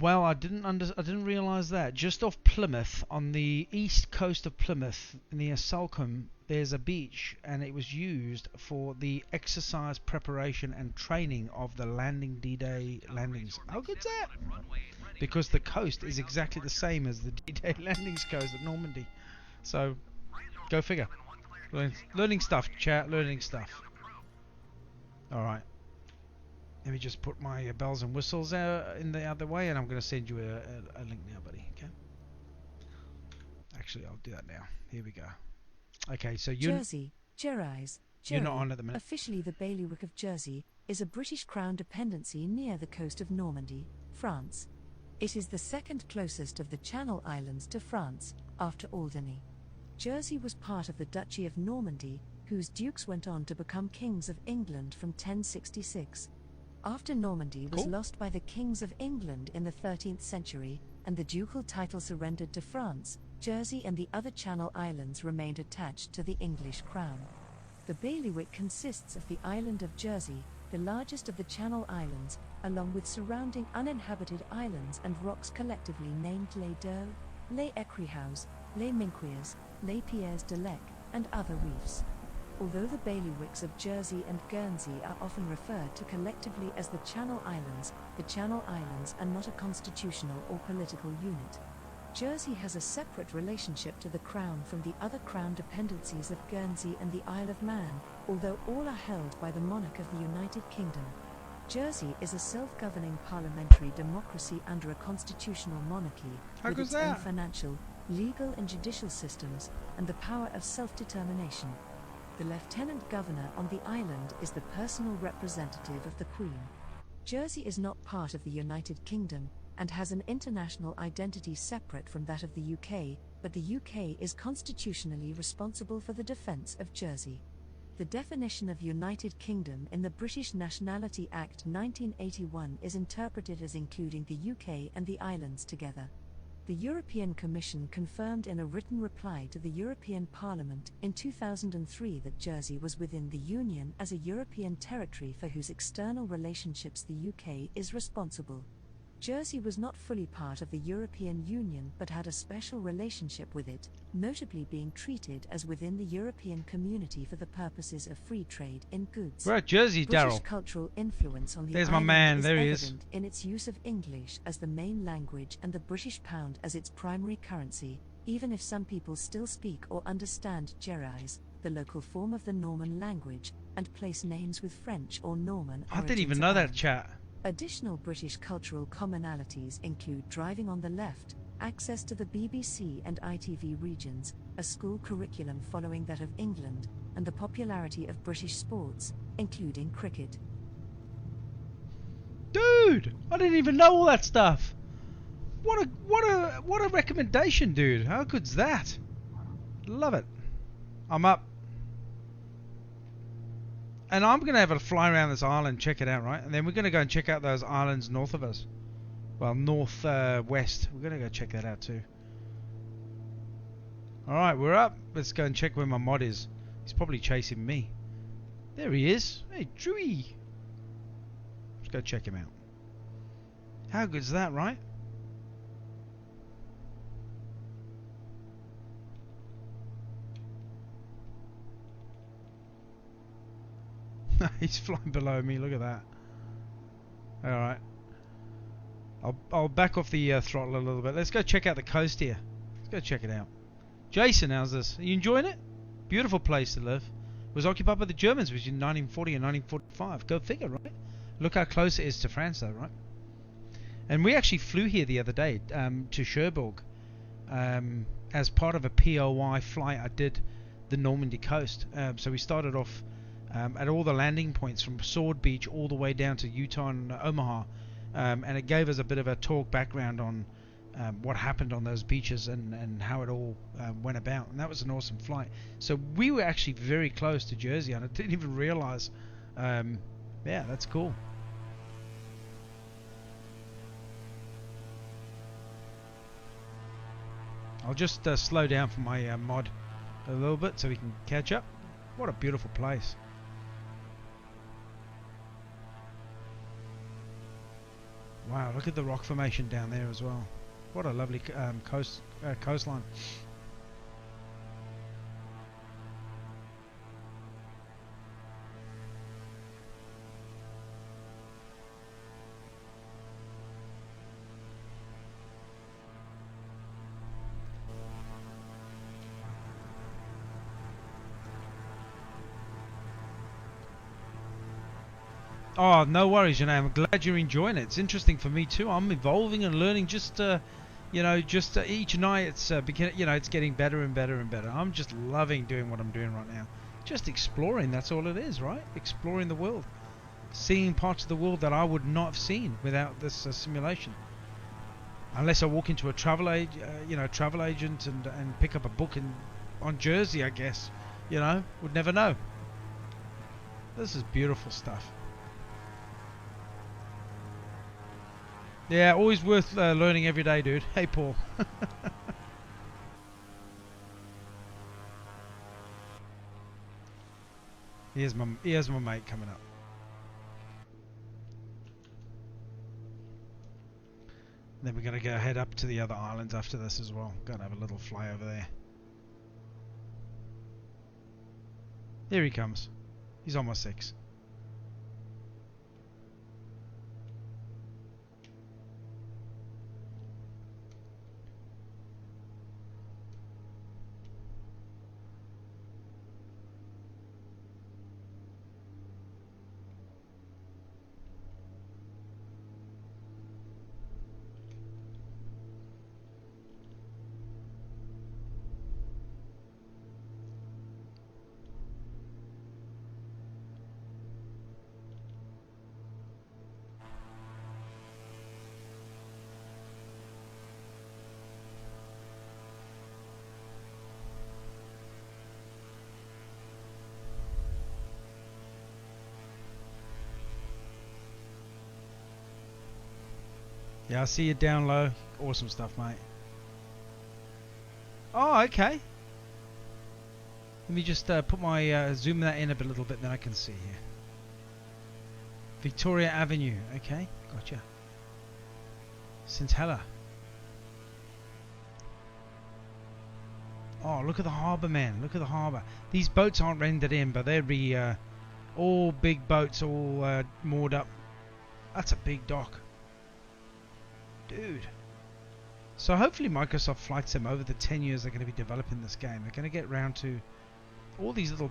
[SPEAKER 1] Well, I didn't realise that. Just off Plymouth, on the east coast of Plymouth, near Salcombe, there's a beach, and it was used for the exercise preparation and training of the landing D-Day landings. How good's that? Because the coast is exactly the same as the D-Day landings coast at Normandy. So, go figure. Learning stuff, chat. Learning stuff. All right. Let me just put my bells and whistles in the other way, and I'm going to send you a link now, buddy. Okay. Actually, I'll do that now. Here we go. Okay, so you're
[SPEAKER 3] Jersey, Jerise,
[SPEAKER 1] you're not
[SPEAKER 3] Jerry,
[SPEAKER 1] on at the minute.
[SPEAKER 3] officially the bailiwick of Jersey, is a British Crown dependency near the coast of Normandy, France. It is the second closest of the Channel Islands to France, after Alderney. Jersey was part of the Duchy of Normandy, whose dukes went on to become kings of England from 1066. After Normandy was lost by the kings of England in the 13th century, and the ducal title surrendered to France, Jersey and the other Channel Islands remained attached to the English crown. The bailiwick consists of the island of Jersey, the largest of the Channel Islands, along with surrounding uninhabited islands and rocks collectively named Les Deux, Les Écrihauts, Les Minquiers, Les Pierres de Lec, and other reefs. Although the bailiwicks of Jersey and Guernsey are often referred to collectively as the Channel Islands are not a constitutional or political unit. Jersey has a separate relationship to the Crown from the other Crown dependencies of Guernsey and the Isle of Man, although all are held by the monarch of the United Kingdom. Jersey is a self-governing parliamentary democracy under a constitutional monarchy with its own financial, legal and judicial systems, and the power of self-determination. The Lieutenant Governor on the island is the personal representative of the Queen. Jersey is not part of the United Kingdom, and has an international identity separate from that of the UK, but the UK is constitutionally responsible for the defence of Jersey. The definition of United Kingdom in the British Nationality Act 1981 is interpreted as including the UK and the islands together. The European Commission confirmed in a written reply to the European Parliament in 2003 that Jersey was within the Union as a European territory for whose external relationships the UK is responsible. Jersey was not fully part of the European Union but had a special relationship with it, notably being treated as within the European Community for the purposes of free trade in goods.
[SPEAKER 1] We're at Jersey,
[SPEAKER 3] British
[SPEAKER 1] Daryl.
[SPEAKER 3] cultural influence on the
[SPEAKER 1] There's my
[SPEAKER 3] island
[SPEAKER 1] man,
[SPEAKER 3] is
[SPEAKER 1] there he
[SPEAKER 3] evident
[SPEAKER 1] is.
[SPEAKER 3] in its use of English as the main language and the British pound as its primary currency, even if some people still speak or understand Jerise, the local form of the Norman language, and place names with French or Norman
[SPEAKER 1] I didn't
[SPEAKER 3] origins
[SPEAKER 1] even know that,
[SPEAKER 3] abound.
[SPEAKER 1] chat.
[SPEAKER 3] Additional British cultural commonalities include driving on the left, access to the BBC and ITV regions, a school curriculum following that of England, and the popularity of British sports, including cricket.
[SPEAKER 1] Dude, I didn't even know all that stuff. What a recommendation, dude. How good's that? Love it. I'm up. And I'm going to have a fly around this island, check it out, right? And then we're going to go and check out those islands north of us. Well, north-west. We're going to go check that out too. Alright, we're up. Let's go and check where my mod is. He's probably chasing me. There he is. Hey, Drewy. Let's go check him out. How good's that, right? He's flying below me, look at that. Alright. I'll back off the throttle a little bit. Let's go check out the coast here. Let's go check it out. Jason, how's this? Are you enjoying it? Beautiful place to live. It was occupied by the Germans between 1940 and 1945. Go figure, right? Look how close it is to France though, right? And we actually flew here the other day to Cherbourg as part of a POI flight I did the Normandy coast. So we started off at all the landing points from Sword Beach all the way down to Utah and Omaha, and it gave us a bit of a talk background on what happened on those beaches and how it all went about, and that was an awesome flight. So we were actually very close to Jersey, and I didn't even realize. Yeah, that's cool. I'll just slow down for my mod a little bit so we can catch up. What a beautiful place. Wow, look at the rock formation down there as well. What a lovely coastline. Oh, no worries, I'm glad you're enjoying it. It's interesting for me too. I'm evolving and learning just You know, just each night it's it's getting better and better and better. I'm just loving doing what I'm doing right now. Just exploring, that's all it is, right? Exploring the world. Seeing parts of the world that I would not have seen without this simulation. Unless I walk into a travel agent and pick up a book on Jersey, I guess. You know, would never know. This is beautiful stuff. Yeah, always worth learning every day, dude. Hey, Paul. Here's my mate coming up. Then we're gonna go head up to the other islands after this as well. Gonna have a little fly over there. Here he comes. He's almost 6. Yeah, I see you down low. Awesome stuff, mate. Oh, okay. Let me just put my zoom that in a little bit, then I can see here. Victoria Avenue. Okay, gotcha. St. Hela. Oh, look at the harbour, man. Look at the harbour. These boats aren't rendered in, but they'd be all big boats, all moored up. That's a big dock. Dude. So hopefully Microsoft Flight Sim, over the 10 years they're going to be developing this game, they're going to get round to all these little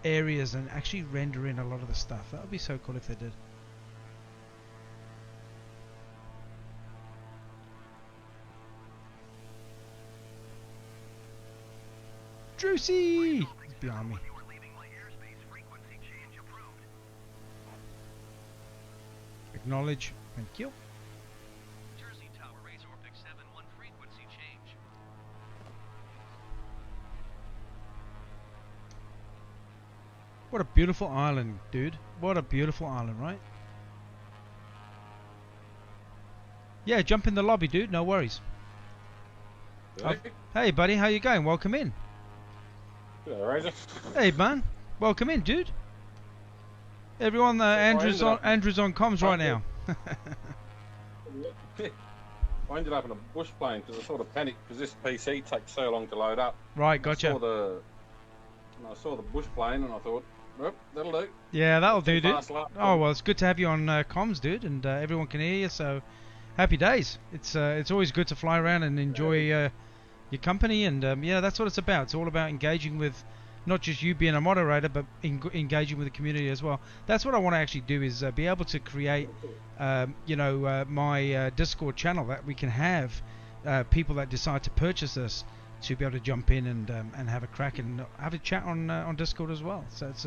[SPEAKER 1] areas and actually render in a lot of the stuff. That would be so cool if they did. Drusy! He's behind me. Acknowledge. Thank you. What a beautiful island, dude. What a beautiful island, right? Yeah, jump in the lobby, dude. No worries. Hey, buddy. How you going? Welcome in. Hey, man. Welcome in, dude. Everyone, Andrew's on comms right now.
[SPEAKER 7] I ended up in a bush plane because I sort of panicked because this PC takes so long to load up.
[SPEAKER 1] Right, gotcha.
[SPEAKER 7] I saw the bush plane and I thought, well, that'll do.
[SPEAKER 1] Yeah, that'll do, dude. Oh, well, it's good to have you on comms, dude, and everyone can hear you, so happy days. It's always good to fly around and enjoy your company, and yeah, that's what it's about. It's all about engaging with not just you being a moderator, but engaging with the community as well. That's what I want to actually do, is be able to create, my Discord channel that we can have people that decide to purchase this to be able to jump in and have a crack and have a chat on Discord as well. So it's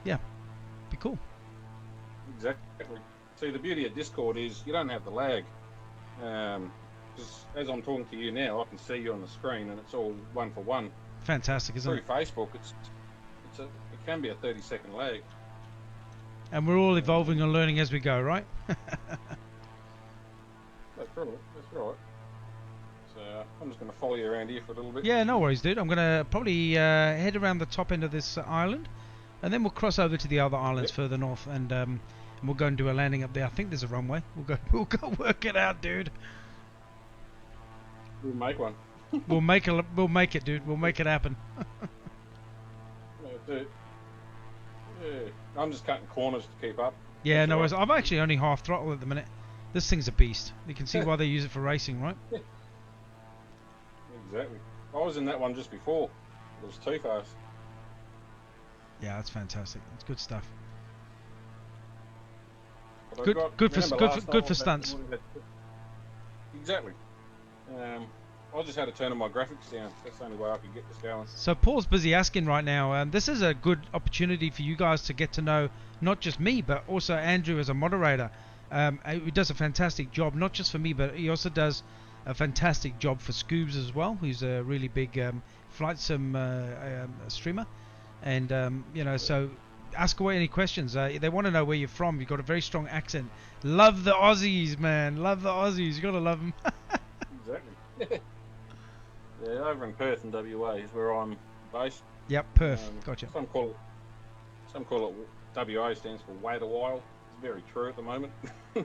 [SPEAKER 1] yeah, be cool.
[SPEAKER 7] Exactly. See, the beauty of Discord is you don't have the lag. Because as I'm talking to you now, I can see you on the screen, and it's all one for one.
[SPEAKER 1] Fantastic, isn't it?
[SPEAKER 7] Through Facebook, it can be a 30-second lag.
[SPEAKER 1] And we're all evolving and learning as we go, right?
[SPEAKER 7] That's right. That's right. So I'm just going to follow you around here for a little bit.
[SPEAKER 1] Yeah, no worries, dude. I'm going to probably head around the top end of this island, and then we'll cross over to the other islands further north, and we'll go and do a landing up there. I think there's a runway. We'll go work it out, dude.
[SPEAKER 7] We'll make one.
[SPEAKER 1] We'll make it, dude. We'll make it happen.
[SPEAKER 7] Yeah, I'm just cutting corners to keep up.
[SPEAKER 1] Yeah,
[SPEAKER 7] That's
[SPEAKER 1] no
[SPEAKER 7] right.
[SPEAKER 1] worries. I'm actually only half throttle at the minute. This thing's a beast. You can see why they use it for racing, right?
[SPEAKER 7] Exactly. I was in that one just before. It was too fast.
[SPEAKER 1] Yeah, that's fantastic. It's good stuff.
[SPEAKER 7] But
[SPEAKER 1] Good for stunts.
[SPEAKER 7] Exactly. I just had to turn my graphics down. That's the only way I could get this going.
[SPEAKER 1] So Paul's busy asking right now. This is a good opportunity for you guys to get to know not just me, but also Andrew as a moderator. He does a fantastic job, not just for me, but he also does a fantastic job for Scoobs as well, who's a really big flight sim streamer. And you know, so ask away any questions. They want to know where you're from. You've got a very strong accent. Love the Aussies, man. Love the Aussies. You gotta love them.
[SPEAKER 7] Exactly. Yeah, over in Perth in WA is where I'm based.
[SPEAKER 1] Yep, Perth. Gotcha.
[SPEAKER 7] Some call it WA stands for wait a while. It's very true at the moment.
[SPEAKER 1] Yeah,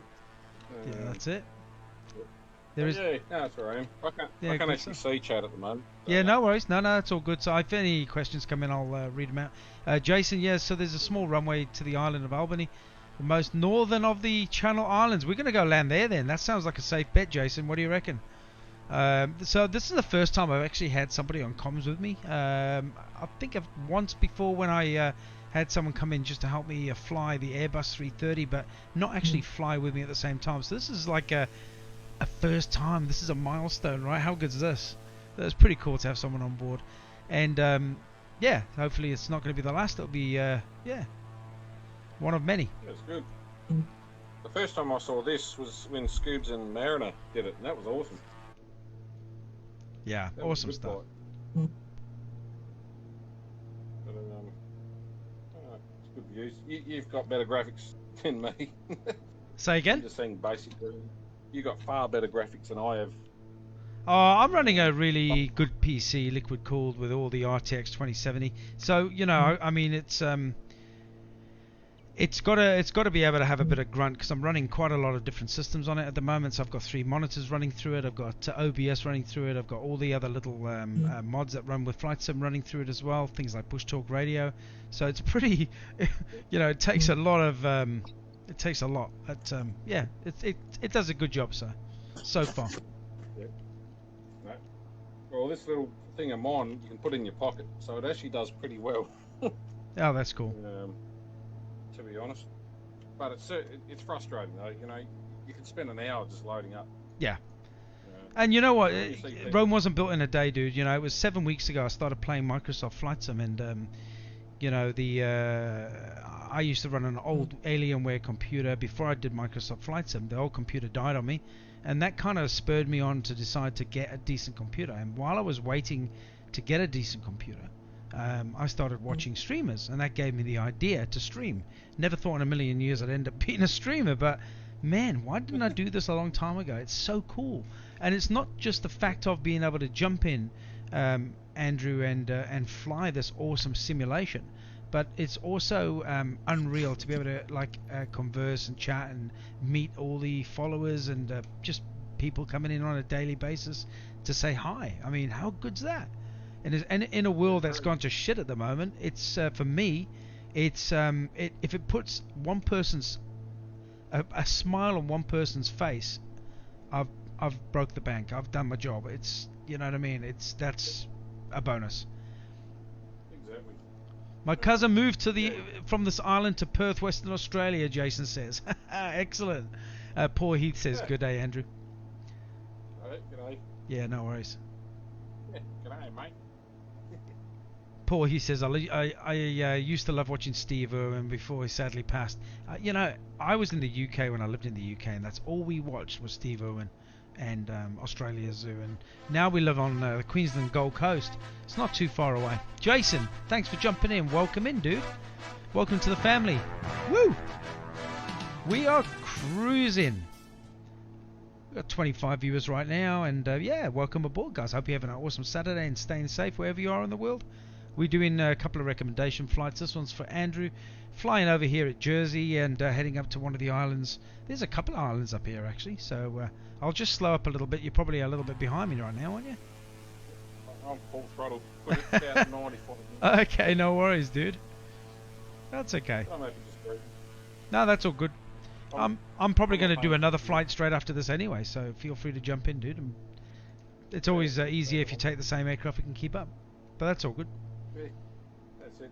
[SPEAKER 1] that's it. There is.
[SPEAKER 7] Yeah, no, that's where I am. I can't actually see chat at the moment. So.
[SPEAKER 1] Yeah, no worries. No, it's all good. So if any questions come in, I'll read them out. Jason, yeah, so there's a small runway to the island of Albany, the most northern of the Channel Islands. We're going to go land there then. That sounds like a safe bet, Jason. What do you reckon? So this is the first time I've actually had somebody on comms with me. I think I've once before when I had someone come in just to help me fly the Airbus 330, but not actually fly with me at the same time. So this is like a first time. This is a milestone, right? How good is this? That's pretty cool to have someone on board. And yeah, hopefully it's not going to be the last. It'll be one of many.
[SPEAKER 7] That's good. The first time I saw this was when Scoobs and Mariner did it, and that was awesome.
[SPEAKER 1] Yeah,
[SPEAKER 7] That
[SPEAKER 1] awesome
[SPEAKER 7] was a good
[SPEAKER 1] stuff.
[SPEAKER 7] flight. But, it's good views. You've got better graphics than me.
[SPEAKER 1] Say again?
[SPEAKER 7] I'm just saying basically, you got far better graphics than I have.
[SPEAKER 1] Oh, I'm running a really good PC, liquid cooled, with all the RTX 2070. So you know, I mean, it's got to be able to have a bit of grunt, because I'm running quite a lot of different systems on it at the moment. So I've got 3 monitors running through it. I've got OBS running through it. I've got all the other little mods that run with Flight Sim running through it as well. Things like push talk radio. So it's pretty, you know, it takes a lot of, it takes a lot. But yeah, it does a good job so far.
[SPEAKER 7] Yeah. Right. Well, this little thing of mine you can put in your pocket, so it actually does pretty well.
[SPEAKER 1] Oh, that's cool.
[SPEAKER 7] To be honest, but it's frustrating though. You know, you can spend an hour just loading up.
[SPEAKER 1] Yeah. And you know what?
[SPEAKER 7] You
[SPEAKER 1] Rome wasn't built in a day, dude. You know, it was 7 weeks ago I started playing Microsoft Flight Sim, and you know, I used to run an old Alienware computer before I did Microsoft Flight Sim. The old computer died on me, and that kind of spurred me on to decide to get a decent computer. And while I was waiting to get a decent computer, I started watching streamers, and that gave me the idea to stream. Never thought in a million years I'd end up being a streamer, but man, why didn't I do this a long time ago? It's so cool. And it's not just the fact of being able to jump in, Andrew, and fly this awesome simulation, but it's also unreal to be able to converse and chat and meet all the followers and just people coming in on a daily basis to say hi. I mean, how good's that? And in a world that's gone to shit at the moment, it's for me, it's if it puts one person's a smile on one person's face, I've broke the bank. I've done my job. It's, you know what I mean. That's a bonus.
[SPEAKER 7] Exactly.
[SPEAKER 1] My cousin moved from this island to Perth, Western Australia. Jason says, excellent. Paul Heath says, good day, Andrew.
[SPEAKER 7] Alright, g'day.
[SPEAKER 1] Yeah, no worries.
[SPEAKER 7] Yeah, g'day, mate.
[SPEAKER 1] Paul, he says, I used to love watching Steve Irwin before he sadly passed. You know, I was in the UK when I lived in the UK, and that's all we watched was Steve Irwin and Australia Zoo. And now we live on the Queensland Gold Coast. It's not too far away. Jason, thanks for jumping in. Welcome in, dude. Welcome to the family. Woo! We are cruising. We've got 25 viewers right now, and yeah, welcome aboard, guys. Hope you're having an awesome Saturday and staying safe wherever you are in the world. We're doing a couple of recommendation flights. This one's for Andrew, flying over here at Jersey and heading up to one of the islands. There's a couple of islands up here, actually, so I'll just slow up a little bit. You're probably a little bit behind me right now, aren't you?
[SPEAKER 7] I'm full throttle. But it's about 95.
[SPEAKER 1] Okay, no worries, dude. That's okay.
[SPEAKER 7] I'm happy just breathing.
[SPEAKER 1] No, that's all good. I'm probably going to do another flight straight after this anyway, so feel free to jump in, dude. It's always easier if you take the same aircraft, you can keep up. But that's all good.
[SPEAKER 7] Yeah, that's it.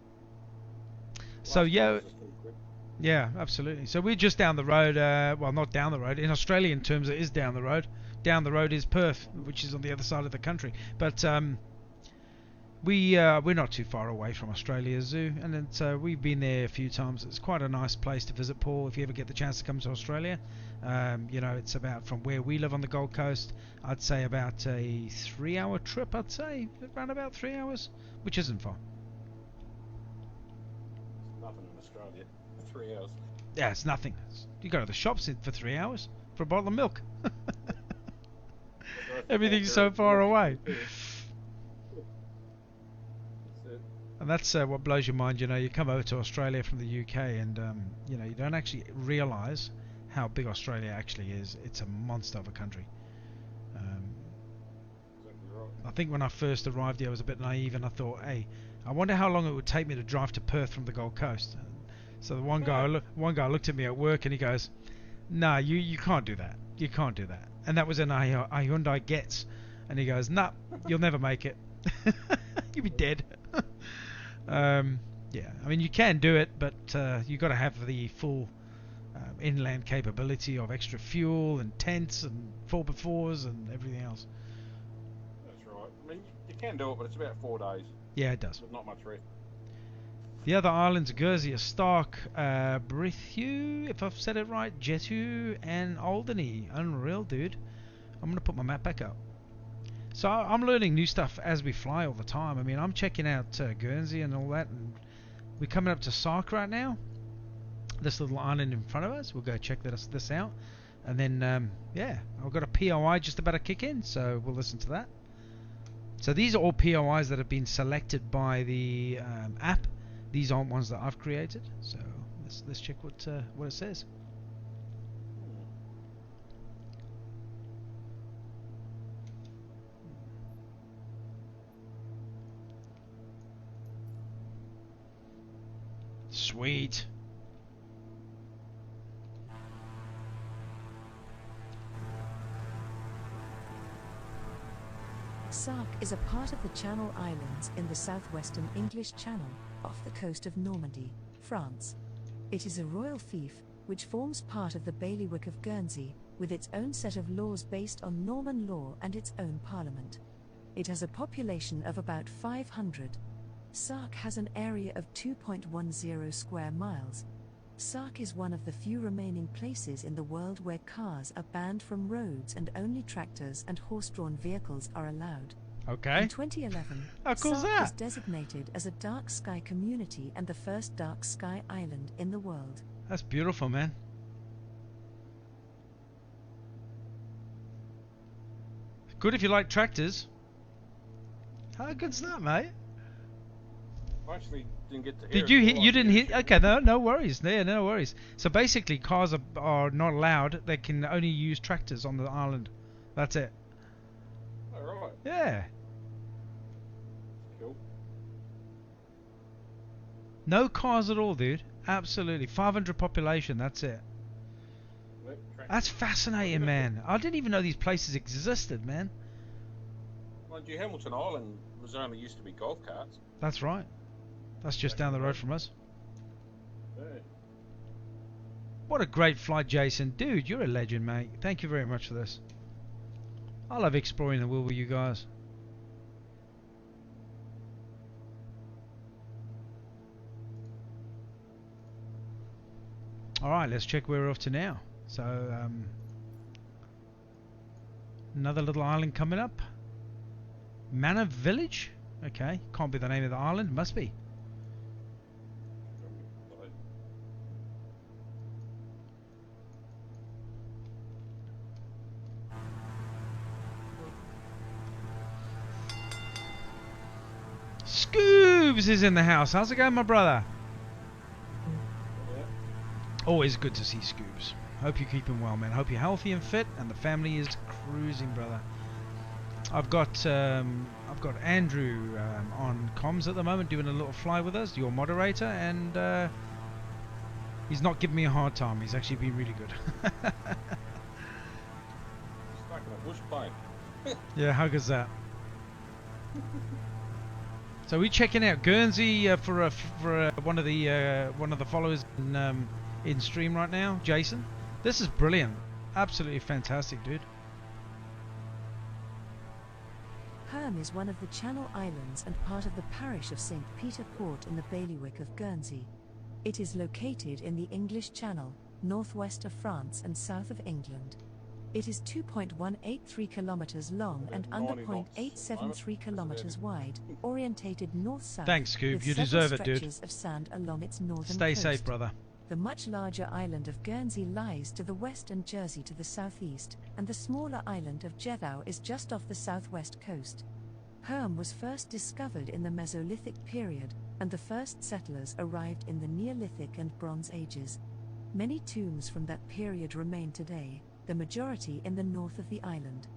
[SPEAKER 1] So yeah, absolutely. So we're just down the road. Well, not down the road. In Australian terms, it is down the road. down the road is Perth, which is on the other side of the country. But we're not too far away from Australia Zoo, and we've been there a few times. It's quite a nice place to visit, Paul, if you ever get the chance to come to Australia. You know, it's about, from where we live on the Gold Coast, I'd say about a 3-hour trip, around about 3 hours, which isn't far.
[SPEAKER 7] Nothing in Australia. 3 hours.
[SPEAKER 1] Yeah, it's nothing. You go to the shops for 3 hours for a bottle of milk. Everything's so far away. And that's what blows your mind. You know, you come over to Australia from the UK, and you know, you don't actually realise how big Australia actually is. It's a monster of a country. I think when I first arrived here, I was a bit naive, and I thought, hey, I wonder how long it would take me to drive to Perth from the Gold Coast. So the one guy looked at me at work, and he goes, "Nah, you can't do that. You can't do that." And that was in a Hyundai Getz, and he goes, "Nah, you'll never make it. You'll be dead." Yeah, I mean, you can do it, but you got to have the full inland capability of extra fuel and tents and 4x4s and everything else.
[SPEAKER 7] That's right. I mean, you can do it, but it's about 4 days.
[SPEAKER 1] Yeah, it does.
[SPEAKER 7] With not much rest.
[SPEAKER 1] The other islands are Guernsey, Stark, Brithu, if I've said it right, Jetu, and Alderney. Unreal, dude. I'm going to put my map back up. So I'm learning new stuff as we fly all the time. I mean, I'm checking out Guernsey and all that, and we're coming up to Sark right now. This little island in front of us. We'll go check this out. And then, yeah, I've got a POI just about to kick in, so we'll listen to that. So these are all POIs that have been selected by the app. These aren't ones that I've created. So let's check what it says. Sweet.
[SPEAKER 3] Sark is a part of the Channel Islands in the southwestern English Channel, off the coast of Normandy, France. It is a royal fief, which forms part of the bailiwick of Guernsey, with its own set of laws based on Norman law and its own parliament. It has a population of about 500. Sark has an area of 2.10 square miles. Sark is one of the few remaining places in the world where cars are banned from roads and only tractors and horse-drawn vehicles are allowed.
[SPEAKER 1] Okay.
[SPEAKER 3] In 2011,
[SPEAKER 1] How cool is
[SPEAKER 3] Sark
[SPEAKER 1] that?
[SPEAKER 3] was designated as a dark sky community and the first dark sky island in the world.
[SPEAKER 1] That's beautiful, man. Good if you like tractors. How good's that, mate?
[SPEAKER 7] I actually didn't get to hear
[SPEAKER 1] Did you
[SPEAKER 7] it.
[SPEAKER 1] hear? You didn't hear? Okay, no worries. Yeah, no worries. So basically, cars are not allowed. They can only use tractors on the island. That's it.
[SPEAKER 7] All right.
[SPEAKER 1] Yeah.
[SPEAKER 7] Cool.
[SPEAKER 1] No cars at all, dude. Absolutely. 500 population. That's it. That's fascinating, man. I didn't even know these places existed, man.
[SPEAKER 7] Mind you, Hamilton Island was only used to be golf carts.
[SPEAKER 1] That's right. That's just down the road from us.
[SPEAKER 7] Yeah.
[SPEAKER 1] What a great flight, Jason. Dude, you're a legend, mate. Thank you very much for this. I love exploring the world with you guys. Alright, let's check where we're off to now. So, another little island coming up. Manor Village? Okay, can't be the name of the island. Must be. Scoobs is in the house. How's it going, my brother? Always good to see Scoobs. Hope you're keeping well, man. Hope you're healthy and fit, and the family is cruising, brother. I've got Andrew on comms at the moment, doing a little fly with us, your moderator, and he's not giving me a hard time. He's actually been really good.
[SPEAKER 7] Stuck in a bush plane.
[SPEAKER 1] Yeah, how good's that? So we're checking out Guernsey for one of the followers in stream right now, Jason. This is brilliant, absolutely fantastic, dude.
[SPEAKER 3] Herm is one of the Channel Islands and part of the parish of St. Peter Port in the bailiwick of Guernsey. It is located in the English Channel, northwest of France and south of England. It is 2.183 kilometers long and under 0.873 kilometers wide, orientated north-south.
[SPEAKER 1] Thanks, Scoob.
[SPEAKER 3] With
[SPEAKER 1] You
[SPEAKER 3] several
[SPEAKER 1] deserve it, dude.
[SPEAKER 3] stretches of sand along its northern
[SPEAKER 1] Stay
[SPEAKER 3] coast.
[SPEAKER 1] safe, brother.
[SPEAKER 3] The much larger island of Guernsey lies to the west and Jersey to the southeast, and the smaller island of Jethou is just off the southwest coast. Herm was first discovered in the Mesolithic period, and the first settlers arrived in the Neolithic and Bronze Ages. Many tombs from that period remain today, the majority in the north of the island.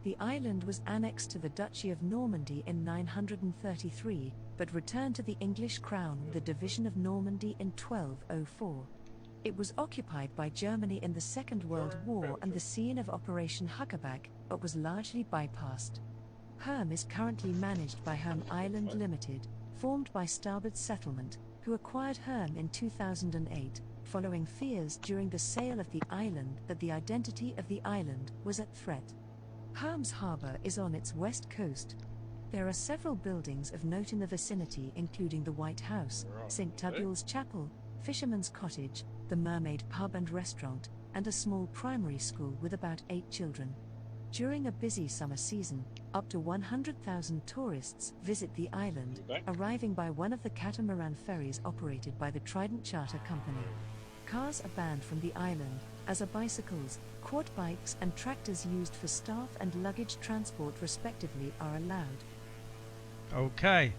[SPEAKER 3] The island was annexed to the Duchy of Normandy in 933, but returned to the English crown with the division of Normandy in 1204. It was occupied by Germany in the Second World War and the scene of Operation Huckaback, but was largely bypassed. Herm is currently managed by Herm Island Limited, formed by Starboard Settlement, who acquired Herm in 2008, following fears during the sale of the island that the identity of the island was at threat. Herm's harbour is on its west coast. There are several buildings of note in the vicinity, including the White House, St. Tubul's Chapel, Fisherman's Cottage, the Mermaid Pub and Restaurant, and a small primary school with about 8 children. During a busy summer season, up to 100,000 tourists visit the island, arriving by one of the catamaran ferries operated by the Trident Charter Company. Cars are banned from the island, as are bicycles, quad bikes and tractors used for staff and luggage transport respectively are allowed.
[SPEAKER 1] Okay.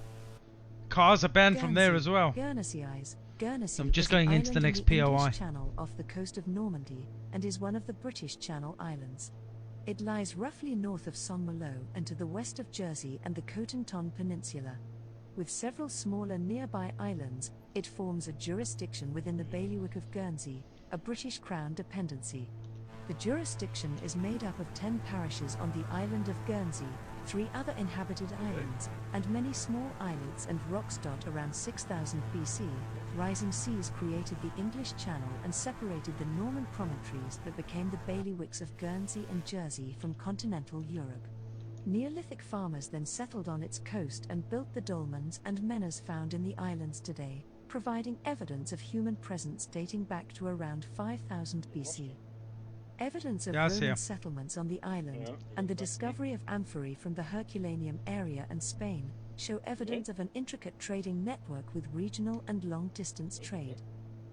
[SPEAKER 1] Cars are banned from there as well.
[SPEAKER 3] Guernsey
[SPEAKER 1] I'm just going into the next POI.
[SPEAKER 3] English Channel off the coast of Normandy, and is one of the British Channel Islands. It lies roughly north of Saint-Malo and to the west of Jersey and the Cotentin Peninsula. With several smaller nearby islands, it forms a jurisdiction within the bailiwick of Guernsey, a British Crown dependency. The jurisdiction is made up of 10 parishes on the island of Guernsey, 3 other inhabited islands, and many small islets and rocks. Around 6000 BC, rising seas created the English Channel and separated the Norman promontories that became the bailiwicks of Guernsey and Jersey from continental Europe. Neolithic farmers then settled on its coast and built the dolmens and menas found in the islands today, providing evidence of human presence dating back to around 5000 BC. Evidence of Roman settlements on the island, and the discovery of amphorae from the Herculaneum area and Spain, show evidence of an intricate trading network with regional and long-distance trade.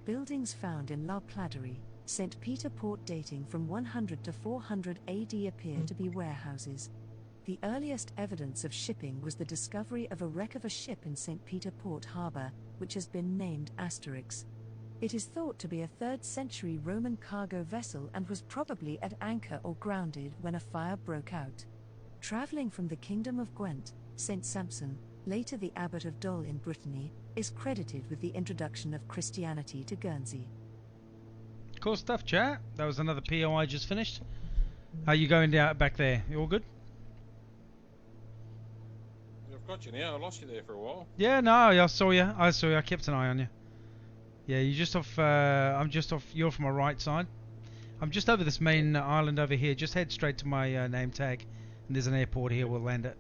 [SPEAKER 3] Buildings found in La Pladerie, St. Peter Port dating from 100 to 400 AD appear to be warehouses. The earliest evidence of shipping was the discovery of a wreck of a ship in St. Peter Port Harbour, which has been named Asterix. It is thought to be a 3rd century Roman cargo vessel and was probably at anchor or grounded when a fire broke out. Travelling from the Kingdom of Gwent, St. Sampson, later the Abbot of Dol in Brittany, is credited with the introduction of Christianity to Guernsey.
[SPEAKER 1] Cool stuff, chat. That was another POI just finished. How you going down back there? You all good?
[SPEAKER 7] I've got you now. I lost you there for a while.
[SPEAKER 1] Yeah, no, I saw you. I kept an eye on you. Yeah, you're just off. I'm just off. You're from my right side. I'm just over this main island over here. Just head straight to my name tag, and there's an airport here. We'll land it.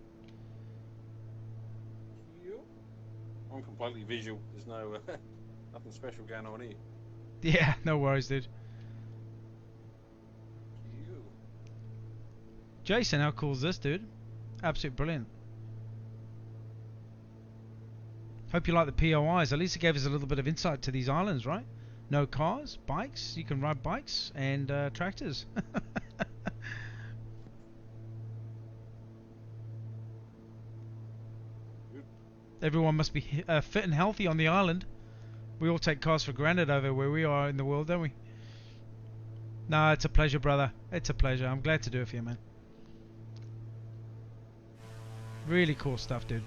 [SPEAKER 7] I'm completely visual. There's no nothing special going on here.
[SPEAKER 1] Yeah, no worries, dude. Jason, how cool is this, dude? Absolutely brilliant. Hope you like the POIs. At least it gave us a little bit of insight to these islands, right? No cars, bikes. You can ride bikes and tractors. Everyone must be fit and healthy on the island. We all take cars for granted over where we are in the world, don't we? No, it's a pleasure, brother. It's a pleasure. I'm glad to do it for you, man. Really cool stuff, dude.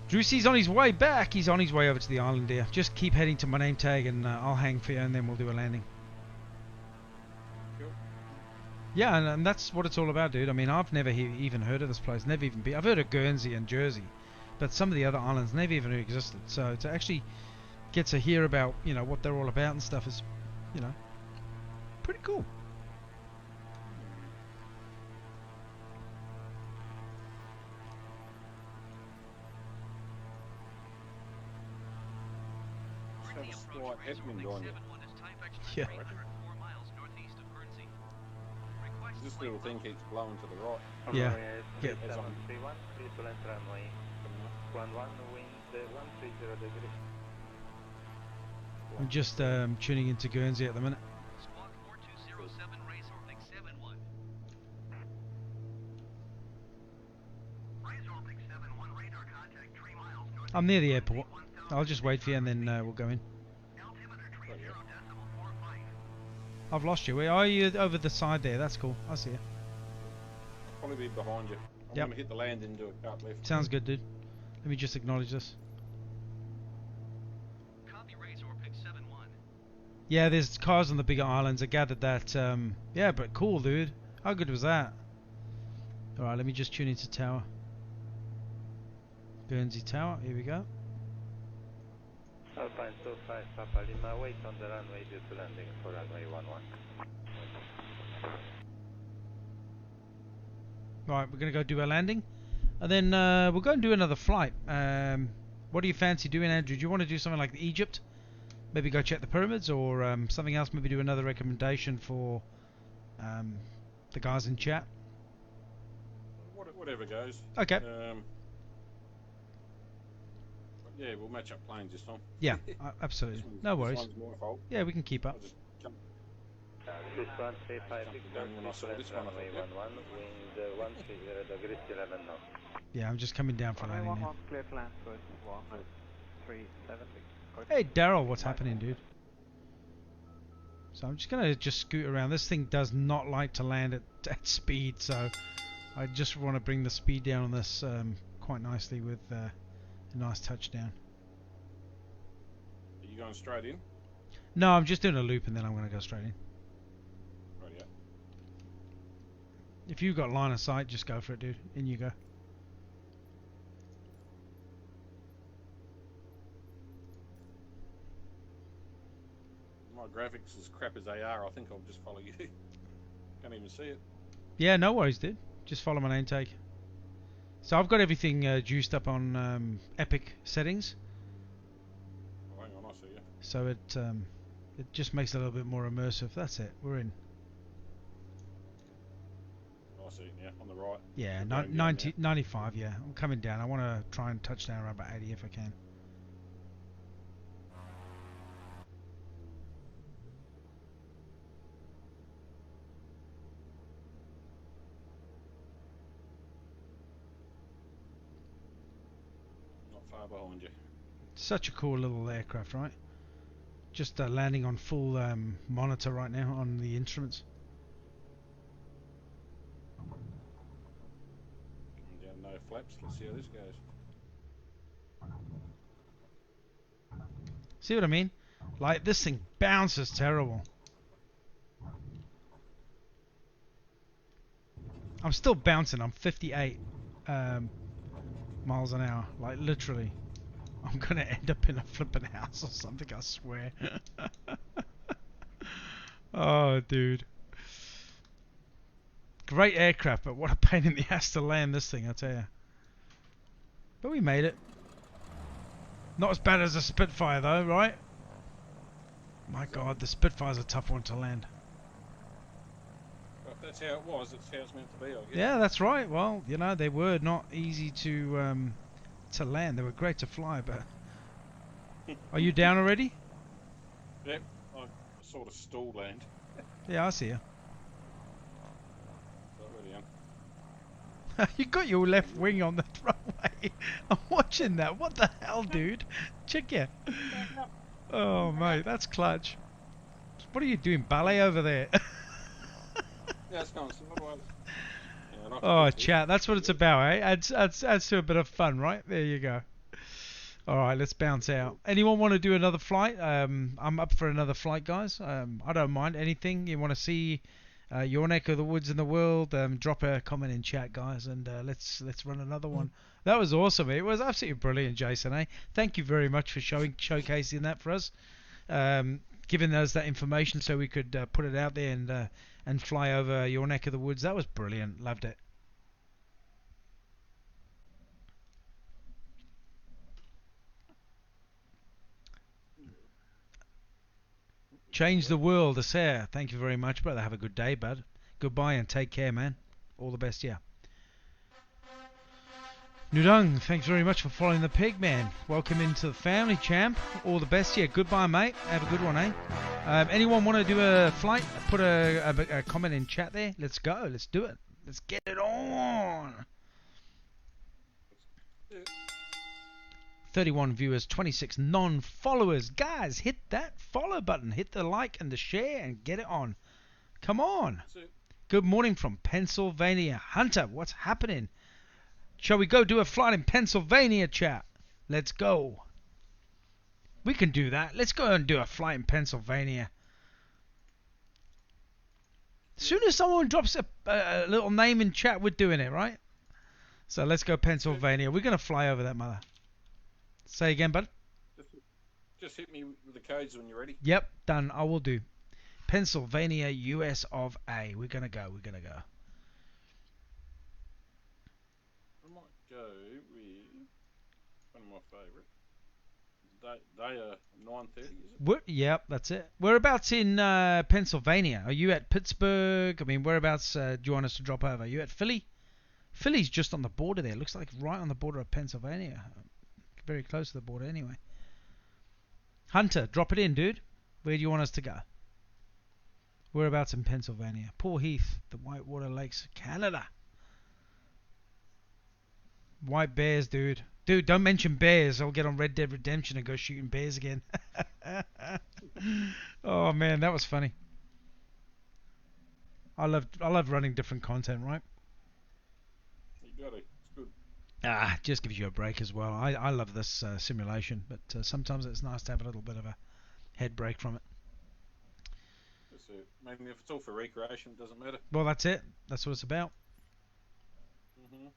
[SPEAKER 1] Drewsy's on his way back. He's on his way over to the island here. Just keep heading to my name tag and I'll hang for you and then we'll do a landing. Cool. Yeah, and that's what it's all about, dude. I mean, I've never even heard of this place. Never even been. I've heard of Guernsey and Jersey, but some of the other islands never even knew existed. So to actually get to hear about, you know, what they're all about and stuff is, you know, pretty cool.
[SPEAKER 7] have a slight headwind on you.
[SPEAKER 1] Yeah.
[SPEAKER 7] This little thing keeps blowing to the right.
[SPEAKER 1] Yeah. Yeah.
[SPEAKER 7] As I'm
[SPEAKER 4] 31, please to land runway 11, wind 130 degrees.
[SPEAKER 1] I'm just tuning into Guernsey at the minute. I'm near the airport. I'll just wait for you and then we'll go in. I've lost you. Where are you? Over the side there. That's cool. I see you.
[SPEAKER 7] probably be behind you. I'm
[SPEAKER 1] Yep.
[SPEAKER 7] going to hit the landing and do a cut left.
[SPEAKER 1] Sounds good, dude. Let me just acknowledge this. Yeah, there's cars on the bigger islands. I gathered that. Yeah, but cool, dude. How good was that? Alright, let me just tune into tower. Guernsey Tower, here we go.
[SPEAKER 4] Alpine 25 Papa Lima, wait on the runway due to landing for runway 11.
[SPEAKER 1] Right, we're going to go do a landing. And then we'll go and do another flight. What do you fancy doing, Andrew? Do you want to do something like Egypt? Maybe go check the pyramids, or something else? Maybe do another recommendation for the guys in chat?
[SPEAKER 7] Whatever goes.
[SPEAKER 1] Okay.
[SPEAKER 7] Yeah, we'll match up planes this time.
[SPEAKER 1] Yeah, absolutely. No worries.
[SPEAKER 7] This one's my fault.
[SPEAKER 1] Yeah, we can keep up.
[SPEAKER 7] I'll just jump
[SPEAKER 4] This one, 35,
[SPEAKER 7] down when I saw this one. I
[SPEAKER 4] runway
[SPEAKER 7] thought,
[SPEAKER 4] 11, wind 130 degrees, 11 knots.
[SPEAKER 1] Yeah, I'm just coming down for landing now.
[SPEAKER 4] Clear to land for 137.
[SPEAKER 1] Hey, Daryl, what's happening, dude? So I'm just going to just scoot around. This thing does not like to land at speed, so I just want to bring the speed down on this quite nicely with a nice touchdown.
[SPEAKER 7] Are you going straight in?
[SPEAKER 1] No, I'm just doing a loop and then I'm going to go straight in.
[SPEAKER 7] Right, yeah.
[SPEAKER 1] If you've got line of sight, just go for it, dude. In you go.
[SPEAKER 7] My graphics as crap as they are, I think I'll just follow you. Can't even see it.
[SPEAKER 1] Yeah, no worries, dude. Just follow my name tag. So I've got everything juiced up on epic settings,
[SPEAKER 7] Oh, hang on, I see you.
[SPEAKER 1] so it just makes it a little bit more immersive. That's it. We're in.
[SPEAKER 7] I see it, yeah, on the right.
[SPEAKER 1] Yeah,
[SPEAKER 7] We're going down
[SPEAKER 1] 90, 95. Yeah, I'm coming down. I want to try and touch down around about 80 if I can.
[SPEAKER 7] Not far behind you.
[SPEAKER 1] Such a cool little aircraft, right? Just landing on full monitor right now on the instruments.
[SPEAKER 7] Coming down, no flaps. Let's see how this goes.
[SPEAKER 1] See what I mean? Like, this thing bounces terrible. I'm still bouncing. I'm 58 miles an hour. Like, literally. I'm going to end up in a flippin' house or something, I swear. Oh, dude. Great aircraft, but what a pain in the ass to land this thing, I tell you. But we made it. Not as bad as a Spitfire, though, right? My God, the Spitfire's a tough one to land.
[SPEAKER 7] Well, if that's how it was, that's how it's meant to be, I guess.
[SPEAKER 1] Yeah, that's right. Well, you know, they were not easy to land. They were great to fly, but... Are you down already?
[SPEAKER 7] Yep, I sort of stalled land.
[SPEAKER 1] Yeah, I see you.
[SPEAKER 7] So already am.
[SPEAKER 1] You got your left wing on the runway. I'm watching that. What the hell, dude? Check it. Oh, mate, that's clutch. What are you doing, ballet over there?
[SPEAKER 7] Yeah, it's going to
[SPEAKER 1] Oh, chat. That's what it's about, eh? Adds to a bit of fun, right? There you go. All right, let's bounce out. Anyone want to do another flight? I'm up for another flight, guys. I don't mind anything you want to see. Your neck of the woods in the world. Drop a comment in chat, guys, and let's run another one. That was awesome. It was absolutely brilliant, Jason. Eh? Thank you very much for showcasing that for us, giving us that information so we could put it out there and fly over your neck of the woods. That was brilliant. Loved it. Change the world, Asair. Thank you very much, brother. Have a good day, bud. Goodbye and take care, man. All the best, yeah. Nudung, thanks very much for following the pig, man. Welcome into the family, champ. All the best, yeah. Goodbye, mate. Have a good one, eh? Anyone want to do a flight? Put a comment in chat there. Let's go. Let's do it. Let's get it on. 31 viewers, 26 non-followers. Guys, hit that follow button. Hit the like and the share and get it on. Come on. Good morning from Pennsylvania. Hunter, what's happening? Shall we go do a flight in Pennsylvania, chat? Let's go. We can do that. Let's go and do a flight in Pennsylvania. As soon as someone drops a little name in chat, we're doing it, right? So let's go Pennsylvania. We're going to fly over that mother. Say again, bud.
[SPEAKER 7] Just hit me with the codes when you're ready.
[SPEAKER 1] Yep, done. I will do. Pennsylvania, US of A. We're going to go. We're going to go.
[SPEAKER 7] I might go with one of my favourite. They are 9:30, is it?
[SPEAKER 1] Yep, that's it. Whereabouts in Pennsylvania? Are you at Pittsburgh? I mean, whereabouts do you want us to drop over? Are you at Philly? Philly's just on the border there. Looks like right on the border of Pennsylvania. Very close to the border anyway. Hunter, drop it in, dude. Where do you want us to go? Whereabouts in Pennsylvania? Paul Heath, the Whitewater Lakes, Canada. White bears, dude. Dude, don't mention bears. I'll get on Red Dead Redemption and go shooting bears again. Oh man, that was funny. I love running different content, right?
[SPEAKER 7] You got it. It's good.
[SPEAKER 1] It just gives you a break as well. I love this simulation, but sometimes it's nice to have a little bit of a head break from it.
[SPEAKER 7] That's it. Maybe if it's all for recreation, it doesn't matter.
[SPEAKER 1] Well, that's it. That's what it's about.
[SPEAKER 7] Mhm.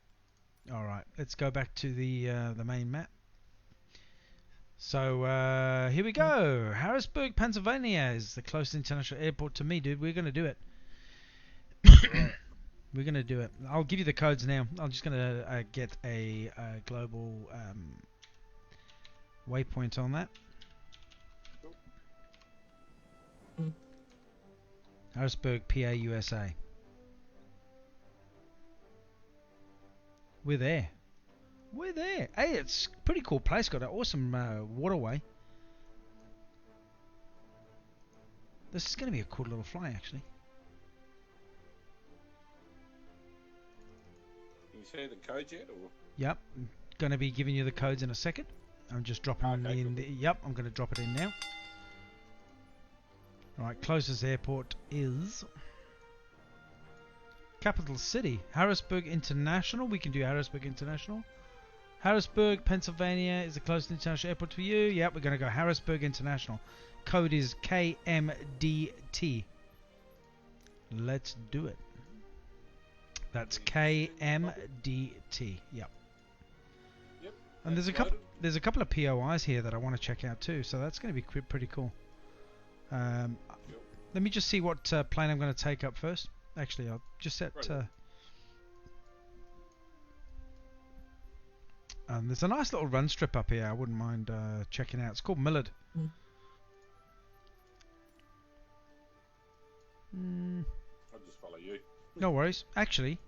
[SPEAKER 1] All right, let's go back to the main map. So here we go. Harrisburg, Pennsylvania is the closest international airport to me, dude. We're gonna do it. We're gonna do it. I'll give you the codes now. I'm just gonna get a global waypoint on that. Harrisburg, PA, USA. We're there. We're there. Hey, it's a pretty cool place. Got an awesome waterway. This is going to be a cool little fly, actually.
[SPEAKER 7] Can you say the codes yet? Or?
[SPEAKER 1] Yep. I'm going to be giving you the codes in a second. I'm just dropping them in. Yep, I'm going to drop it in now. Alright, closest airport is... Capital City, Harrisburg International. We can do Harrisburg International. Harrisburg, Pennsylvania is the closest international airport to you. Yep, we're going to go Harrisburg International. Code is KMDT. Let's do it. That's KMDT. Yep. And there's a couple of POIs here that I want to check out too. So that's going to be pretty cool. Let me just see what plane I'm going to take up first. Actually, I'll just set... there's a nice little run strip up here I wouldn't mind checking out. It's called Millard.
[SPEAKER 7] I'll just follow you.
[SPEAKER 1] No worries. Actually,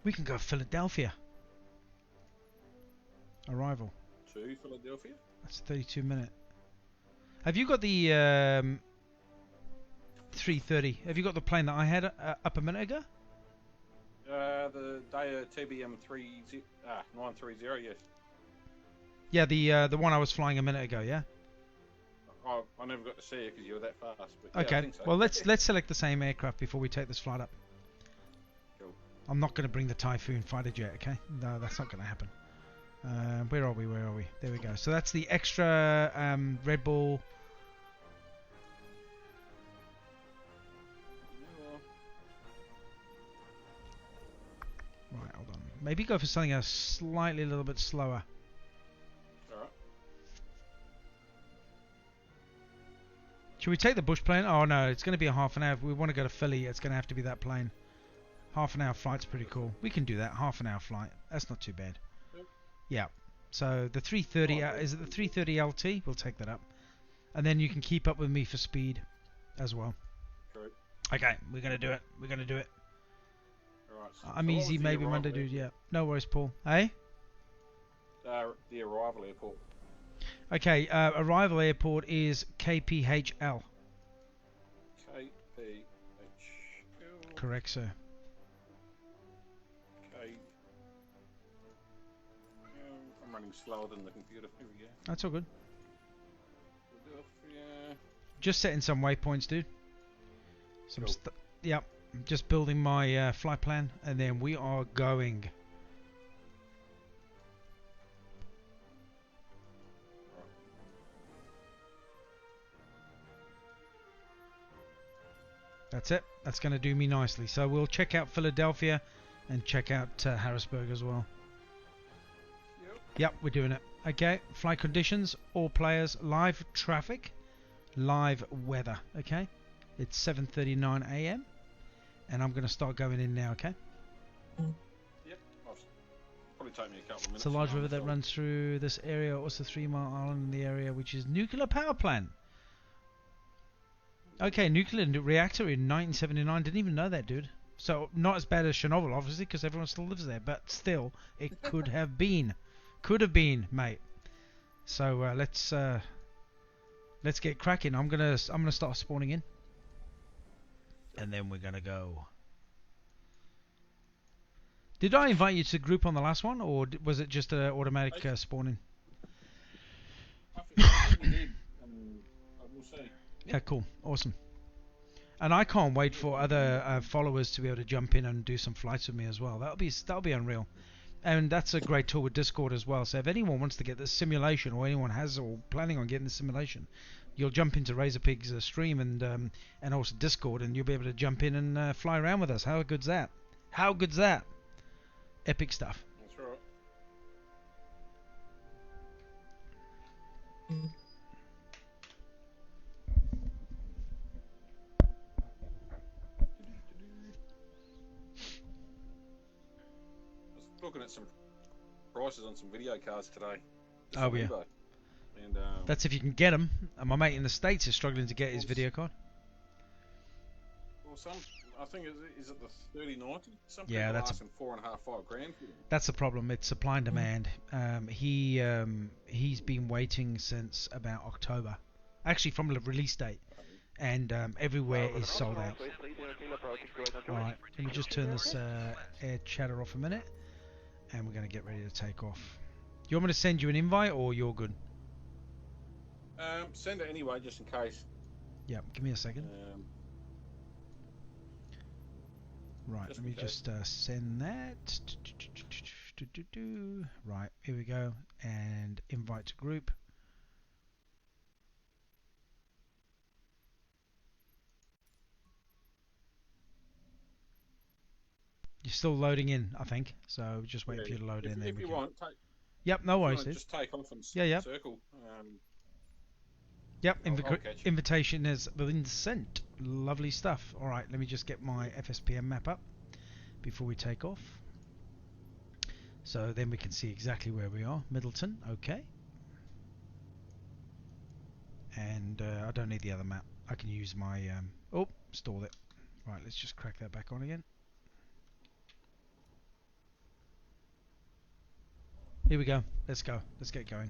[SPEAKER 1] we can go Philadelphia. Arrival.
[SPEAKER 7] To Philadelphia?
[SPEAKER 1] That's 32 minute. Have you got the 330? Have you got the plane that I had up a minute ago?
[SPEAKER 7] The Daya TBM 930, yes.
[SPEAKER 1] Yeah, the one I was flying a minute ago, yeah?
[SPEAKER 7] I never got to see it because you were that fast. But yeah,
[SPEAKER 1] okay,
[SPEAKER 7] I think so.
[SPEAKER 1] well let's select the same aircraft before we take this flight up.
[SPEAKER 7] Cool.
[SPEAKER 1] I'm not going to bring the Typhoon fighter jet, okay? No, that's not going to happen. Where are we? There we go. So that's the extra Red Bull. Right, hold on. Maybe go for something a little bit slower.
[SPEAKER 7] Alright.
[SPEAKER 1] Should we take the bush plane? Oh no, it's going to be a half an hour. If we want to go to Philly, it's going to have to be that plane. Half an hour flight's pretty cool. We can do that. Half an hour flight. That's not too bad. Yep. Yeah. So the 330, is it the 330 LT? We'll take that up. and then you can keep up with me for speed as well.
[SPEAKER 7] True.
[SPEAKER 1] Okay, we're gonna do it. We're gonna do it.
[SPEAKER 7] Alright.
[SPEAKER 1] I'm easy, maybe Monday, dude. Yeah, no worries, Paul. Hey.
[SPEAKER 7] The arrival airport.
[SPEAKER 1] Okay, arrival airport is KPHL.
[SPEAKER 7] KPHL.
[SPEAKER 1] Correct, sir.
[SPEAKER 7] Okay. I'm running slower than the computer. Here we go.
[SPEAKER 1] That's all good.
[SPEAKER 7] Philadelphia.
[SPEAKER 1] Just setting some waypoints, dude. Some
[SPEAKER 7] Cool.
[SPEAKER 1] Yep. Just building my flight plan, and then we are going. That's it. That's going to do me nicely. So we'll check out Philadelphia and check out Harrisburg as well. Yep, we're doing it. Okay, flight conditions, all players, live traffic, live weather. Okay, it's 7:39 a.m. and I'm going to start going in now. Okay.
[SPEAKER 7] Yep. Probably take me a couple of minutes.
[SPEAKER 1] It's a large river that runs through this area, also 3 Mile Island in the area, which is nuclear power plant. Okay, nuclear reactor in 1979. Didn't even know that, dude. So not as bad as Chernobyl, obviously, because everyone still lives there. But still, it could have been. Could have been, mate. So let's get cracking. I'm gonna start spawning in, and then we're gonna go. Did I invite you to the group on the last one, or was it just automatic spawning?
[SPEAKER 7] I think we did. We'll see.
[SPEAKER 1] Yeah, cool, awesome. And I can't wait for other followers to be able to jump in and do some flights with me as well. That'll be unreal. And that's a great tool with Discord as well. So if anyone wants to get this simulation, or anyone has or planning on getting the simulation, you'll jump into Razorpig's stream and also Discord, and you'll be able to jump in and fly around with us. How good's that? How good's that? Epic stuff.
[SPEAKER 7] That's right. Looking at some prices on some video cards today. Just
[SPEAKER 1] Oh
[SPEAKER 7] on
[SPEAKER 1] yeah.
[SPEAKER 7] eBay. And
[SPEAKER 1] That's if you can get them. And my mate in the States is struggling to get his video card.
[SPEAKER 7] well, I think is it the 3090? Some
[SPEAKER 1] Yeah,
[SPEAKER 7] people are
[SPEAKER 1] that's
[SPEAKER 7] asking $4.5–5 grand for them.
[SPEAKER 1] That's the problem. It's supply and demand. He's been waiting since about October, actually from the release date, and everywhere is sold out. Alright, let me just turn this air chatter off a minute, and we're going to get ready to take off. You want me to send you an invite, or you're good?
[SPEAKER 7] Send it anyway, just in case.
[SPEAKER 1] Yep, give me a second. Right,
[SPEAKER 7] just
[SPEAKER 1] let me
[SPEAKER 7] in case.
[SPEAKER 1] just send that. Right, here we go. And invite to group. You're still loading in, I think. So just waiting for you to load in.
[SPEAKER 7] If you want,
[SPEAKER 1] Yep, no worries, dude.
[SPEAKER 7] just take off and
[SPEAKER 1] Yeah.
[SPEAKER 7] circle.
[SPEAKER 1] Yep,
[SPEAKER 7] I'll catch you.
[SPEAKER 1] invitation has been sent. Lovely stuff. Alright, let me just get my FSPM map up before we take off. So then we can see exactly where we are. Middleton, okay. And I don't need the other map. I can use my... oh, stalled it. Right, let's just crack that back on again. Here we go. Let's go. Let's get going.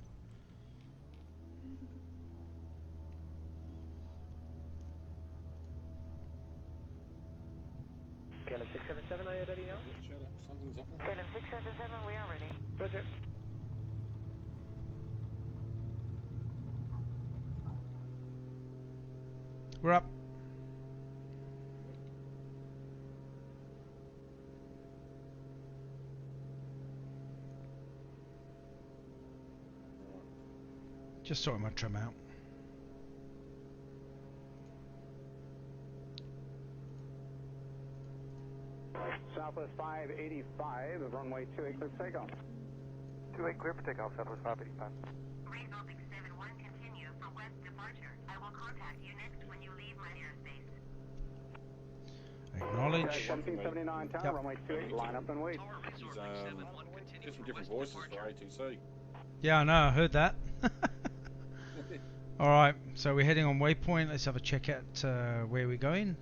[SPEAKER 4] KLM 677, are you ready now?
[SPEAKER 7] Something's happening.
[SPEAKER 5] KLM 677, we are ready.
[SPEAKER 4] Roger.
[SPEAKER 1] We're up. Just sorting my trim out.
[SPEAKER 8] Southwest 585, runway 28, clear for takeoff.
[SPEAKER 6] 28 clear for takeoff, Southwest 585.
[SPEAKER 9] Resulting 71, continue for west departure. I will contact you next when you leave my airspace.
[SPEAKER 1] Acknowledge.
[SPEAKER 8] 1779 tower, runway 28, line up and wait.
[SPEAKER 7] Different voices for ATC.
[SPEAKER 1] Yeah, I know. I heard that. Alright, so we're heading on waypoint. Let's have a check at where we're going.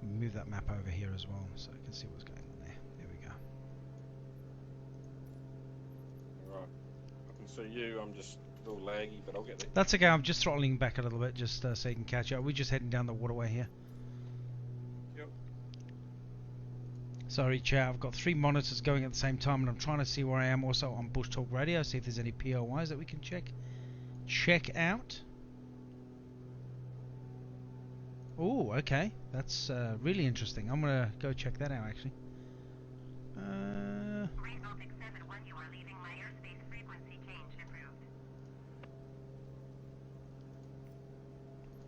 [SPEAKER 1] Move that map over here as well so I can see what's going on there. There we go.
[SPEAKER 7] Right. I can see you. I'm just a little laggy, but I'll get there.
[SPEAKER 1] That's okay, I'm just throttling back a little bit just so you can catch up. We're just heading down the waterway here.
[SPEAKER 7] Yep.
[SPEAKER 1] Sorry, chat, I've got 3 monitors going at the same time and I'm trying to see where I am also on Bush Talk Radio, see if there's any POIs that we can check out. Oh, okay, that's really interesting. I'm gonna go check that out actually.
[SPEAKER 9] Green Baltic 7-1, you are leaving my airspace frequency change approved.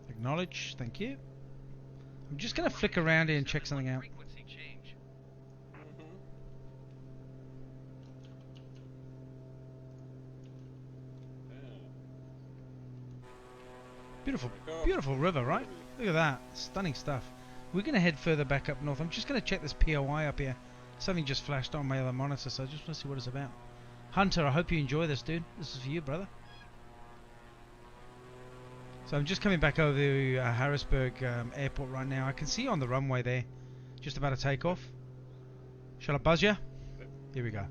[SPEAKER 1] Acknowledge, thank you. I'm just gonna flick around here and check something out. Beautiful, beautiful river, right? Look at that, stunning stuff. We're going to head further back up north. I'm just going to check this POI up here. Something just flashed on my other monitor, so I just want to see what it's about. Hunter, I hope you enjoy this, dude. This is for you, brother. So I'm just coming back over to Harrisburg airport right now. I can see you on the runway there, just about to take off. Shall I buzz you? Here we go.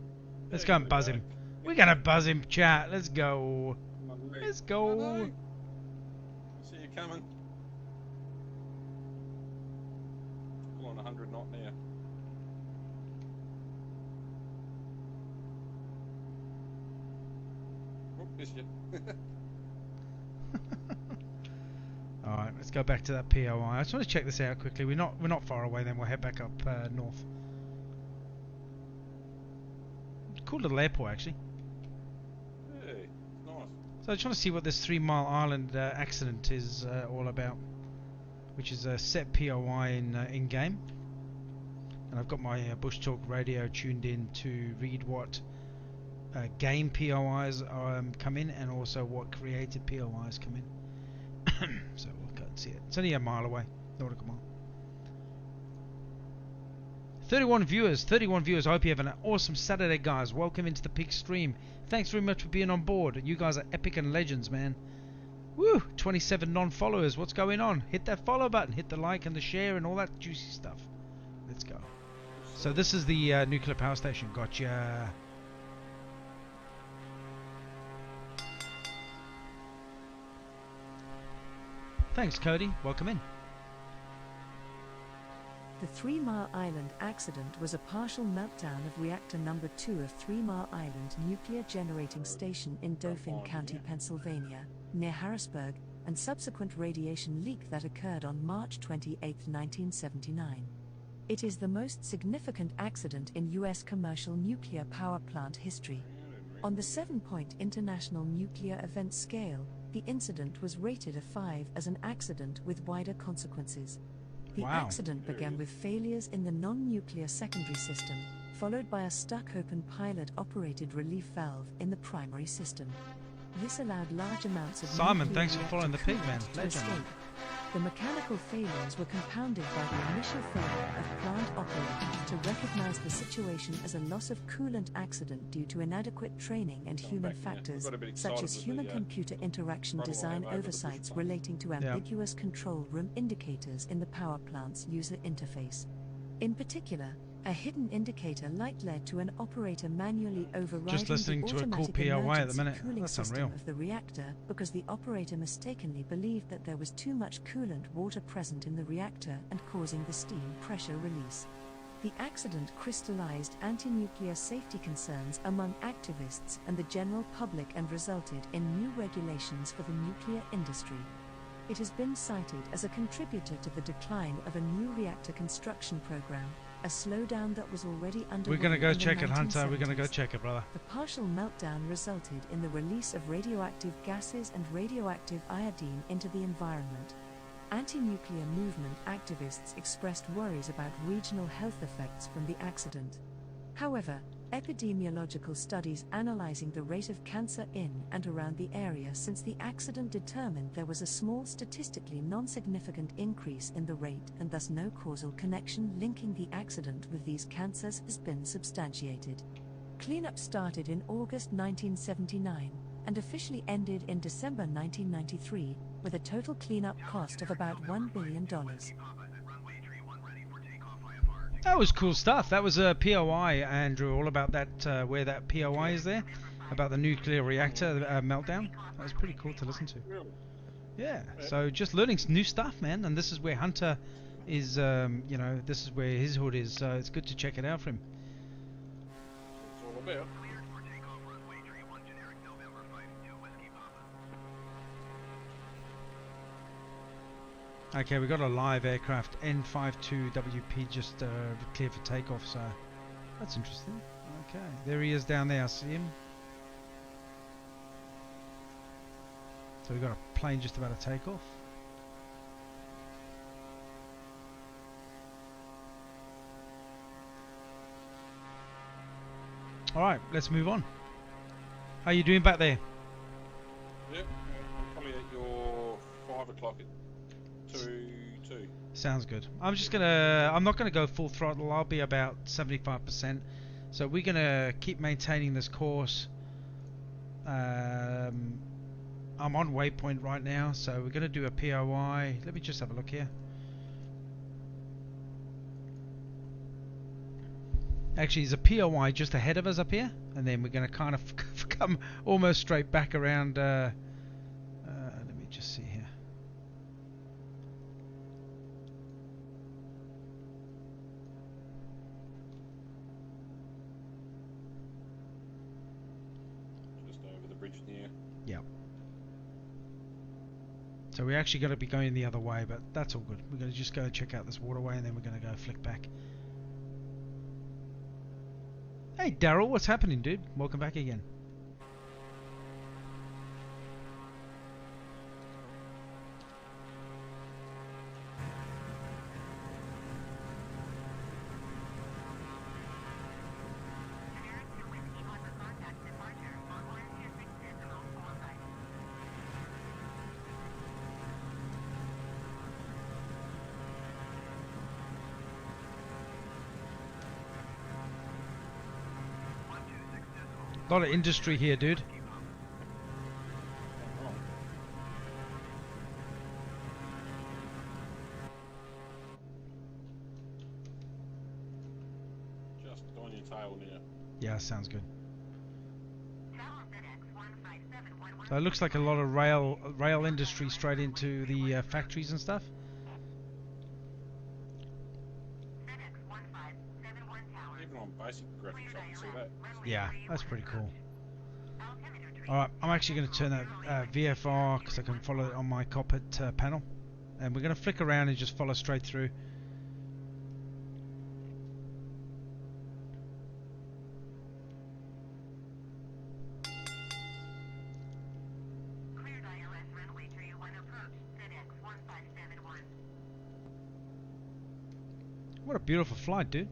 [SPEAKER 1] Let's go and buzz him. We're going to buzz him, chat. Let's go. Let's go.
[SPEAKER 7] See you coming. Still on 100 knot now. Oh, missed you.
[SPEAKER 1] Alright, let's go back to that POI. I just want to check this out quickly. We're not far away then, we'll head back up north. Cool little airport actually.
[SPEAKER 7] Hey, nice.
[SPEAKER 1] So I just want to see what this 3 Mile Island accident is all about, which is a set POI in game, and I've got my Bush Talk Radio tuned in to read what game POIs come in and also what created POIs come in. So we'll go and see it. It's only a mile away, nautical mile. 31 viewers. I hope you have an awesome Saturday, guys. Welcome into the Peak stream. Thanks very much for being on board. You guys are epic and legends, man. Woo! 27 non-followers. What's going on? Hit that follow button. Hit the like and the share and all that juicy stuff. Let's go. So this is the nuclear power station. Gotcha. Thanks, Cody. Welcome in.
[SPEAKER 3] The 3 Mile Island accident was a partial meltdown of reactor number 2 of 3 Mile Island Nuclear Generating Station in Dauphin County, Pennsylvania, near Harrisburg, and subsequent radiation leak that occurred on March 28, 1979. It is the most significant accident in U.S. commercial nuclear power plant history. On the 7-point International Nuclear Event Scale, the incident was rated a 5 as an accident with wider consequences. The accident began with failures in the non-nuclear secondary system, followed by a stuck-open pilot-operated relief valve in the primary system. This allowed large amounts of
[SPEAKER 1] Simon, thanks for following the pig, man.
[SPEAKER 3] to escape. The mechanical failures were compounded by the initial failure of plant operators to recognize the situation as a loss of coolant accident due to inadequate training and human factors, such as human-computer interaction design oversights relating to ambiguous control room indicators in the power plant's user interface. In particular, a hidden indicator light led to an operator manually overriding
[SPEAKER 1] Just listening
[SPEAKER 3] the
[SPEAKER 1] to a cool
[SPEAKER 3] automatic
[SPEAKER 1] POI at the
[SPEAKER 3] emergency
[SPEAKER 1] minute.
[SPEAKER 3] cooling
[SPEAKER 1] That's
[SPEAKER 3] system
[SPEAKER 1] unreal.
[SPEAKER 3] of the reactor because the operator mistakenly believed that there was too much coolant water present in the reactor and causing the steam pressure release. The accident crystallized anti-nuclear safety concerns among activists and the general public and resulted in new regulations for the nuclear industry. It has been cited as a contributor to the decline of a new reactor construction program, a slowdown that was already underway.
[SPEAKER 1] We're gonna go
[SPEAKER 3] in the
[SPEAKER 1] check it, Hunter. We're gonna go
[SPEAKER 3] 1970s.
[SPEAKER 1] check it, brother.
[SPEAKER 3] The partial meltdown resulted in the release of radioactive gases and radioactive iodine into the environment. Anti-nuclear movement activists expressed worries about regional health effects from the accident. However, epidemiological studies analyzing the rate of cancer in and around the area since the accident determined there was a small statistically non-significant increase in the rate and thus no causal connection linking the accident with these cancers has been substantiated. Cleanup started in August 1979, and officially ended in December 1993, with a total cleanup cost of about $1 billion.
[SPEAKER 1] That was cool stuff. That was a POI, Andrew, all about that, where that POI is there, about the nuclear reactor meltdown. That was pretty cool to listen to. Yeah, so just learning new stuff, man, and this is where Hunter is, you know, this is where his hood is, so it's good to check it out for him.
[SPEAKER 7] It's all about.
[SPEAKER 1] Okay, we got a live aircraft, N52WP, just clear for takeoff, so that's interesting. Okay, there he is down there, I see him. So we got a plane just about to take off. Alright, let's move on. How you doing back there?
[SPEAKER 7] Yep, I'm probably at your 5 o'clock at 2.
[SPEAKER 1] Sounds good. I'm not gonna go full throttle. I'll be about 75%. So we're gonna keep maintaining this course. I'm on waypoint right now, so we're gonna do a POI. Let me just have a look here. Actually, there's a POI just ahead of us up here, and then we're gonna kind of come almost straight back around. Let me just see here.
[SPEAKER 7] Just over the bridge near.
[SPEAKER 1] Yep. So we're actually going to be going the other way, but that's all good. We're going to just go check out this waterway, and then we're going to go flick back. Hey Daryl, what's happening, dude? Welcome back again. A lot of industry here, dude.
[SPEAKER 7] Just on your tail now.
[SPEAKER 1] Yeah, sounds good. So it looks like a lot of rail industry straight into the factories and stuff.
[SPEAKER 7] Even on basic graphics, I can see that.
[SPEAKER 1] Yeah, that's pretty cool. Alright, I'm actually going to turn that VFR because I can follow it on my cockpit panel. And we're going to flick around and just follow straight through. What a beautiful flight, dude.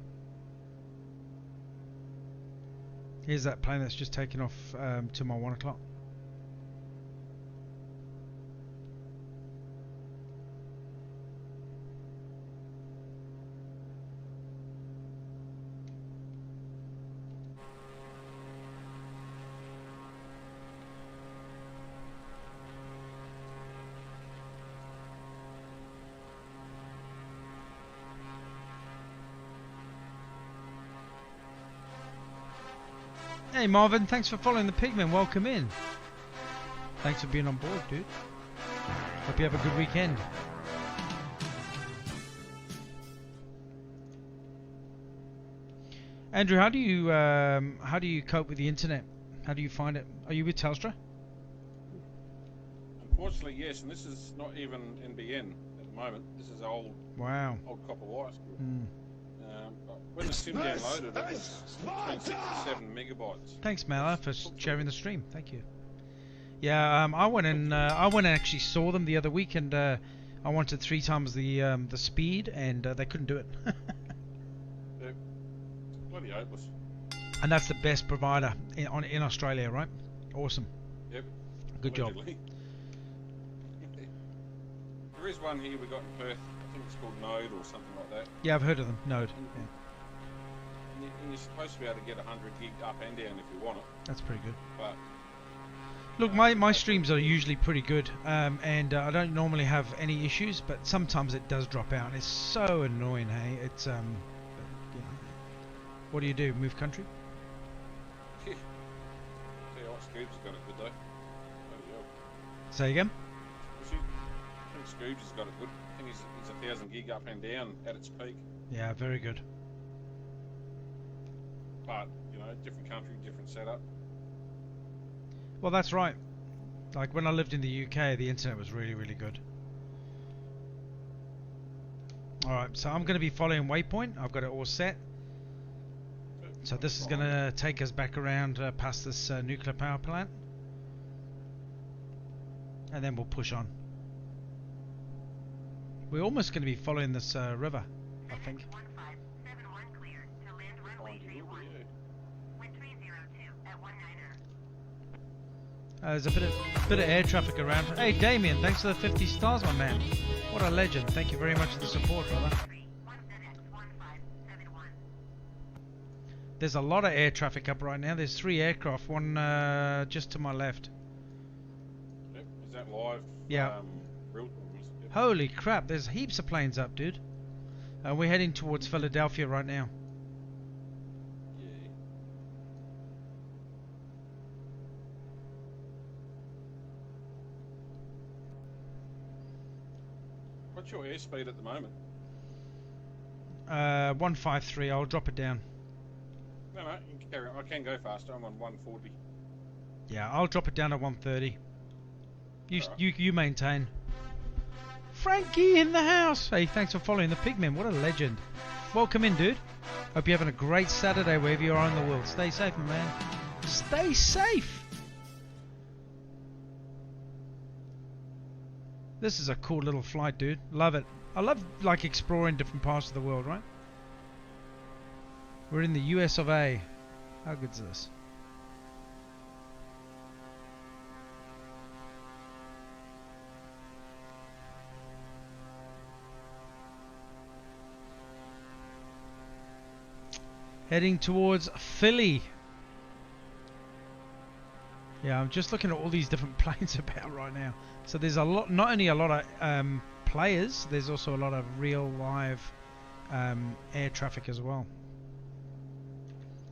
[SPEAKER 1] Here's that plane that's just taken off to my 1 o'clock. Hey Marvin, thanks for following the Pigman. Welcome in. Thanks for being on board, dude. Hope you have a good weekend. Andrew, how do you cope with the internet? How do you find it? Are you with Telstra?
[SPEAKER 7] Unfortunately, yes, and this is not even NBN at the moment. This is old copper wire. When the SIM downloaded, it was between 6 and 7 megabytes.
[SPEAKER 1] Thanks, Mala, for sharing the stream. Thank you. Yeah, I went and actually saw them the other week, and I wanted 3 times the speed, and they couldn't do it.
[SPEAKER 7] They're bloody hopeless.
[SPEAKER 1] And that's the best provider in Australia, right? Awesome.
[SPEAKER 7] Yep.
[SPEAKER 1] Good job.
[SPEAKER 7] There is one here we got in Perth. I think it's called Node or something like that.
[SPEAKER 1] Yeah, I've heard of them. Node. Yeah.
[SPEAKER 7] And you're supposed to be able to get 100 gig up and down if you want it.
[SPEAKER 1] That's pretty good.
[SPEAKER 7] But
[SPEAKER 1] Look, my streams are usually pretty good, and I don't normally have any issues, but sometimes it does drop out. It's so annoying, hey? It's you know. What do? Move country?
[SPEAKER 7] Yeah. Tell you what, Scoob's got it good though.
[SPEAKER 1] Say again?
[SPEAKER 7] I think Scoob's has got it good. I think he's 1,000 gig up and down at its peak.
[SPEAKER 1] Yeah, very good.
[SPEAKER 7] But you know, different country, different setup.
[SPEAKER 1] Well, that's right. Like when I lived in the UK, the internet was really, really good. Alright, so I'm going to be following Waypoint. I've got it all set. So this is going to take us back around past this nuclear power plant. And then we'll push on. We're almost going to be following this river, I think. There's a bit of air traffic around. Hey Damien, thanks for the 50 stars, my man. What a legend. Thank you very much for the support, brother. There's a lot of air traffic up right now. There's 3 aircraft, one just to my left.
[SPEAKER 7] Yep. Is that live?
[SPEAKER 1] Yeah.
[SPEAKER 7] Yep.
[SPEAKER 1] Holy crap, there's heaps of planes up, dude. We're heading towards Philadelphia right now.
[SPEAKER 7] What's your airspeed at the moment?
[SPEAKER 1] 153. I'll drop it down.
[SPEAKER 7] No, you can carry on. I can go faster. I'm on 140.
[SPEAKER 1] Yeah, I'll drop it down to 130.
[SPEAKER 7] Right.
[SPEAKER 1] You maintain. Frankie in the house. Hey, thanks for following the Pigmen. What a legend. Welcome in, dude. Hope you're having a great Saturday wherever you are in the world. Stay safe, my man. Stay safe. This is a cool little flight, dude. Love it. I love like exploring different parts of the world, right? We're in the US of A. How good's this? Heading towards Philly. Yeah, I'm just looking at all these different planes about right now. So there's a lot, not only a lot of players, there's also a lot of real live air traffic as well.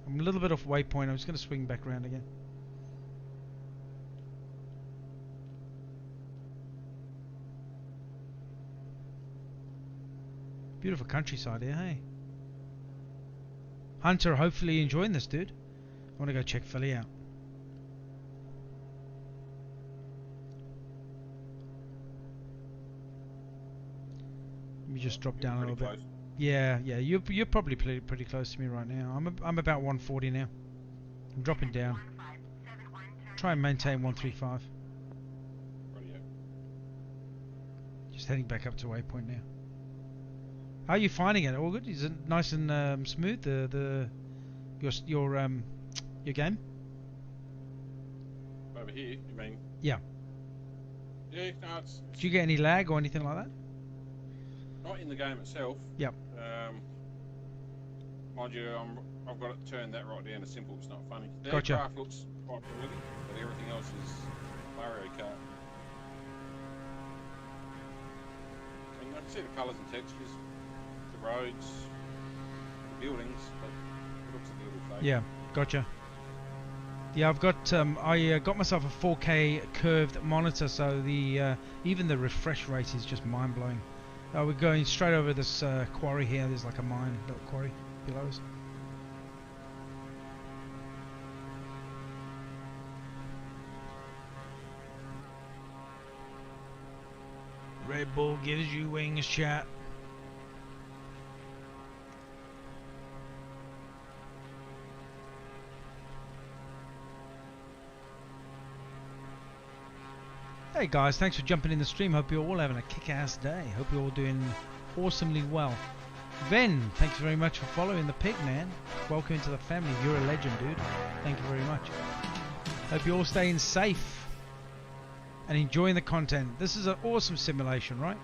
[SPEAKER 1] I'm a little bit off waypoint. I'm just going to swing back around again. Beautiful countryside here, hey? Hunter, hopefully enjoying this, dude. I want to go check Philly out. Let me just drop down a little bit. Yeah, you're probably pretty close to me right now. I'm about 140 now. I'm dropping down. Try and maintain 135. Just heading back up to waypoint now. How are you finding it? All good? Is it nice and smooth? Your game?
[SPEAKER 7] Over here, you mean?
[SPEAKER 1] Yeah.
[SPEAKER 7] Yeah, no, it's
[SPEAKER 1] Do you get any lag or anything like that?
[SPEAKER 7] not in the game itself.
[SPEAKER 1] Yep.
[SPEAKER 7] Mind you, I've got it turned that right down to simple. It's not funny. The
[SPEAKER 1] Gotcha.
[SPEAKER 7] aircraft looks quite familiar, but everything else is Mario Kart. And I can see the colours and textures, the roads, the buildings, but it looks a little fake.
[SPEAKER 1] Yeah, gotcha. Yeah, I've got I got myself a 4K curved monitor, so the even the refresh rate is just mind blowing. We're going straight over this quarry here. There's like a mine, little quarry below us. Red Bull gives you wings, chat. Hey guys, thanks for jumping in the stream. Hope you're all having a kick-ass day. Hope you're all doing awesomely well. Ven, thanks very much for following the pig, man. Welcome into the family. You're a legend, dude. Thank you very much. Hope you're all staying safe and enjoying the content. This is an awesome simulation, right?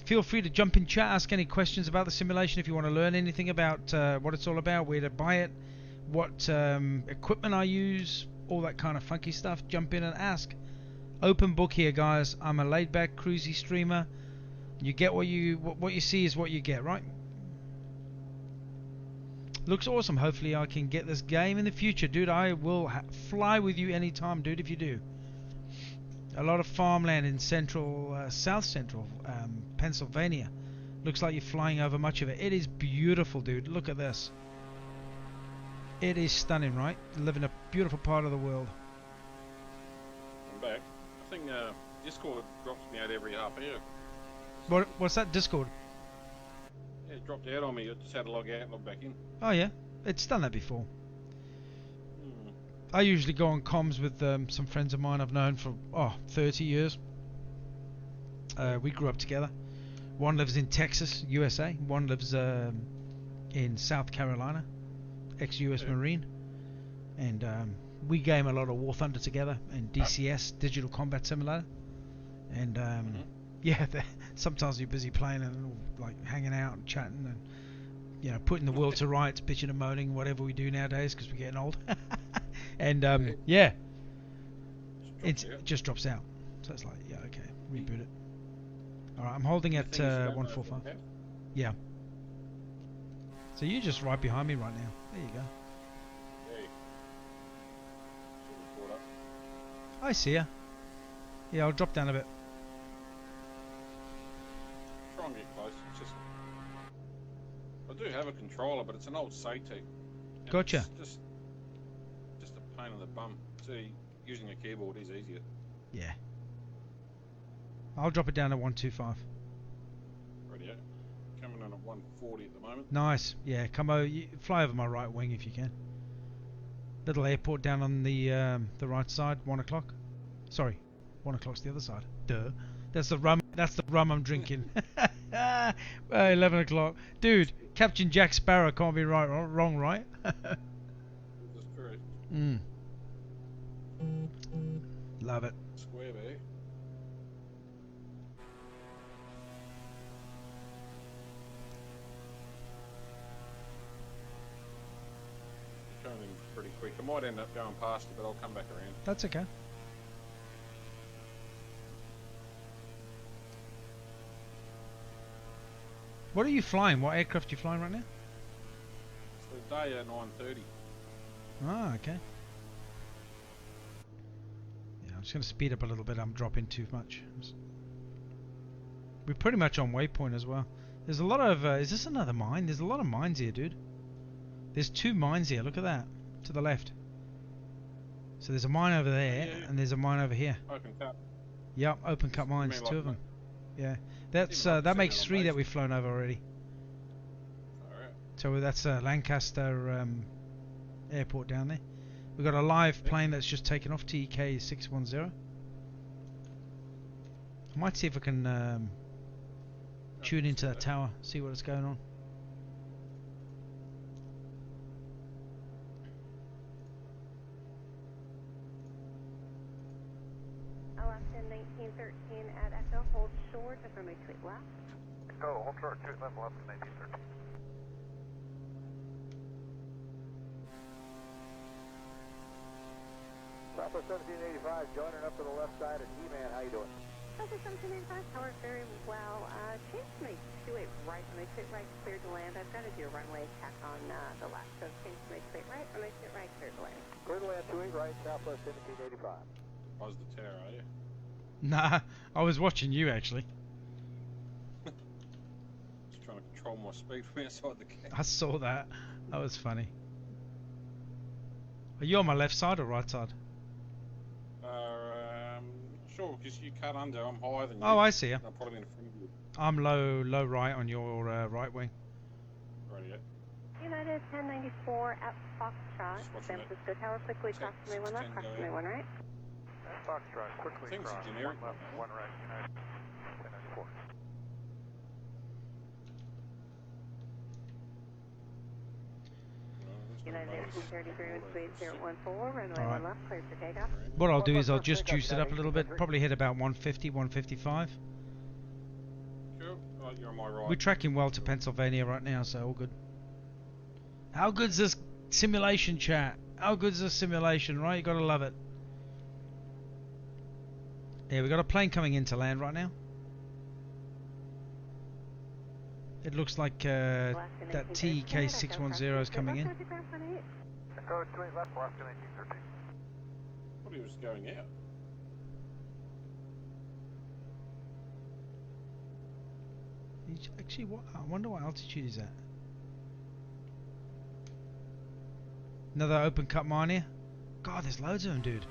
[SPEAKER 1] Feel free to jump in chat, ask any questions about the simulation if you want to learn anything about what it's all about, where to buy it, what equipment I use, all that kind of funky stuff, jump in and ask. Open book here, guys. I'm a laid-back, cruisy streamer. You get what you see is what you get, right? Looks awesome. Hopefully I can get this game in the future, dude. I will fly with you anytime, dude, if you do. A lot of farmland in south central Pennsylvania. Looks like you're flying over much of it. It is beautiful, dude. Look at this. It is stunning, right? You live in a beautiful part of the world.
[SPEAKER 7] I'm back. I think Discord drops me out every half hour.
[SPEAKER 1] What's that, Discord?
[SPEAKER 7] Yeah, it dropped out on me. I just had to log out and log back in.
[SPEAKER 1] Oh yeah, it's done that before. I usually go on comms with some friends of mine I've known for 30 years. We grew up together. One lives in Texas, USA. One lives in South Carolina, ex-US Marine. And we game a lot of War Thunder together and DCS, Digital Combat Simulator. And yeah, sometimes you're busy playing and like hanging out and chatting and, you know, putting the world to rights, bitching and moaning, whatever we do nowadays because we're getting old. And yeah, it just drops out. So it's like, yeah, okay, reboot it. Alright, I'm holding at 145. Yeah. So you're just right behind me right now. There you go. I see ya. Yeah, I'll drop down a bit.
[SPEAKER 7] Try and get close. It's just, I do have a controller, but it's an old SAT.
[SPEAKER 1] Gotcha.
[SPEAKER 7] It's just a pain in the bum. See, using a keyboard is easier.
[SPEAKER 1] Yeah. I'll drop it down to 125.
[SPEAKER 7] Radio. Coming in at 140 at the moment.
[SPEAKER 1] Nice. Yeah, come over. Fly over my right wing if you can. Little airport down on the right side. 1 o'clock. Sorry, 1 o'clock's the other side. Duh. That's the rum. That's the rum I'm drinking. 11 o'clock, dude. Captain Jack Sparrow can't be wrong, right?
[SPEAKER 7] That's correct.
[SPEAKER 1] Love it.
[SPEAKER 7] Square bay. Coming in pretty quick. I might end up going past you, but I'll come back around.
[SPEAKER 1] That's okay. What are you flying? What aircraft are you flying right now?
[SPEAKER 7] It's the day at 9:30.
[SPEAKER 1] Ah, okay. Yeah, I'm just going to speed up a little bit. I'm dropping too much. We're pretty much on waypoint as well. There's a lot of... is this another mine? There's a lot of mines here, dude. There's 2 mines here. Look at that. To the left. So there's a mine over there, and there's a mine over here.
[SPEAKER 7] Open cut.
[SPEAKER 1] Yep, open cut mines. 2 of them. Yeah. That's that makes 3 that we've flown over already.
[SPEAKER 7] Alright.
[SPEAKER 1] So that's Lancaster airport down there. We've got a live plane that's just taken off, TK 610. I might see if I can tune into that tower, see what's going on.
[SPEAKER 5] Alaska 1913 at Echo, hold short of runway 28 left.
[SPEAKER 6] Echo, hold short, 2 left, 1913.
[SPEAKER 8] Southwest 1785, joining up to the left side of E-Man. How you doing?
[SPEAKER 5] Southwest 1785, tower very well. Change runway 28 right, runway 28 right, cleared to land. I've got to do a runway attack on the left. So change runway 28 right, runway 28 right, cleared to land.
[SPEAKER 8] Clear to land 28 right, Southwest 1785.
[SPEAKER 7] How's the tower, are you?
[SPEAKER 1] Nah, I was watching you actually.
[SPEAKER 7] Just trying to control my speed from outside the cab.
[SPEAKER 1] I saw that. That was funny. Are you on my left side or right side?
[SPEAKER 7] Sure, because you cut under, I'm higher than you.
[SPEAKER 1] Oh, I see you.
[SPEAKER 7] I'm probably in front of you.
[SPEAKER 1] I'm low right on your right wing.
[SPEAKER 7] Radio.
[SPEAKER 5] United 1094 at Foxtrot, San Francisco Tower, quickly cross runway 1 left, cross runway 1 right.
[SPEAKER 6] Foxtrot, quickly
[SPEAKER 7] Things
[SPEAKER 6] cross,
[SPEAKER 7] are generic.
[SPEAKER 6] 1 left, 1 right, United 1094.
[SPEAKER 5] United 1833 with speed 014, runway 1 left, cleared for takeoff.
[SPEAKER 1] What I'll do is I'll just juice it up a little bit, probably hit about 150, 155.
[SPEAKER 7] Cool. Oh, you're on my right.
[SPEAKER 1] We're tracking well to Pennsylvania right now, so all good. How good's this simulation chat? How good's a simulation, right? You gotta love it. Yeah, we got a plane coming into land right now. It looks like that TK610 is coming in.
[SPEAKER 6] Echo 28 left, Alaska 1913.
[SPEAKER 7] Thought he was going out.
[SPEAKER 1] Actually, what? I wonder what altitude is at. Another open cut mine here. God, there's loads of them, dude.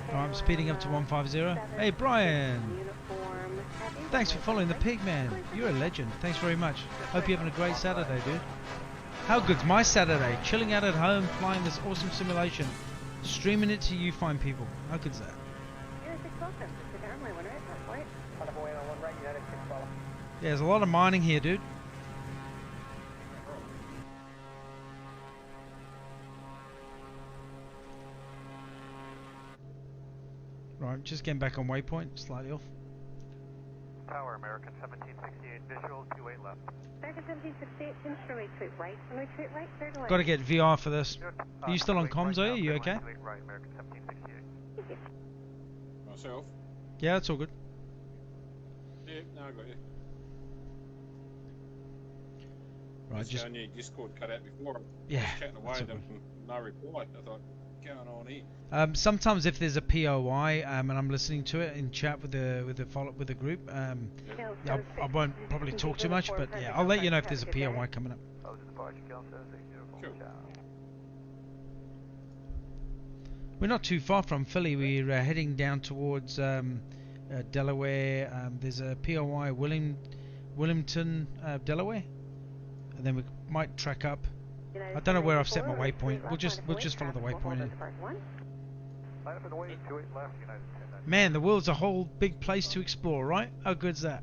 [SPEAKER 1] Alright, I'm speeding up to 150. Hey, Brian! Thanks for following the pig, man. You're a legend. Thanks very much. Hope you're having a great Saturday, dude. How good's my Saturday? Chilling out at home, flying this awesome simulation. Streaming it to you fine people. How good's that? Yeah, there's a lot of mining here, dude. Right, just getting back on waypoint, slightly off.
[SPEAKER 6] Tower, American 1768, visual 28 left.
[SPEAKER 5] American 1768, runway 28 right, runway 28 right, clear to land.
[SPEAKER 1] Got to get VR for this. Are you still on comms, are you? You okay?
[SPEAKER 6] Right, American 1768.
[SPEAKER 7] Myself?
[SPEAKER 1] Yeah, it's all good.
[SPEAKER 7] Yeah, no, I got you.
[SPEAKER 1] Right, just
[SPEAKER 7] on your Discord cut out before.
[SPEAKER 1] Yeah,
[SPEAKER 7] Just chatting away, then no reply. I thought, going on here?
[SPEAKER 1] sometimes if there's a POI and I'm listening to it in chat with the group, I won't probably talk too much, but yeah, I'll let you know if there's a POI coming up.
[SPEAKER 7] Sure.
[SPEAKER 1] We're not too far from Philly. We're heading down towards Delaware. There's a POI Wilmington, Delaware, and then we might track up. I don't know where I've set my waypoint. We'll just follow the waypoint in. Man, the world's a whole big place to explore, right? How good's that?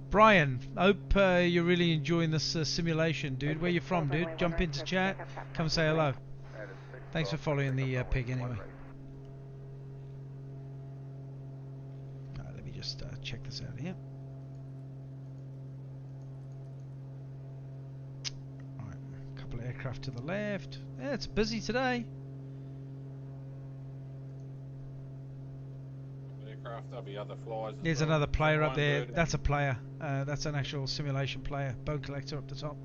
[SPEAKER 1] Brian, I hope you're really enjoying this simulation, dude. Where you from, dude? Jump into chat. Come say hello. Thanks for following the pig anyway. Alright, let me just check this out here. Couple of aircraft to the left. Yeah, it's busy today.
[SPEAKER 7] Aircraft, there'll be other flies.
[SPEAKER 1] There's another player up there. That's a player. That's an actual simulation player. Bone collector up the top.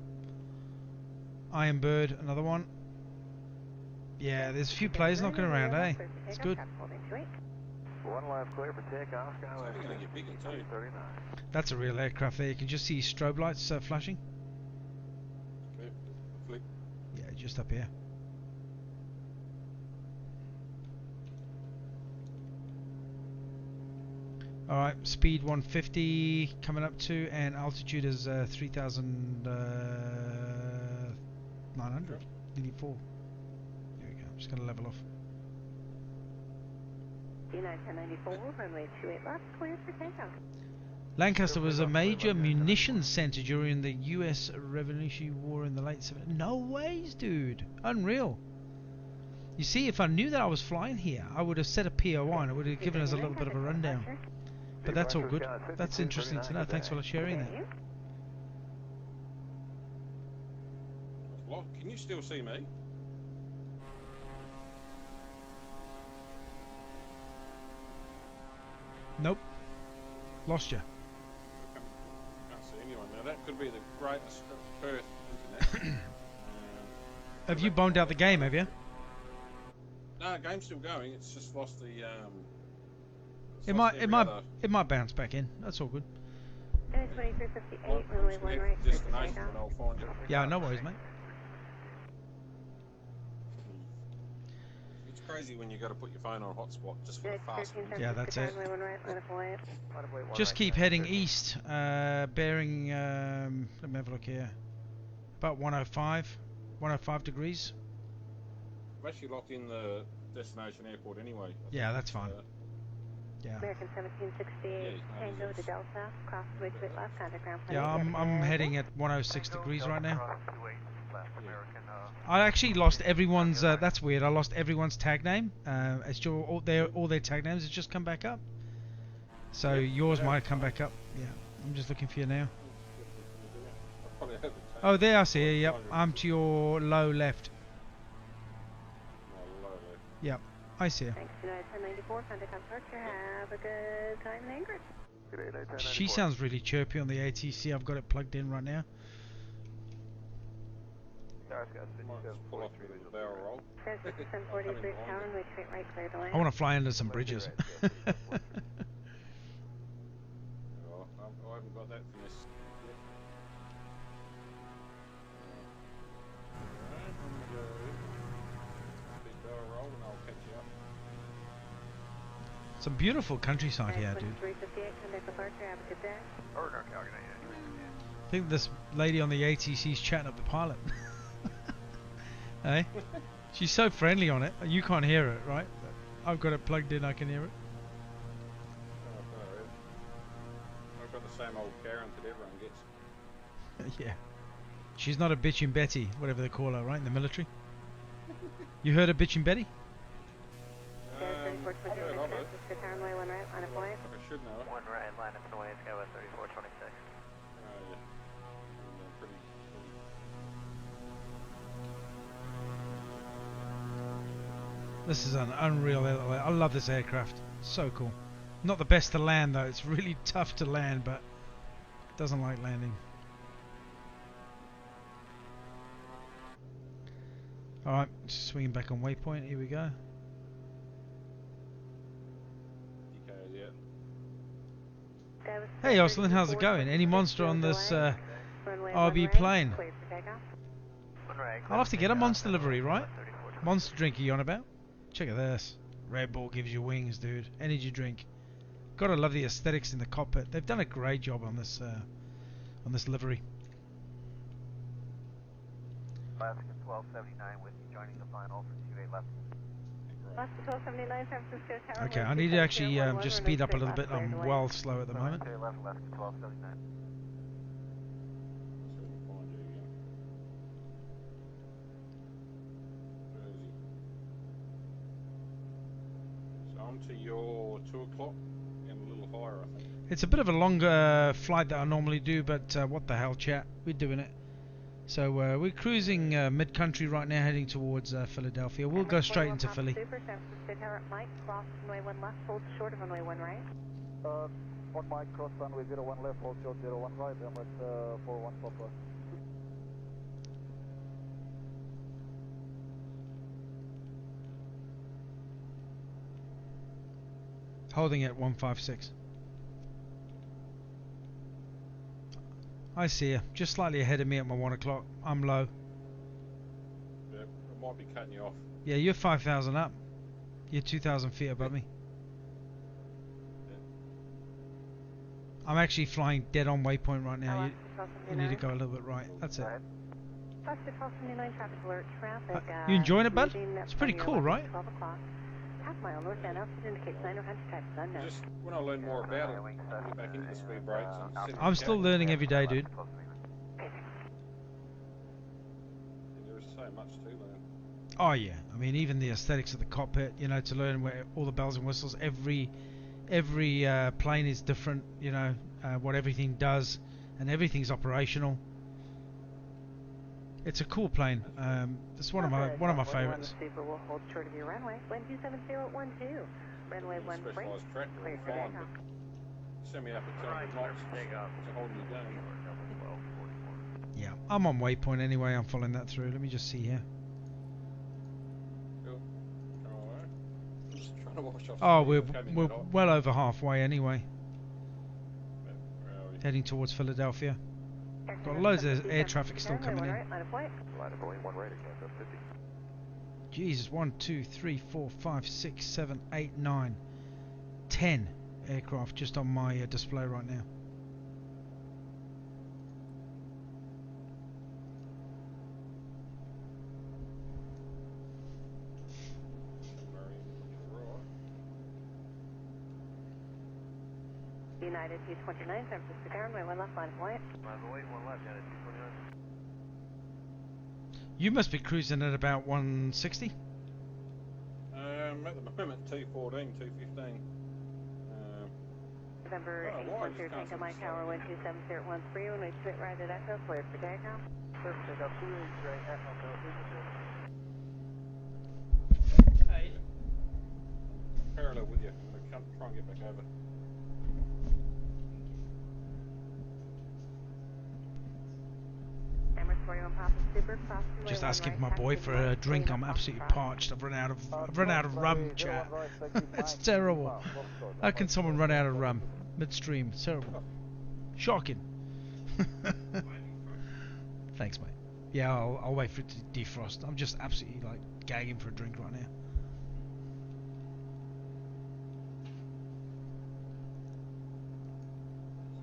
[SPEAKER 1] Iron Bird, another one. Yeah, there's a few players knocking around, eh? It's good.
[SPEAKER 6] One left clear for takeoff.
[SPEAKER 1] That's a real aircraft there. You can just see strobe lights flashing. Yeah, just up here. Alright, speed 150 coming up to, and altitude is 3,900. Nearly 4. There we go. I'm just going to level off.
[SPEAKER 5] Runway 28 left, clear for takeoff.
[SPEAKER 1] Lancaster was a major munitions center during the US Revolutionary War in the late 70s. No ways, dude. Unreal. You see, if I knew that I was flying here, I would have set a POI and it would have given us a little bit of a rundown. But that's all good. That's interesting to know. Thanks for sharing that.
[SPEAKER 7] Well, can you still see me?
[SPEAKER 1] Nope. Lost you.
[SPEAKER 7] Can't see anyone now. That could be the greatness of Perth internet.
[SPEAKER 1] Have you boned out the game, have you?
[SPEAKER 7] No, the game's still going. It's just lost the.
[SPEAKER 1] It might bounce back in. That's all good. Yeah, no worries, mate.
[SPEAKER 7] It's crazy when you got to put your phone on hotspot just for the fast.
[SPEAKER 1] Yeah, that's it. Just keep heading east, bearing. Let me have a look here. About 105 degrees.
[SPEAKER 7] I'm actually locked in the destination airport anyway.
[SPEAKER 1] Yeah, that's fine. Yeah.
[SPEAKER 5] American 1768, Tango to Delta, cross the bridge left, contact ground.
[SPEAKER 1] Yeah, I'm heading at 106 degrees right now. I actually lost everyone's. That's weird. I lost everyone's tag name. It's just all their tag names have just come back up. So yours might come back up. Yeah, I'm just looking for you now.
[SPEAKER 7] Probably overtake.
[SPEAKER 1] Oh, there I see you. Yep, I'm to your low left.
[SPEAKER 7] Low left.
[SPEAKER 1] Yep, I see you.
[SPEAKER 5] Thanks, United 1094. Contact on departure. Have a good time in Anchorage.
[SPEAKER 1] She sounds really chirpy on the ATC. I've got it plugged in right now.
[SPEAKER 7] Pull off with a barrel roll.
[SPEAKER 5] Francis 1043 tower, and we straight right, clear to land.
[SPEAKER 1] I want to fly under some bridges.
[SPEAKER 7] Oh, I haven't got that finished yet. Alright, I'm gonna go big barrel roll and I'll catch you up.
[SPEAKER 1] Some beautiful countryside here, dude.
[SPEAKER 5] 358, contact departure. Have a good day.
[SPEAKER 1] I think this lady on the ATC's chatting up the pilot. Hey? She's so friendly on it. You can't hear it, right? I've got it plugged in, I can hear it.
[SPEAKER 7] I've got the same old Karen that everyone gets.
[SPEAKER 1] Yeah. She's not a bitchin' Betty, whatever they call her, right, in the military? You heard of bitchin' Betty?
[SPEAKER 7] I've heard of it. I should know it.
[SPEAKER 4] One right, line up and away, Skywest 3426.
[SPEAKER 7] Yeah. Pretty
[SPEAKER 1] This is an unreal. I love this aircraft. So cool. Not the best to land though. It's really tough to land, but it doesn't like landing. Alright, swinging back on waypoint. Here we go. Hey Jocelyn, how's it going? Any monster on this RB plane? I'll have to get a monster livery, right? Monster drink are you on about? Check out this. Red Bull gives you wings, dude. Energy drink. Gotta love the aesthetics in the cockpit. They've done a great job on this livery.
[SPEAKER 4] Alaska 1279 with you joining the final for 28 left.
[SPEAKER 5] Alaska 1279, San Francisco Tower.
[SPEAKER 1] Okay, I need to actually just speed up a little bit. I'm well slow at the moment.
[SPEAKER 4] Left, Alaska 1279.
[SPEAKER 7] So I'm to your 2 o'clock and a little higher, I think.
[SPEAKER 1] It's a bit of a longer flight than I normally do, but what the hell, chat? We're doing it. So we're cruising mid-country right now, heading towards Philadelphia. We'll go straight into Philly.
[SPEAKER 5] Super, San Francisco Tower, Mike, cross runway 1 left, hold short of runway 1 right.
[SPEAKER 8] 1 Mike, cross runway 01 left, hold short 01 right, Emirates 41 Papa.
[SPEAKER 1] Holding at 156. I see you. Just slightly ahead of me at my 1 o'clock. I'm low.
[SPEAKER 7] Yeah, it might be cutting you off.
[SPEAKER 1] Yeah, you're 5,000 up. You're 2,000 feet above me.
[SPEAKER 7] Yeah.
[SPEAKER 1] I'm actually flying dead on waypoint right now. You need to go a little bit right. That's it.
[SPEAKER 5] Alaska 1279, traffic alert, traffic.
[SPEAKER 1] You enjoying it, bud? It's pretty cool, right?
[SPEAKER 5] 12 o'clock. Half mile northbound altitude indicates 900 type is unknown.
[SPEAKER 7] Just when I learn more about it, I'll get back into the speed brakes. And
[SPEAKER 1] I'm still learning every day, dude.
[SPEAKER 7] And there is so much to learn.
[SPEAKER 1] Oh yeah, I mean even the aesthetics of the cockpit, you know, to learn where all the bells and whistles. Every plane is different, you know, what everything does, and everything's operational. It's a cool plane. It's one of my favorites.
[SPEAKER 5] Super will hold short of your runway. Wind 27012. Runway 1 free.
[SPEAKER 7] Specialized track will
[SPEAKER 5] Clear
[SPEAKER 7] be
[SPEAKER 5] for
[SPEAKER 7] fine,
[SPEAKER 5] takeoff.
[SPEAKER 7] but send me up at 200 knots. It's holding you down.
[SPEAKER 1] Yeah, I'm on waypoint anyway. I'm following that through. Let me just see here.
[SPEAKER 7] Cool. Alright. I'm just trying to wash off.
[SPEAKER 1] Oh, we're well over halfway anyway.
[SPEAKER 7] Where are we?
[SPEAKER 1] Heading towards Philadelphia. Got loads of air traffic still coming in.
[SPEAKER 5] Line of flight.
[SPEAKER 6] Line of away, 1 right again, 50.
[SPEAKER 1] Jesus, 1, 2, 3, 4, 5, 6, 7, 8, 9, 10 aircraft just on my display right now.
[SPEAKER 5] United 229, San Francisco runway 1 left, line of flight.
[SPEAKER 4] Line of away, 1 left, United 229.
[SPEAKER 1] You must be cruising at about 160?
[SPEAKER 7] At the moment, 214, 215.
[SPEAKER 5] November 810 Tango Mike Tower 127013, runway split right at Echo, cleared for takeoff.
[SPEAKER 8] Clear for takeoff, 2 right, Echo,
[SPEAKER 1] Hey.
[SPEAKER 7] Parallel with you. I'm going to come try and get back over.
[SPEAKER 1] Just asking my boy for a drink. I'm absolutely parched. I've run out of rum, chat. It's terrible. How can someone run out of rum midstream? It's terrible. Shocking. Thanks, mate. Yeah, I'll wait for it to defrost. I'm just absolutely like gagging for a drink right now.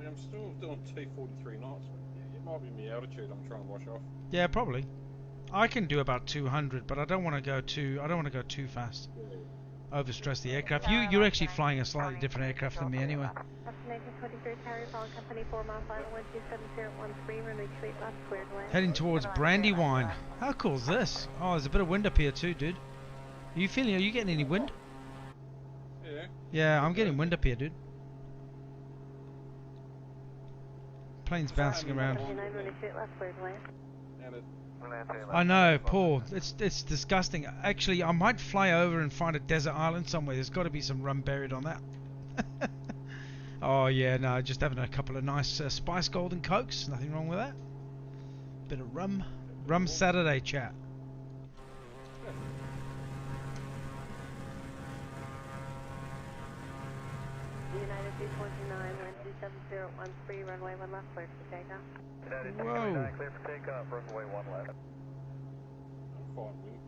[SPEAKER 7] See, I'm still doing T43 knots. It might be my altitude I'm trying to wash off.
[SPEAKER 1] Yeah, probably. I can do about 200, but I don't want to go too fast. Overstress the aircraft. You're actually flying a slightly different aircraft than me anyway. Heading towards Brandywine. How cool is this? Oh, there's a bit of wind up here too, dude. Are you getting any wind?
[SPEAKER 7] Yeah.
[SPEAKER 1] Yeah, I'm getting wind up here, dude. Plane's bouncing around. I know, Paul. It's disgusting. Actually, I might fly over and find a desert island somewhere. There's got to be some rum buried on that. Oh yeah, no, just having a couple of nice Spice Golden Cokes. Nothing wrong with that. Bit of rum. Rum Saturday, chat.
[SPEAKER 5] United 229, 127013, runway 1 left, clear for takeoff.
[SPEAKER 8] United
[SPEAKER 1] Whoa.
[SPEAKER 8] 229, clear for takeoff, runway 1 left.
[SPEAKER 7] I'm fine with it.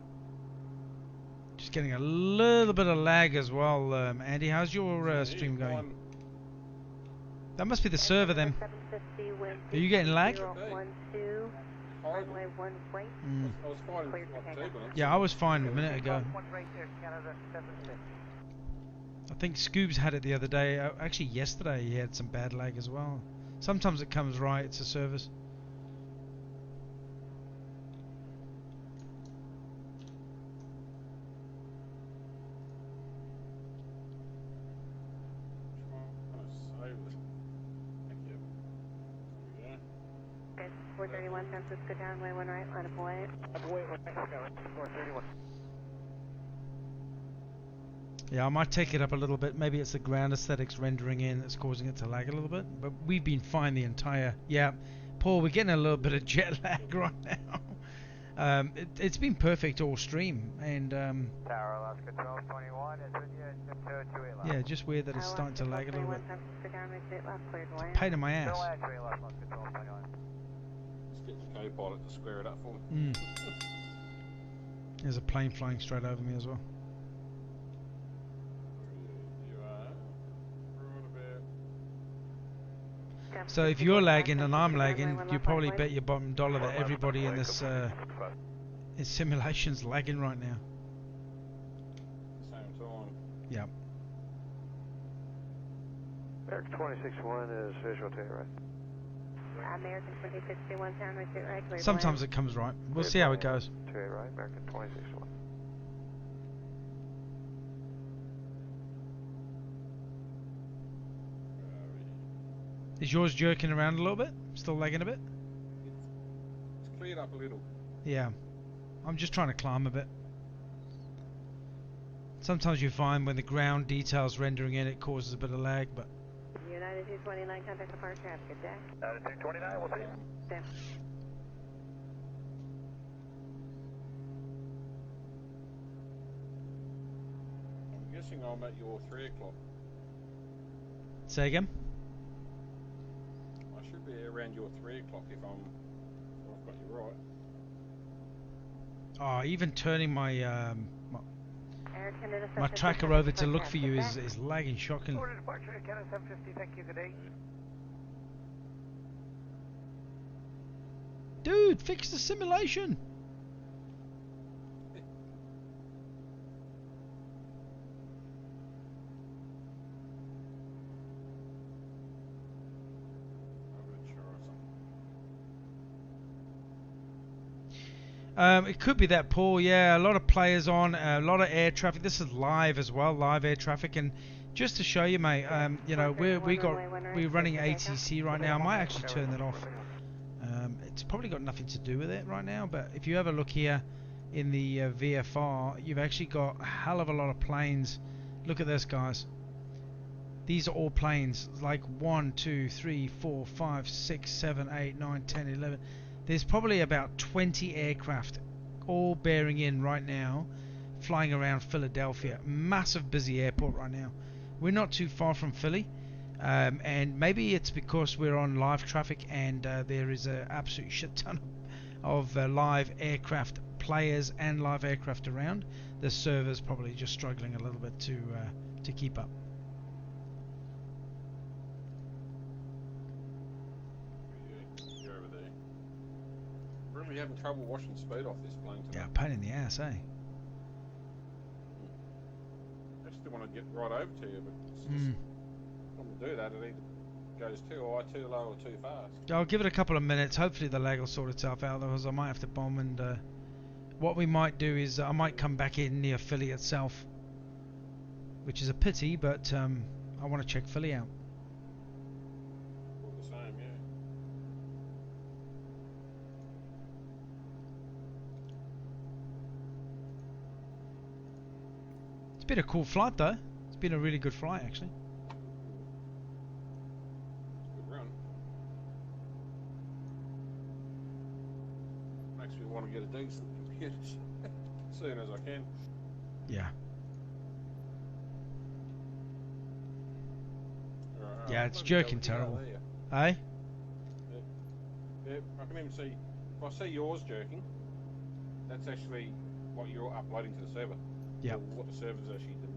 [SPEAKER 1] Just getting a little bit of lag as well. Andy, how's your stream going? That must be the server then. Are you getting lag?
[SPEAKER 5] Runway 1 right.
[SPEAKER 7] I was fine with like 2 minutes.
[SPEAKER 1] Yeah, I was fine a minute ago.
[SPEAKER 8] 1 right there, Canada 76.
[SPEAKER 1] I think Scoobs had it the other day. Actually, yesterday he had some bad lag as well. Sometimes it comes right. It's a service.
[SPEAKER 5] Okay, 431 San Francisco downway 1 right, line of way.
[SPEAKER 8] 431.
[SPEAKER 1] Yeah, I might take it up a little bit. Maybe it's the ground aesthetics rendering in that's causing it to lag a little bit. But we've been fine the entire... Yeah, Paul, we're getting a little bit of jet lag right now. It's been perfect all stream. And
[SPEAKER 8] Tower Alaska 1221 is with you at 228 left.
[SPEAKER 1] yeah, just weird that it's starting to lag a little bit. It's a pain in my ass.
[SPEAKER 8] Still at 2 left, Alaska 1221.
[SPEAKER 7] Let's get the co-pilot to square it up for me.
[SPEAKER 1] There's a plane flying straight over me as well. So if you're lagging and I'm lagging, you probably bet your bottom dollar that everybody in this simulation's lagging right now.
[SPEAKER 7] Same time.
[SPEAKER 1] Yeah.
[SPEAKER 8] American 261 is visual to your right.
[SPEAKER 5] American 2061, downway straight right, clear.
[SPEAKER 1] Sometimes it comes right. We'll see how it goes.
[SPEAKER 8] To your right, American 261.
[SPEAKER 1] Is yours jerking around a little bit? Still lagging a bit?
[SPEAKER 7] It's cleared up a little.
[SPEAKER 1] Yeah. I'm just trying to climb a bit. Sometimes you find when the ground details rendering in, it causes a bit of lag, but...
[SPEAKER 5] United 229, contact departure, have a good day.
[SPEAKER 8] United 229, we'll see you.
[SPEAKER 5] Yeah.
[SPEAKER 7] I'm guessing I'm at your 3 o'clock.
[SPEAKER 1] Say again?
[SPEAKER 7] I should be around your 3 o'clock if I've got you right.
[SPEAKER 1] Oh, even turning my my tracker over to look for you is lagging shockingly.
[SPEAKER 8] Order departure, Canada 750, thank you, good day.
[SPEAKER 1] Dude, fix the simulation! It could be that, Paul. Yeah, a lot of players on, a lot of air traffic. This is live as well, live air traffic, and Just to show you, mate, you know, we're running ATC right now. I might actually turn that off. It's probably got nothing to do with it right now, but if you have a look here in the VFR, you've actually got a hell of a lot of planes. Look at this, guys. These are all planes, like 1, 2, 3, 4, 5, 6, 7, 8, 9, 10, 11. There's probably about 20 aircraft all bearing in right now, flying around Philadelphia. Massive busy airport right now. We're not too far from Philly, and maybe it's because we're on live traffic and there is an absolute shit ton of live aircraft players and live aircraft around. The server's probably just struggling a little bit to keep up.
[SPEAKER 7] You're over there. Really having trouble washing speed off this plane today.
[SPEAKER 1] Yeah, pain in the ass, eh?
[SPEAKER 7] I still want to get right over to you, but it's just, when we do that, it either goes too high, too low, or too fast.
[SPEAKER 1] I'll give it a couple of minutes. Hopefully the lag will sort itself out, otherwise I might have to bomb. And what we might do is I might come back in near Philly itself, which is a pity, but I want to check Philly out.
[SPEAKER 7] All the same, yeah.
[SPEAKER 1] It's been a cool flight though. It's been a really good flight actually.
[SPEAKER 7] Good run. Makes me want to get a decent computer as soon as I can.
[SPEAKER 1] Yeah.
[SPEAKER 7] Alright,
[SPEAKER 1] Yeah, it's jerking terrible. Eh?
[SPEAKER 7] Yeah, I can even see, if I see yours jerking, that's actually what you're uploading to the server.
[SPEAKER 1] Yeah.
[SPEAKER 7] What the server's actually doing.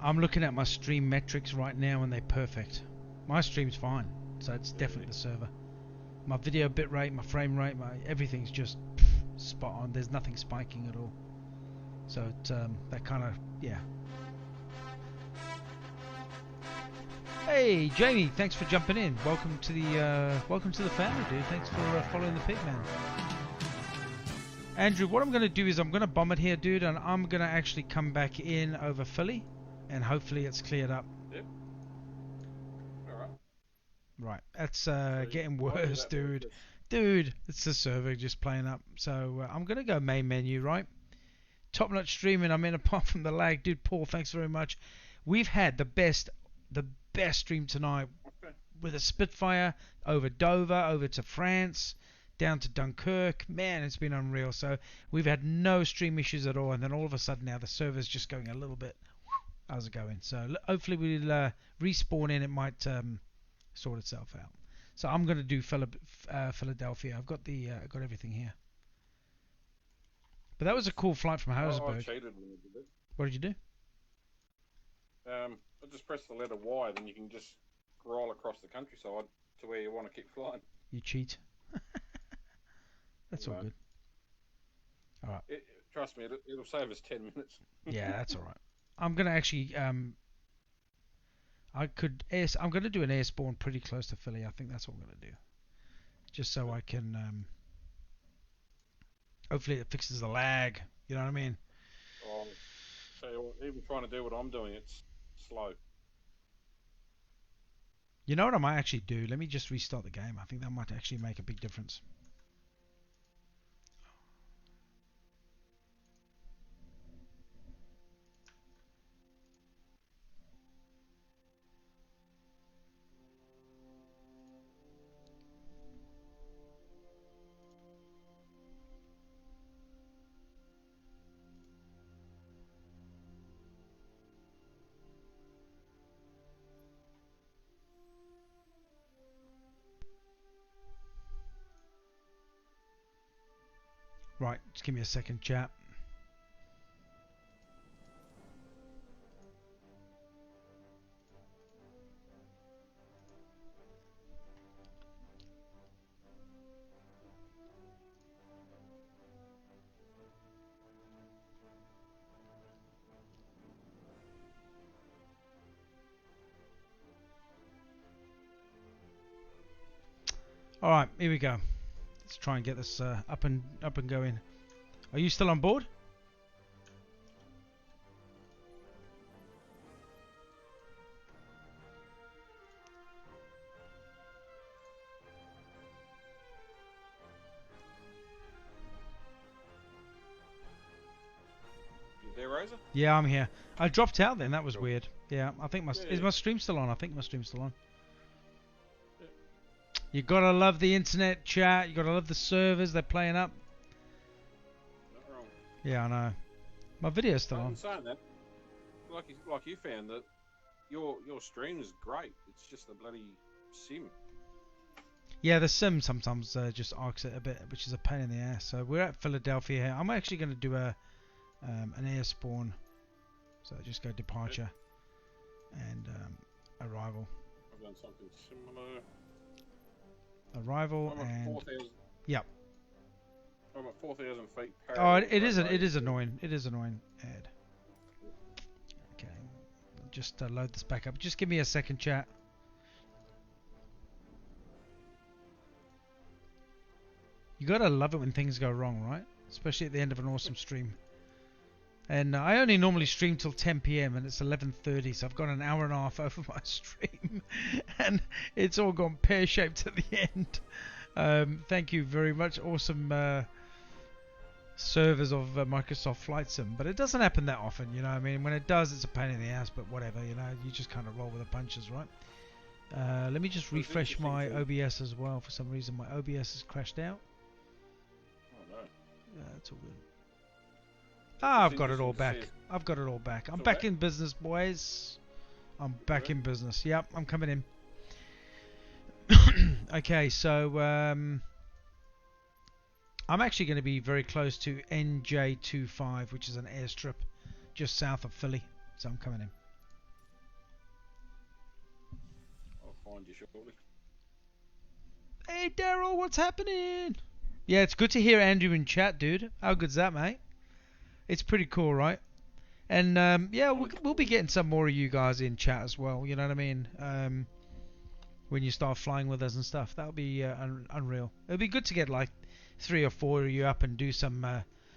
[SPEAKER 1] I'm looking at my stream metrics right now and they're perfect. My stream's fine, so it's definitely the server. My video bitrate, my frame rate, my everything's just spot on. There's nothing spiking at all. So it, that kind of, yeah. Hey Jamie, thanks for jumping in. Welcome to the family, dude. Thanks for following the pig, man. Andrew, what I'm going to do is I'm going to bomb it here, dude, and I'm going to actually come back in over Philly, and hopefully it's cleared up.
[SPEAKER 7] Yep. Alright.
[SPEAKER 1] Right, that's getting worse, dude. Dude, it's the server just playing up. So I'm going to go main menu, right? Top notch streaming, I mean, apart from the lag. Dude, Paul, thanks very much. We've had the best stream tonight with a Spitfire over Dover, over to France, down to Dunkirk. Man, it's been unreal. So we've had no stream issues at all, and then all of a sudden now the server's just going a little bit. How's it going? So hopefully we'll respawn in. It might sort itself out. So I'm going to do Philadelphia. I've got got everything here. But that was a cool flight from Harrisburg.
[SPEAKER 7] I cheated when you did it.
[SPEAKER 1] What did you do?
[SPEAKER 7] I just press the letter Y, then you can just scroll across the countryside to where you want to keep flying.
[SPEAKER 1] You cheat. That's all good. All right.
[SPEAKER 7] Trust me, it'll save us 10 minutes.
[SPEAKER 1] Yeah, that's all right. I'm gonna actually I'm gonna do an air spawn pretty close to Philly. I think that's what I'm gonna do, just so I can hopefully it fixes the lag. You know what I mean?
[SPEAKER 7] Oh, so even trying to do what I'm doing, it's slow.
[SPEAKER 1] You know what I might actually do? Let me just restart the game. I think that might actually make a big difference. Right, just give me a second, chat. All right, here we go. Let's try and get this up and going. Are you still on board?
[SPEAKER 7] You there, Rosa?
[SPEAKER 1] Yeah, I'm here. I dropped out then. That was weird. Yeah, I think is my stream still on? I think my stream's still on.
[SPEAKER 7] Yeah.
[SPEAKER 1] You gotta love the internet chat. You gotta love the servers. They're playing up.
[SPEAKER 7] Not wrong.
[SPEAKER 1] Yeah, I know. My video's still on.
[SPEAKER 7] I'm saying that, like you found that your stream is great. It's just a bloody sim.
[SPEAKER 1] Yeah, the sim sometimes just arcs it a bit, which is a pain in the ass. So we're at Philadelphia here. I'm actually going to do an air spawn. So just go departure and arrival.
[SPEAKER 7] I've done something similar.
[SPEAKER 1] Arrival
[SPEAKER 7] I'm
[SPEAKER 1] and...
[SPEAKER 7] at 4,000.
[SPEAKER 1] Yep.
[SPEAKER 7] I'm at 4,000 feet.
[SPEAKER 1] Oh, it is annoying. It is annoying, Ed. Okay. Just load this back up. Just give me a second, chat. You gotta love it when things go wrong, right? Especially at the end of an awesome stream. And I only normally stream till 10 PM and it's 11:30, so I've got an hour and a half over my stream, and it's all gone pear-shaped at the end. Thank you very much, awesome servers of Microsoft Flight Sim, but it doesn't happen that often, you know what I mean? When it does, it's a pain in the ass, but whatever, you know, you just kind of roll with the punches, right? Let me just refresh my OBS as well. For some reason, my OBS has crashed out. Yeah, it's all good. Ah, I've got it all back. I've got it all back. I'm back in business, boys. I'm back in business. Yep, I'm coming in. Okay, so I'm actually going to be very close to NJ25, which is an airstrip just south of Philly. So I'm coming in.
[SPEAKER 7] I'll find you shortly.
[SPEAKER 1] Hey, Daryl, what's happening? Yeah, it's good to hear Andrew in chat, dude. How good's that, mate? It's pretty cool, right? And yeah, we'll be getting some more of you guys in chat as well. You know what I mean? When you start flying with us and stuff, that'll be unreal. It'll be good to get like 3 or 4 of you up and do some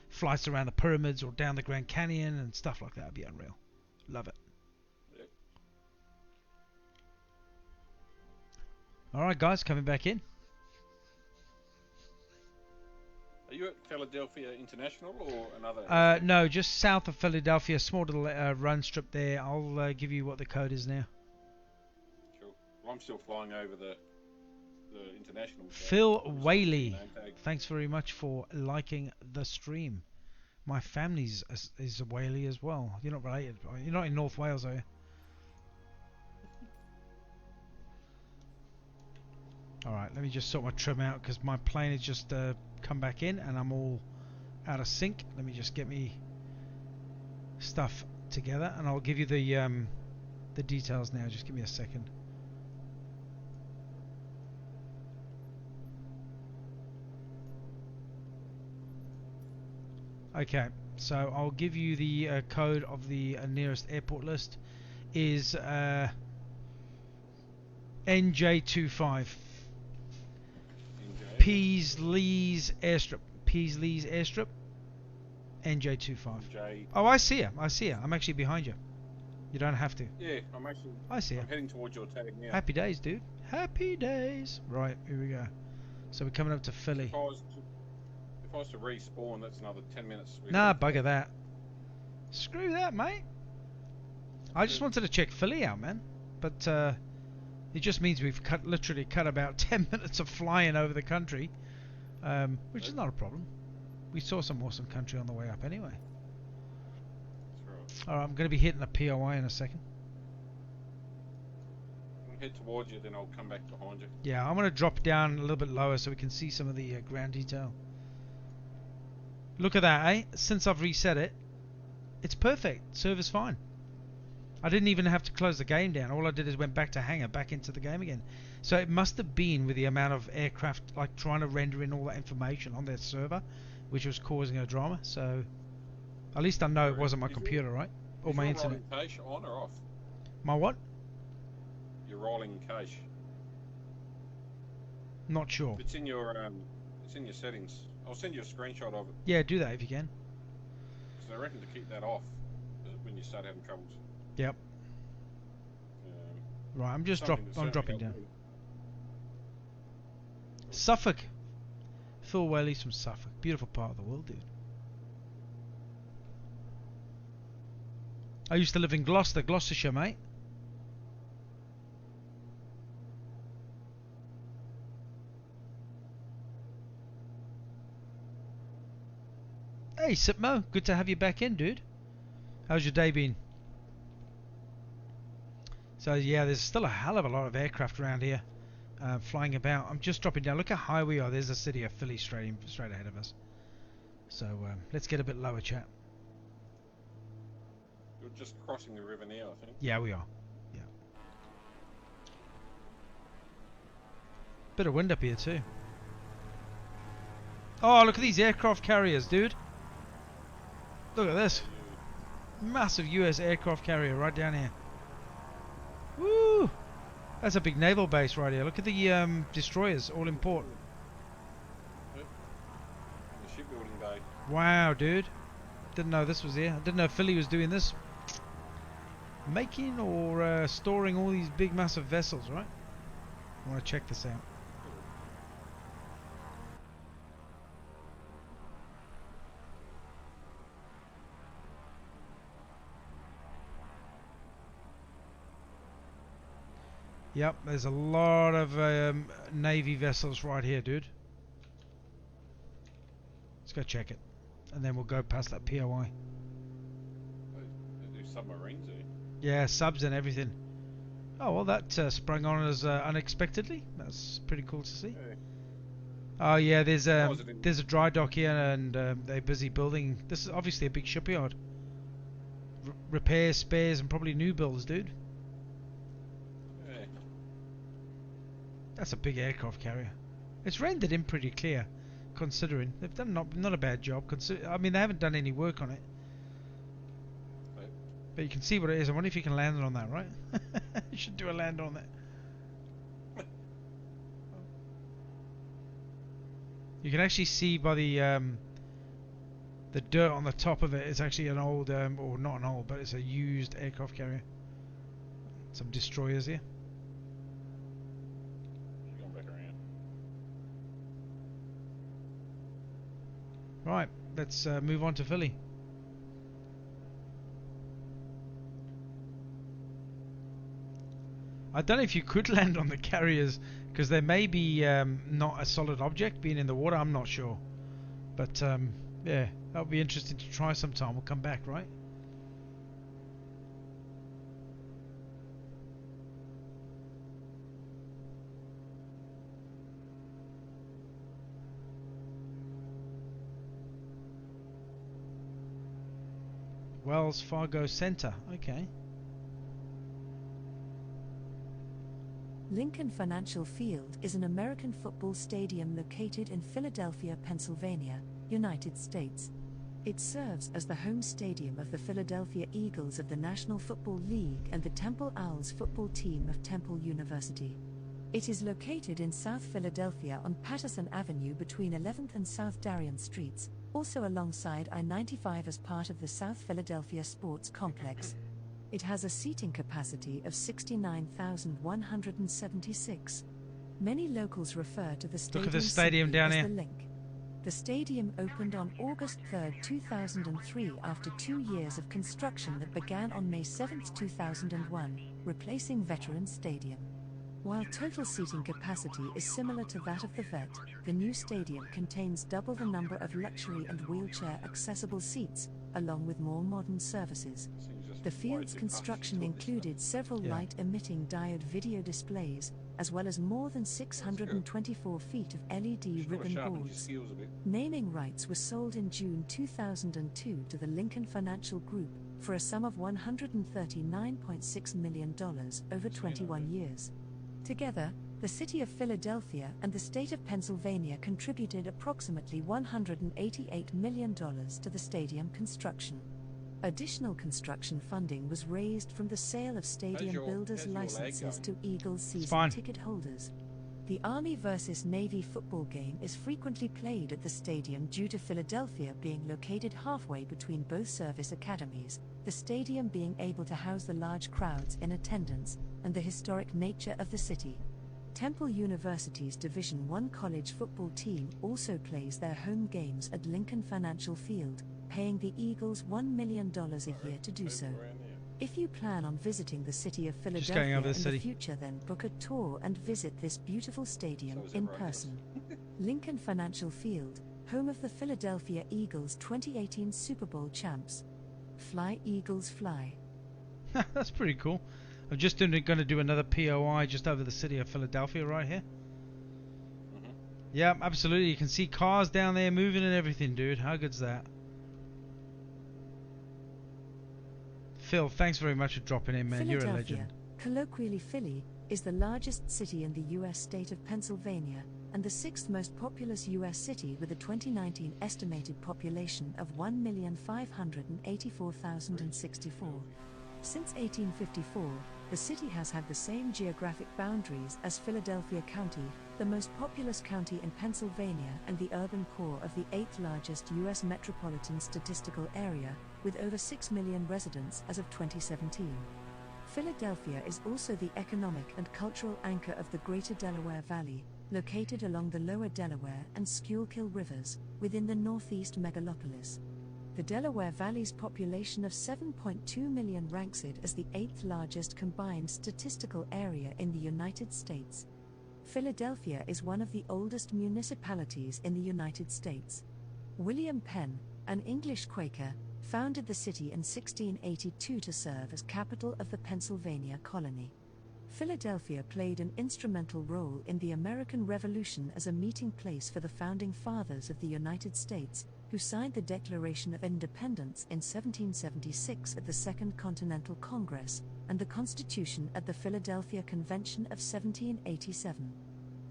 [SPEAKER 1] flights around the pyramids or down the Grand Canyon and stuff like that. It'd be unreal. Love it.
[SPEAKER 7] Yep.
[SPEAKER 1] All right, guys, coming back in.
[SPEAKER 7] Are you at Philadelphia International or another?
[SPEAKER 1] No, just south of Philadelphia, small little run strip there. I'll give you what the code is now.
[SPEAKER 7] Sure. Well, I'm still flying over the international.
[SPEAKER 1] Phil Whaley, thanks very much for liking the stream. My family's is a Whaley as well. You're not related. You're not in North Wales, are you? Alright, let me just sort my trim out because my plane has just come back in and I'm all out of sync. Let me just get me stuff together and I'll give you the details now. Just give me a second. Okay, so I'll give you the code of the nearest airport list is NJ25. Peasleys Airstrip. Peasleys Airstrip. NJ25. Oh, I see her. I see her. I'm actually behind you. You don't have to.
[SPEAKER 7] Yeah, I'm actually.
[SPEAKER 1] I see her.
[SPEAKER 7] I'm heading towards your tag now.
[SPEAKER 1] Happy days, dude. Happy days. Right, here we go. So we're coming up to Philly.
[SPEAKER 7] If I was to respawn, that's another 10 minutes.
[SPEAKER 1] Nah, bugger that. Screw that, mate. I just wanted to check Philly out, man. But it just means we've literally cut about 10 minutes of flying over the country, which is not a problem. We saw some awesome country on the way up anyway.
[SPEAKER 7] That's right.
[SPEAKER 1] Alright, I'm going to be hitting a POI in a second.
[SPEAKER 7] I'll head towards you, then I'll come back behind you.
[SPEAKER 1] Yeah, I'm going to drop down a little bit lower so we can see some of the ground detail. Look at that, eh? Since I've reset it, it's perfect. Server's fine. I didn't even have to close the game down. All I did is went back to hangar, back into the game again. So it must have been with the amount of aircraft like trying to render in all that information on their server, which was causing a drama. So at least I know it wasn't my computer, right? Or my internet.
[SPEAKER 7] Is your rolling cache on or off?
[SPEAKER 1] My what?
[SPEAKER 7] Your rolling cache.
[SPEAKER 1] Not sure.
[SPEAKER 7] It's in your settings. I'll send you a screenshot of it.
[SPEAKER 1] Yeah, do that if you can.
[SPEAKER 7] So I reckon to keep that off when you start having troubles.
[SPEAKER 1] Yep. Right, I'm dropping down. Suffolk. Phil Whaley's from Suffolk. Beautiful part of the world, dude. I used to live in Gloucestershire, mate. Hey, Sipmo, good to have you back in, dude. How's your day been? So yeah, there's still a hell of a lot of aircraft around here, flying about. I'm just dropping down. Look how high we are. There's the city of Philly straight ahead of us. So let's get a bit lower, chat.
[SPEAKER 7] You're just crossing the river now, I think.
[SPEAKER 1] Yeah, we are. Yeah. Bit of wind up here too. Oh, look at these aircraft carriers, dude. Look at this. Massive US aircraft carrier right down here. Woo! That's a big naval base right here. Look at the destroyers, all in port.
[SPEAKER 7] Yep. The shipbuilding bay.
[SPEAKER 1] Wow, dude. Didn't know this was here. I didn't know Philly was doing this. Making or storing all these big massive vessels, right? I want to check this out. Yep, there's a lot of Navy vessels right here, dude. Let's go check it. And then we'll go past that POI.
[SPEAKER 7] They do submarines, eh?
[SPEAKER 1] Yeah, subs and everything. Oh, well, that sprung on us unexpectedly. That's pretty cool to see.
[SPEAKER 7] Hey.
[SPEAKER 1] Oh, yeah, there's a dry dock here, and they're busy building. This is obviously a big shipyard. Repairs, spares, and probably new builds, dude. That's a big aircraft carrier. It's rendered in pretty clear, considering they've done not a bad job. I mean, they haven't done any work on it, but you can see what it is. I wonder if you can land on that, right? You should do a land on that. You can actually see by the dirt on the top of it. It's actually an old, or not an old, but it's a used aircraft carrier. Some destroyers here. Right, let's move on to Philly. I don't know if you could land on the carriers, because they may be not a solid object being in the water. I'm not sure, but yeah, that would be interesting to try sometime. We'll come back, right? Wells Fargo Center. Okay.
[SPEAKER 3] Lincoln Financial Field is an American football stadium located in Philadelphia, Pennsylvania, United States. It serves as the home stadium of the Philadelphia Eagles of the National Football League and the Temple Owls football team of Temple University. It is located in South Philadelphia on Patterson Avenue between 11th and South Darien Streets, also alongside I-95 as part of the South Philadelphia Sports Complex. It has a seating capacity of 69,176. Many locals refer to the stadium,
[SPEAKER 1] look at the stadium down here.
[SPEAKER 3] The Link. The stadium opened on August 3, 2003 after 2 years of construction that began on May 7, 2001, replacing Veterans Stadium. While total seating capacity is similar to that of the Vet, the new stadium contains double the number of luxury and wheelchair-accessible seats, along with more modern services. The field's construction included several light-emitting diode video displays, as well as more than 624 feet of LED ribbon boards. Naming rights were sold in June 2002 to the Lincoln Financial Group for a sum of $139.6 million over 21 years. Together, the city of Philadelphia and the state of Pennsylvania contributed approximately $188 million to the stadium construction. Additional construction funding was raised from the sale of stadium builders' licenses to Eagles season ticket holders. The Army versus Navy football game is frequently played at the stadium due to Philadelphia being located halfway between both service academies, the stadium being able to house the large crowds in attendance, and the historic nature of the city. Temple University's Division I college football team also plays their home games at Lincoln Financial Field, paying the Eagles $1 million a year to do so. If you plan on visiting the city of Philadelphia in the future, then book a tour and visit this beautiful stadium in person. Lincoln Financial Field, home of the Philadelphia Eagles 2018 Super Bowl champs. Fly Eagles fly.
[SPEAKER 1] That's pretty cool. I'm just going to do another POI just over the city of Philadelphia right here. Yeah, absolutely. You can see cars down there moving and everything, dude. How good's that? Phil, thanks very much for dropping in, man. You're a legend.
[SPEAKER 3] Colloquially Philly, is the largest city in the U.S. state of Pennsylvania, and the sixth most populous U.S. city with a 2019 estimated population of 1,584,064. Since 1854, the city has had the same geographic boundaries as Philadelphia County, the most populous county in Pennsylvania and the urban core of the 8th largest U.S. metropolitan statistical area, with over 6 million residents as of 2017. Philadelphia is also the economic and cultural anchor of the Greater Delaware Valley, located along the lower Delaware and Schuylkill rivers, within the northeast megalopolis. The Delaware Valley's population of 7.2 million ranks it as the 8th largest combined statistical area in the United States. Philadelphia is one of the oldest municipalities in the United States. William Penn, an English Quaker, founded the city in 1682 to serve as capital of the Pennsylvania colony. Philadelphia played an instrumental role in the American Revolution as a meeting place for the founding fathers of the United States, who signed the Declaration of Independence in 1776 at the Second Continental Congress, and the Constitution at the Philadelphia Convention of 1787.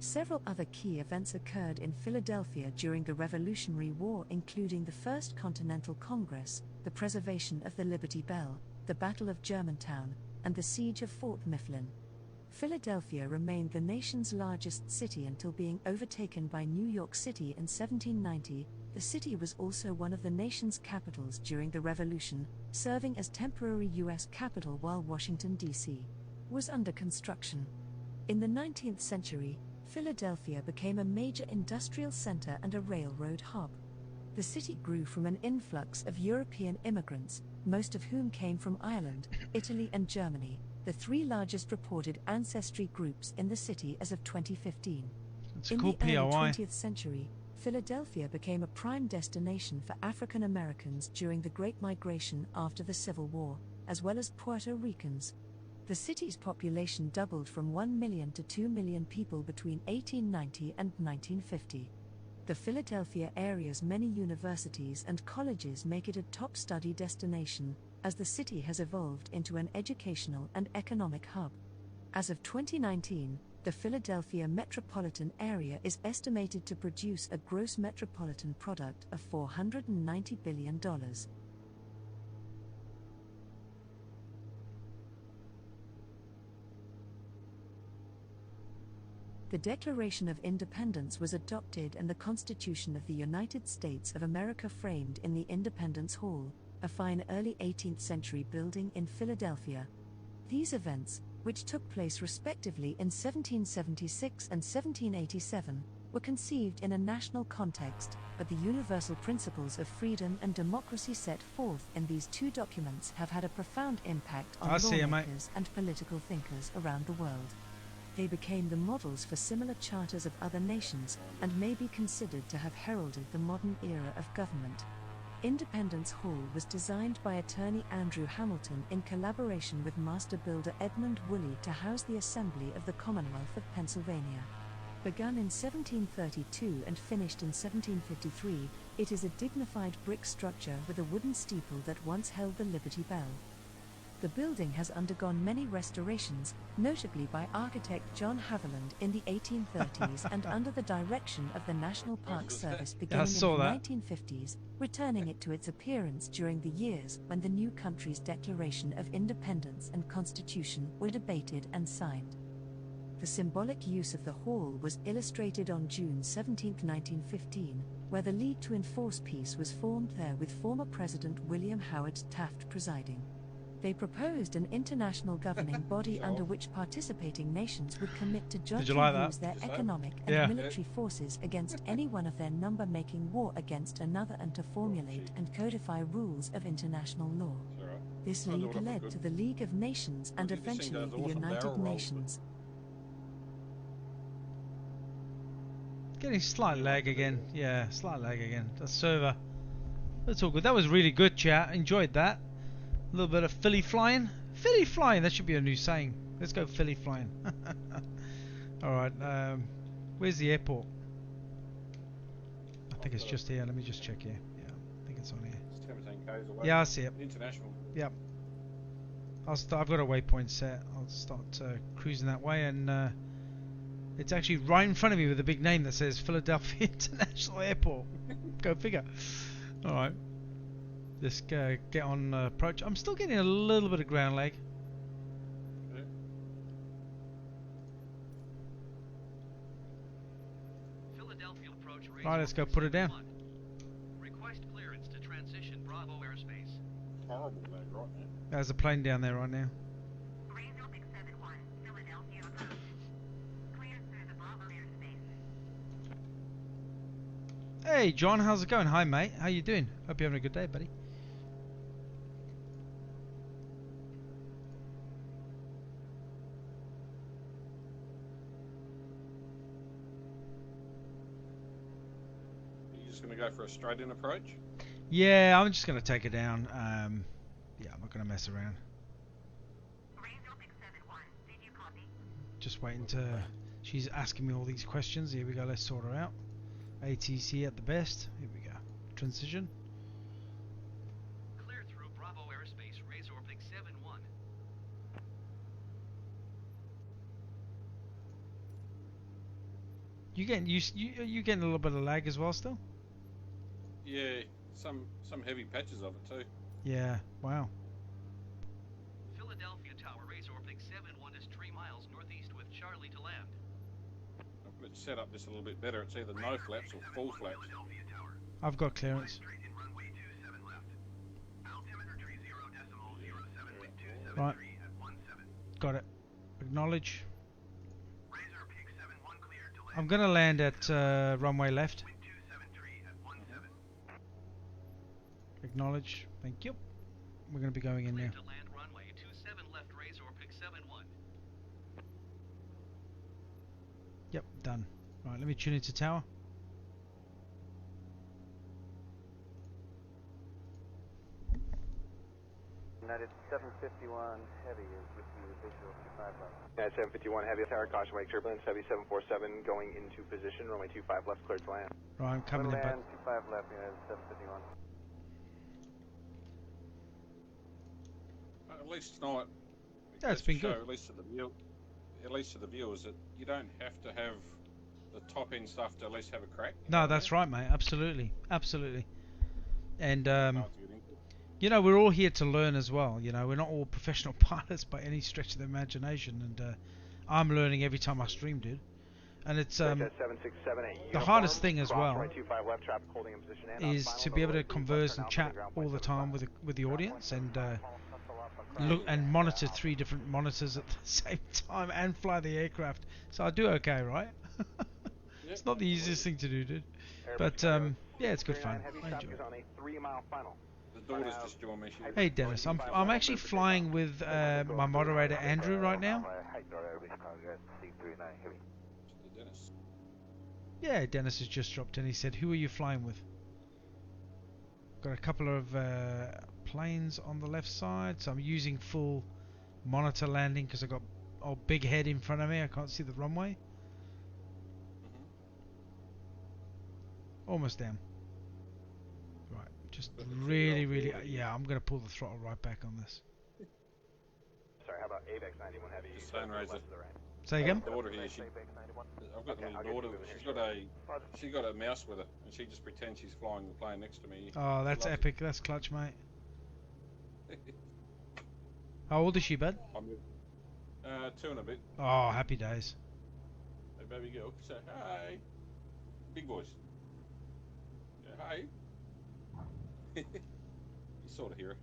[SPEAKER 3] Several other key events occurred in Philadelphia during the Revolutionary War, including the First Continental Congress, the preservation of the Liberty Bell, the Battle of Germantown, and the Siege of Fort Mifflin. Philadelphia remained the nation's largest city until being overtaken by New York City in 1790. The city was also one of the nation's capitals during the Revolution, serving as temporary U.S. capital while Washington, D.C. was under construction. In the 19th century, Philadelphia became a major industrial center and a railroad hub. The city grew from an influx of European immigrants, most of whom came from Ireland, Italy and Germany, the three largest reported ancestry groups in the city as of 2015.
[SPEAKER 1] That's
[SPEAKER 3] in
[SPEAKER 1] cool
[SPEAKER 3] the early
[SPEAKER 1] POI.
[SPEAKER 3] 20th century, Philadelphia became a prime destination for African Americans during the Great Migration after the Civil War, as well as Puerto Ricans. The city's population doubled from 1 million to 2 million people between 1890 and 1950. The Philadelphia area's many universities and colleges make it a top study destination, as the city has evolved into an educational and economic hub. As of 2019, the Philadelphia metropolitan area is estimated to produce a gross metropolitan product of $490 billion. The Declaration of Independence was adopted and the Constitution of the United States of America framed in the Independence Hall, a fine early 18th century building in Philadelphia. These events, which took place respectively in 1776 and 1787, were conceived in a national context, but the universal principles of freedom and democracy set forth in these two documents have had a profound impact on lawmakers and political thinkers around the world. They became the models for similar charters of other nations, and may be considered to have heralded the modern era of government. Independence Hall was designed by attorney Andrew Hamilton in collaboration with master builder Edmund Woolley to house the Assembly of the Commonwealth of Pennsylvania. Begun in 1732 and finished in 1753, it is a dignified brick structure with a wooden steeple that once held the Liberty Bell. The building has undergone many restorations, notably by architect John Haviland in the 1830s and under the direction of the National Park Service beginning in the 1950s, returning it to its appearance during the years when the new country's Declaration of Independence and Constitution were debated and signed. The symbolic use of the hall was illustrated on June 17, 1915, where the League to Enforce Peace was formed there with former President William Howard Taft presiding. They proposed an international governing body under which participating nations would commit to judge and use their economic and military forces against any one of their number, making war against another, and to formulate and codify rules of international law. This league led to the League of Nations and eventually the United Nations.
[SPEAKER 1] Getting slight lag again. Yeah, slight lag again. The server. That's all good. That was really good, chat. Enjoyed that. A little bit of Philly flying. Philly flying. That should be a new saying. Let's go Philly flying. Alright. Where's the airport? I think it's just here. Let me just check here. Yeah, I think it's on here.
[SPEAKER 7] It's 17 k's away.
[SPEAKER 1] Yeah, I see it.
[SPEAKER 7] International.
[SPEAKER 1] Yep. I've got a waypoint set. I'll start cruising that way, and it's actually right in front of me with a big name that says Philadelphia International Airport. Go figure. Alright. Just get on approach. I'm still getting a little bit of ground lag.
[SPEAKER 7] Yeah.
[SPEAKER 10] Philadelphia approach.
[SPEAKER 1] Alright, let's go put it down.
[SPEAKER 10] Request clearance to transition Bravo airspace.
[SPEAKER 7] Horrible lag right now.
[SPEAKER 1] There's a plane down there right now.
[SPEAKER 9] Razor Pick 71, Philadelphia approach. Cleared through the Bravo airspace.
[SPEAKER 1] Hey John, how's it going? Hi mate, how you doing? Hope you're having a good day, buddy.
[SPEAKER 7] Are you just going to go for a straight-in approach?
[SPEAKER 1] Yeah, I'm just going to take it down. Yeah, I'm not going to mess around.
[SPEAKER 9] Razor Pick 71, did you copy?
[SPEAKER 1] Just waiting to... She's asking me all these questions. Here we go, let's sort her out. ATC at the best. Here we go. Transition.
[SPEAKER 10] Clear through Bravo airspace. Razor Pick 71.
[SPEAKER 1] You getting a little bit of lag as well still?
[SPEAKER 7] Yeah, some heavy patches of it too.
[SPEAKER 1] Yeah. Wow.
[SPEAKER 10] Philadelphia Tower. Razor Pick 71 is 3 miles northeast with Charlie to land.
[SPEAKER 7] Let's set up this a little bit better. It's either no flaps or full flaps.
[SPEAKER 10] Philadelphia Tower.
[SPEAKER 1] I've got clearance.
[SPEAKER 10] Straight in runway 27 left. Altimeter 30.07.27
[SPEAKER 1] Right.
[SPEAKER 10] at 17.
[SPEAKER 1] Got it. Acknowledge.
[SPEAKER 10] Razor Peak 71 cleared to land.
[SPEAKER 1] I'm gonna land at runway left.
[SPEAKER 10] 273 at 17.
[SPEAKER 1] Acknowledge. Thank you. We're gonna be going in now.
[SPEAKER 10] Cleared to land runway 27 left. Razor Pick 71.
[SPEAKER 1] Yep, done. Right, let me tune into tower.
[SPEAKER 8] United 751 Heavy is with you, visual 25 left.
[SPEAKER 11] United 751 Heavy, tower caution, wake turbulence, Heavy 747 going into position, runway 25 left, cleared to land.
[SPEAKER 1] Right, I'm coming in back.
[SPEAKER 8] Land 25 left, United 751.
[SPEAKER 7] At least tonight,
[SPEAKER 1] Yeah, it's been good.
[SPEAKER 7] at least to the viewers, that you don't have to have the top end stuff to at least have a crack.
[SPEAKER 1] No, that's right, mate. Absolutely, absolutely. And
[SPEAKER 7] Hard to get into.
[SPEAKER 1] you know, we're all here to learn as well. You know, we're not all professional pilots by any stretch of the imagination, and I'm learning every time I stream, dude. And it's the hardest thing as well is to be able to converse and chat all the time with the audience, and look and monitor 3 different monitors at the same time and fly the aircraft. So I do okay, right? It's not the easiest thing to do, dude. But yeah, it's good fun. I enjoy it.
[SPEAKER 7] The daughter's just joined me.
[SPEAKER 1] Hey Dennis, I'm actually flying with my moderator Andrew right now.
[SPEAKER 7] Dennis.
[SPEAKER 1] Yeah, Dennis has just dropped in. He said, "Who are you flying with?" Got a couple of planes on the left side, so I'm using full monitor landing because I got a big head in front of me. I can't see the runway. Almost down. Right, just really, yeah, I'm gonna pull the throttle right back on this.
[SPEAKER 11] Sorry, how about AVEX 91 Heavy?
[SPEAKER 7] Sunraiser.
[SPEAKER 1] Say again?
[SPEAKER 7] Daughter here, I've got a little daughter. She's got a mouse with her, and she just pretends she's flying the plane next to me.
[SPEAKER 1] Oh, that's epic. That's clutch, mate. How old is she, bud?
[SPEAKER 7] 2 and a bit.
[SPEAKER 1] Oh, happy days.
[SPEAKER 7] baby girl. Say hi. Big voice. Yeah, hi. You sort of hear it.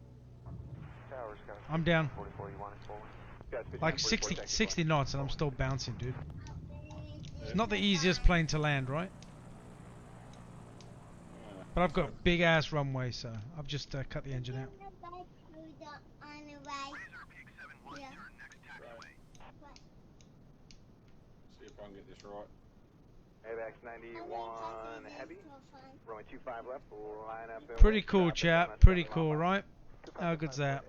[SPEAKER 1] I'm down.
[SPEAKER 11] 44, you want it forward?
[SPEAKER 1] Like 60 knots and I'm still bouncing, dude.
[SPEAKER 7] Yeah.
[SPEAKER 1] It's not the easiest plane to land, right? But I've got a big ass runway, so I've just cut the engine out.
[SPEAKER 7] See if I can get this right.
[SPEAKER 11] AVAX 91 heavy. Runway 25 left. Line up.
[SPEAKER 1] Pretty cool, chap. Pretty cool, right? How good's that?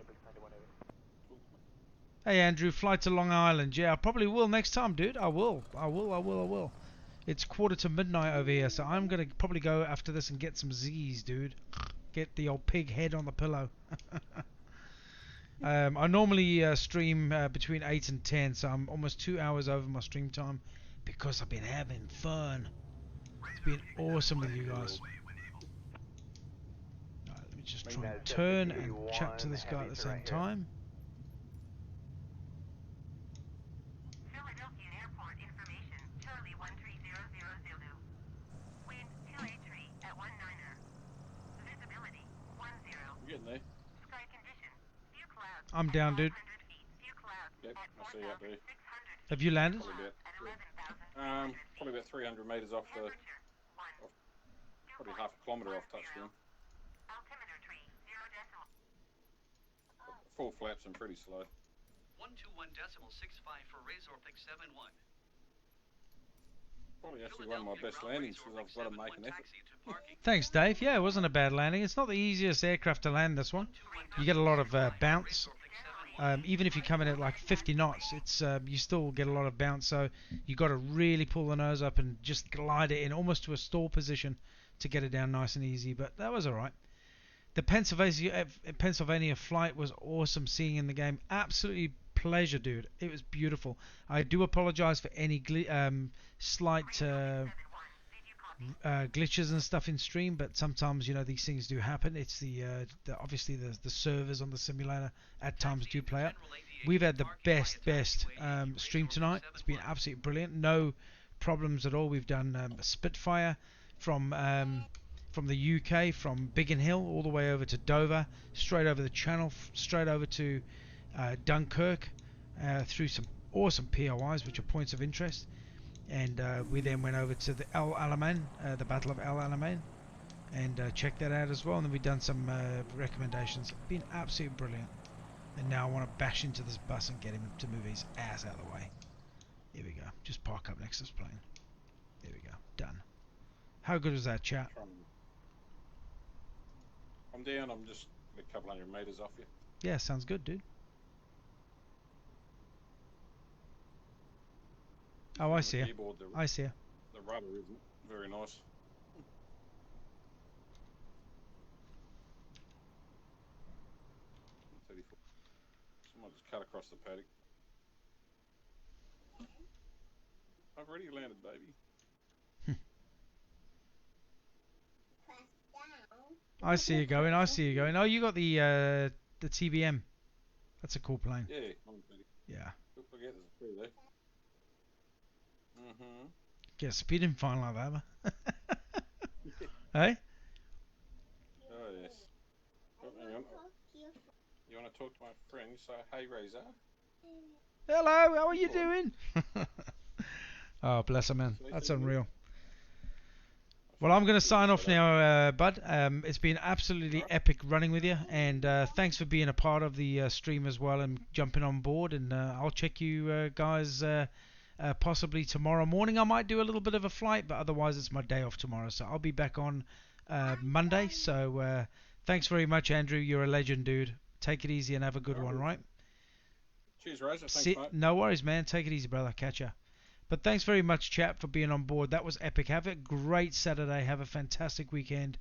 [SPEAKER 1] Hey, Andrew, fly to Long Island. Yeah, I probably will next time, dude. I will. It's 1:45 over here, so I'm going to probably go after this and get some Z's, dude. Get the old pig head on the pillow. I normally stream between 8 and 10, so I'm almost 2 hours over my stream time because I've been having fun. It's been awesome with you guys. Alright, let me just try and turn and chat to this guy at the same time.
[SPEAKER 9] Philadelphia Airport information. Charlie 1300 Zulu. Wind 283 at 19er. Visibility 10.
[SPEAKER 7] You getting there?
[SPEAKER 9] Sky condition. Few clouds.
[SPEAKER 1] I'm down, dude.
[SPEAKER 9] Few clouds.
[SPEAKER 7] Yep, I see you up there.
[SPEAKER 1] Have you landed?
[SPEAKER 7] Probably about 300 metres off the... probably half a kilometre off touchdown.
[SPEAKER 9] Altimeter tree 0 decimal.
[SPEAKER 7] Full flaps and pretty slow.
[SPEAKER 10] 121.65 for Razor Pick 71.
[SPEAKER 7] Probably actually one of my best landings because I've got to make an effort.
[SPEAKER 1] Thanks, Dave. Yeah, it wasn't a bad landing. It's not the easiest aircraft to land, this one. You get a lot of bounce. Even if you come in at like 50 knots, it's you still get a lot of bounce. So you got to really pull the nose up and just glide it in almost to a stall position to get it down nice and easy. But that was all right. The Pennsylvania flight was awesome seeing in the game. Absolutely pleasure, dude. It was beautiful. I do apologize for any slight glitches and stuff in stream, but sometimes, you know, these things do happen. It's obviously the servers on the simulator at times do play up. We've had the best stream tonight. It's been absolutely brilliant. No problems at all. We've done a Spitfire from the UK, from Biggin Hill all the way over to Dover, straight over the channel, straight over to Dunkirk, through some awesome POIs, which are points of interest. And we then went over to the El Alamein, the Battle of El Alamein, and checked that out as well. And then we've done some recommendations. Been absolutely brilliant. And now I want to bash into this bus and get him to move his ass out of the way. Here we go. Just park up next to this plane. There we go. Done. How good was that, chat?
[SPEAKER 7] I'm down. I'm just a couple hundred metres off you.
[SPEAKER 1] Yeah, sounds good, dude. Oh, I see you. I see you.
[SPEAKER 7] The rudder isn't very nice. Someone just cut across the paddock. I've already landed, baby.
[SPEAKER 1] I see you going. I see you going. Oh, you got the TBM. That's a cool plane.
[SPEAKER 7] Yeah.
[SPEAKER 1] Yeah.
[SPEAKER 7] Don't forget there's a crew there.
[SPEAKER 1] Get a speeding fine like that, huh? Hey?
[SPEAKER 7] Oh, yes. Oh, hang on. You want to talk to my friend? You say, hey, Razor.
[SPEAKER 1] Hello, how are you doing? Oh, bless her, man. That's unreal. Well, I'm going to sign off now, bud. It's been absolutely epic running with you, and thanks for being a part of the stream as well and jumping on board. And I'll check you guys possibly tomorrow morning. I might do a little bit of a flight, but otherwise it's my day off tomorrow, so I'll be back on Monday. So thanks very much, Andrew. You're a legend, dude. Take it easy and have a good one, right?
[SPEAKER 7] Cheers, Razor. Thanks, mate.
[SPEAKER 1] No worries, man. Take it easy, brother. Catch ya. But thanks very much, chat, for being on board. That was epic. Have a great Saturday. Have a fantastic weekend.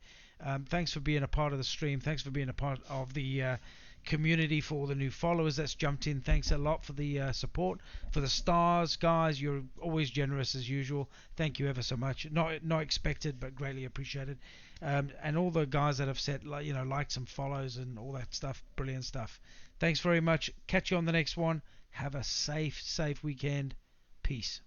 [SPEAKER 1] Thanks for being a part of the stream. Thanks for being a part of the community, for all the new followers that's jumped in. Thanks a lot for the support. For the stars, guys, you're always generous as usual. Thank you ever so much. Not expected, but greatly appreciated. And all the guys that have said, likes and follows and all that stuff. Brilliant stuff. Thanks very much. Catch you on the next one. Have a safe weekend. Peace.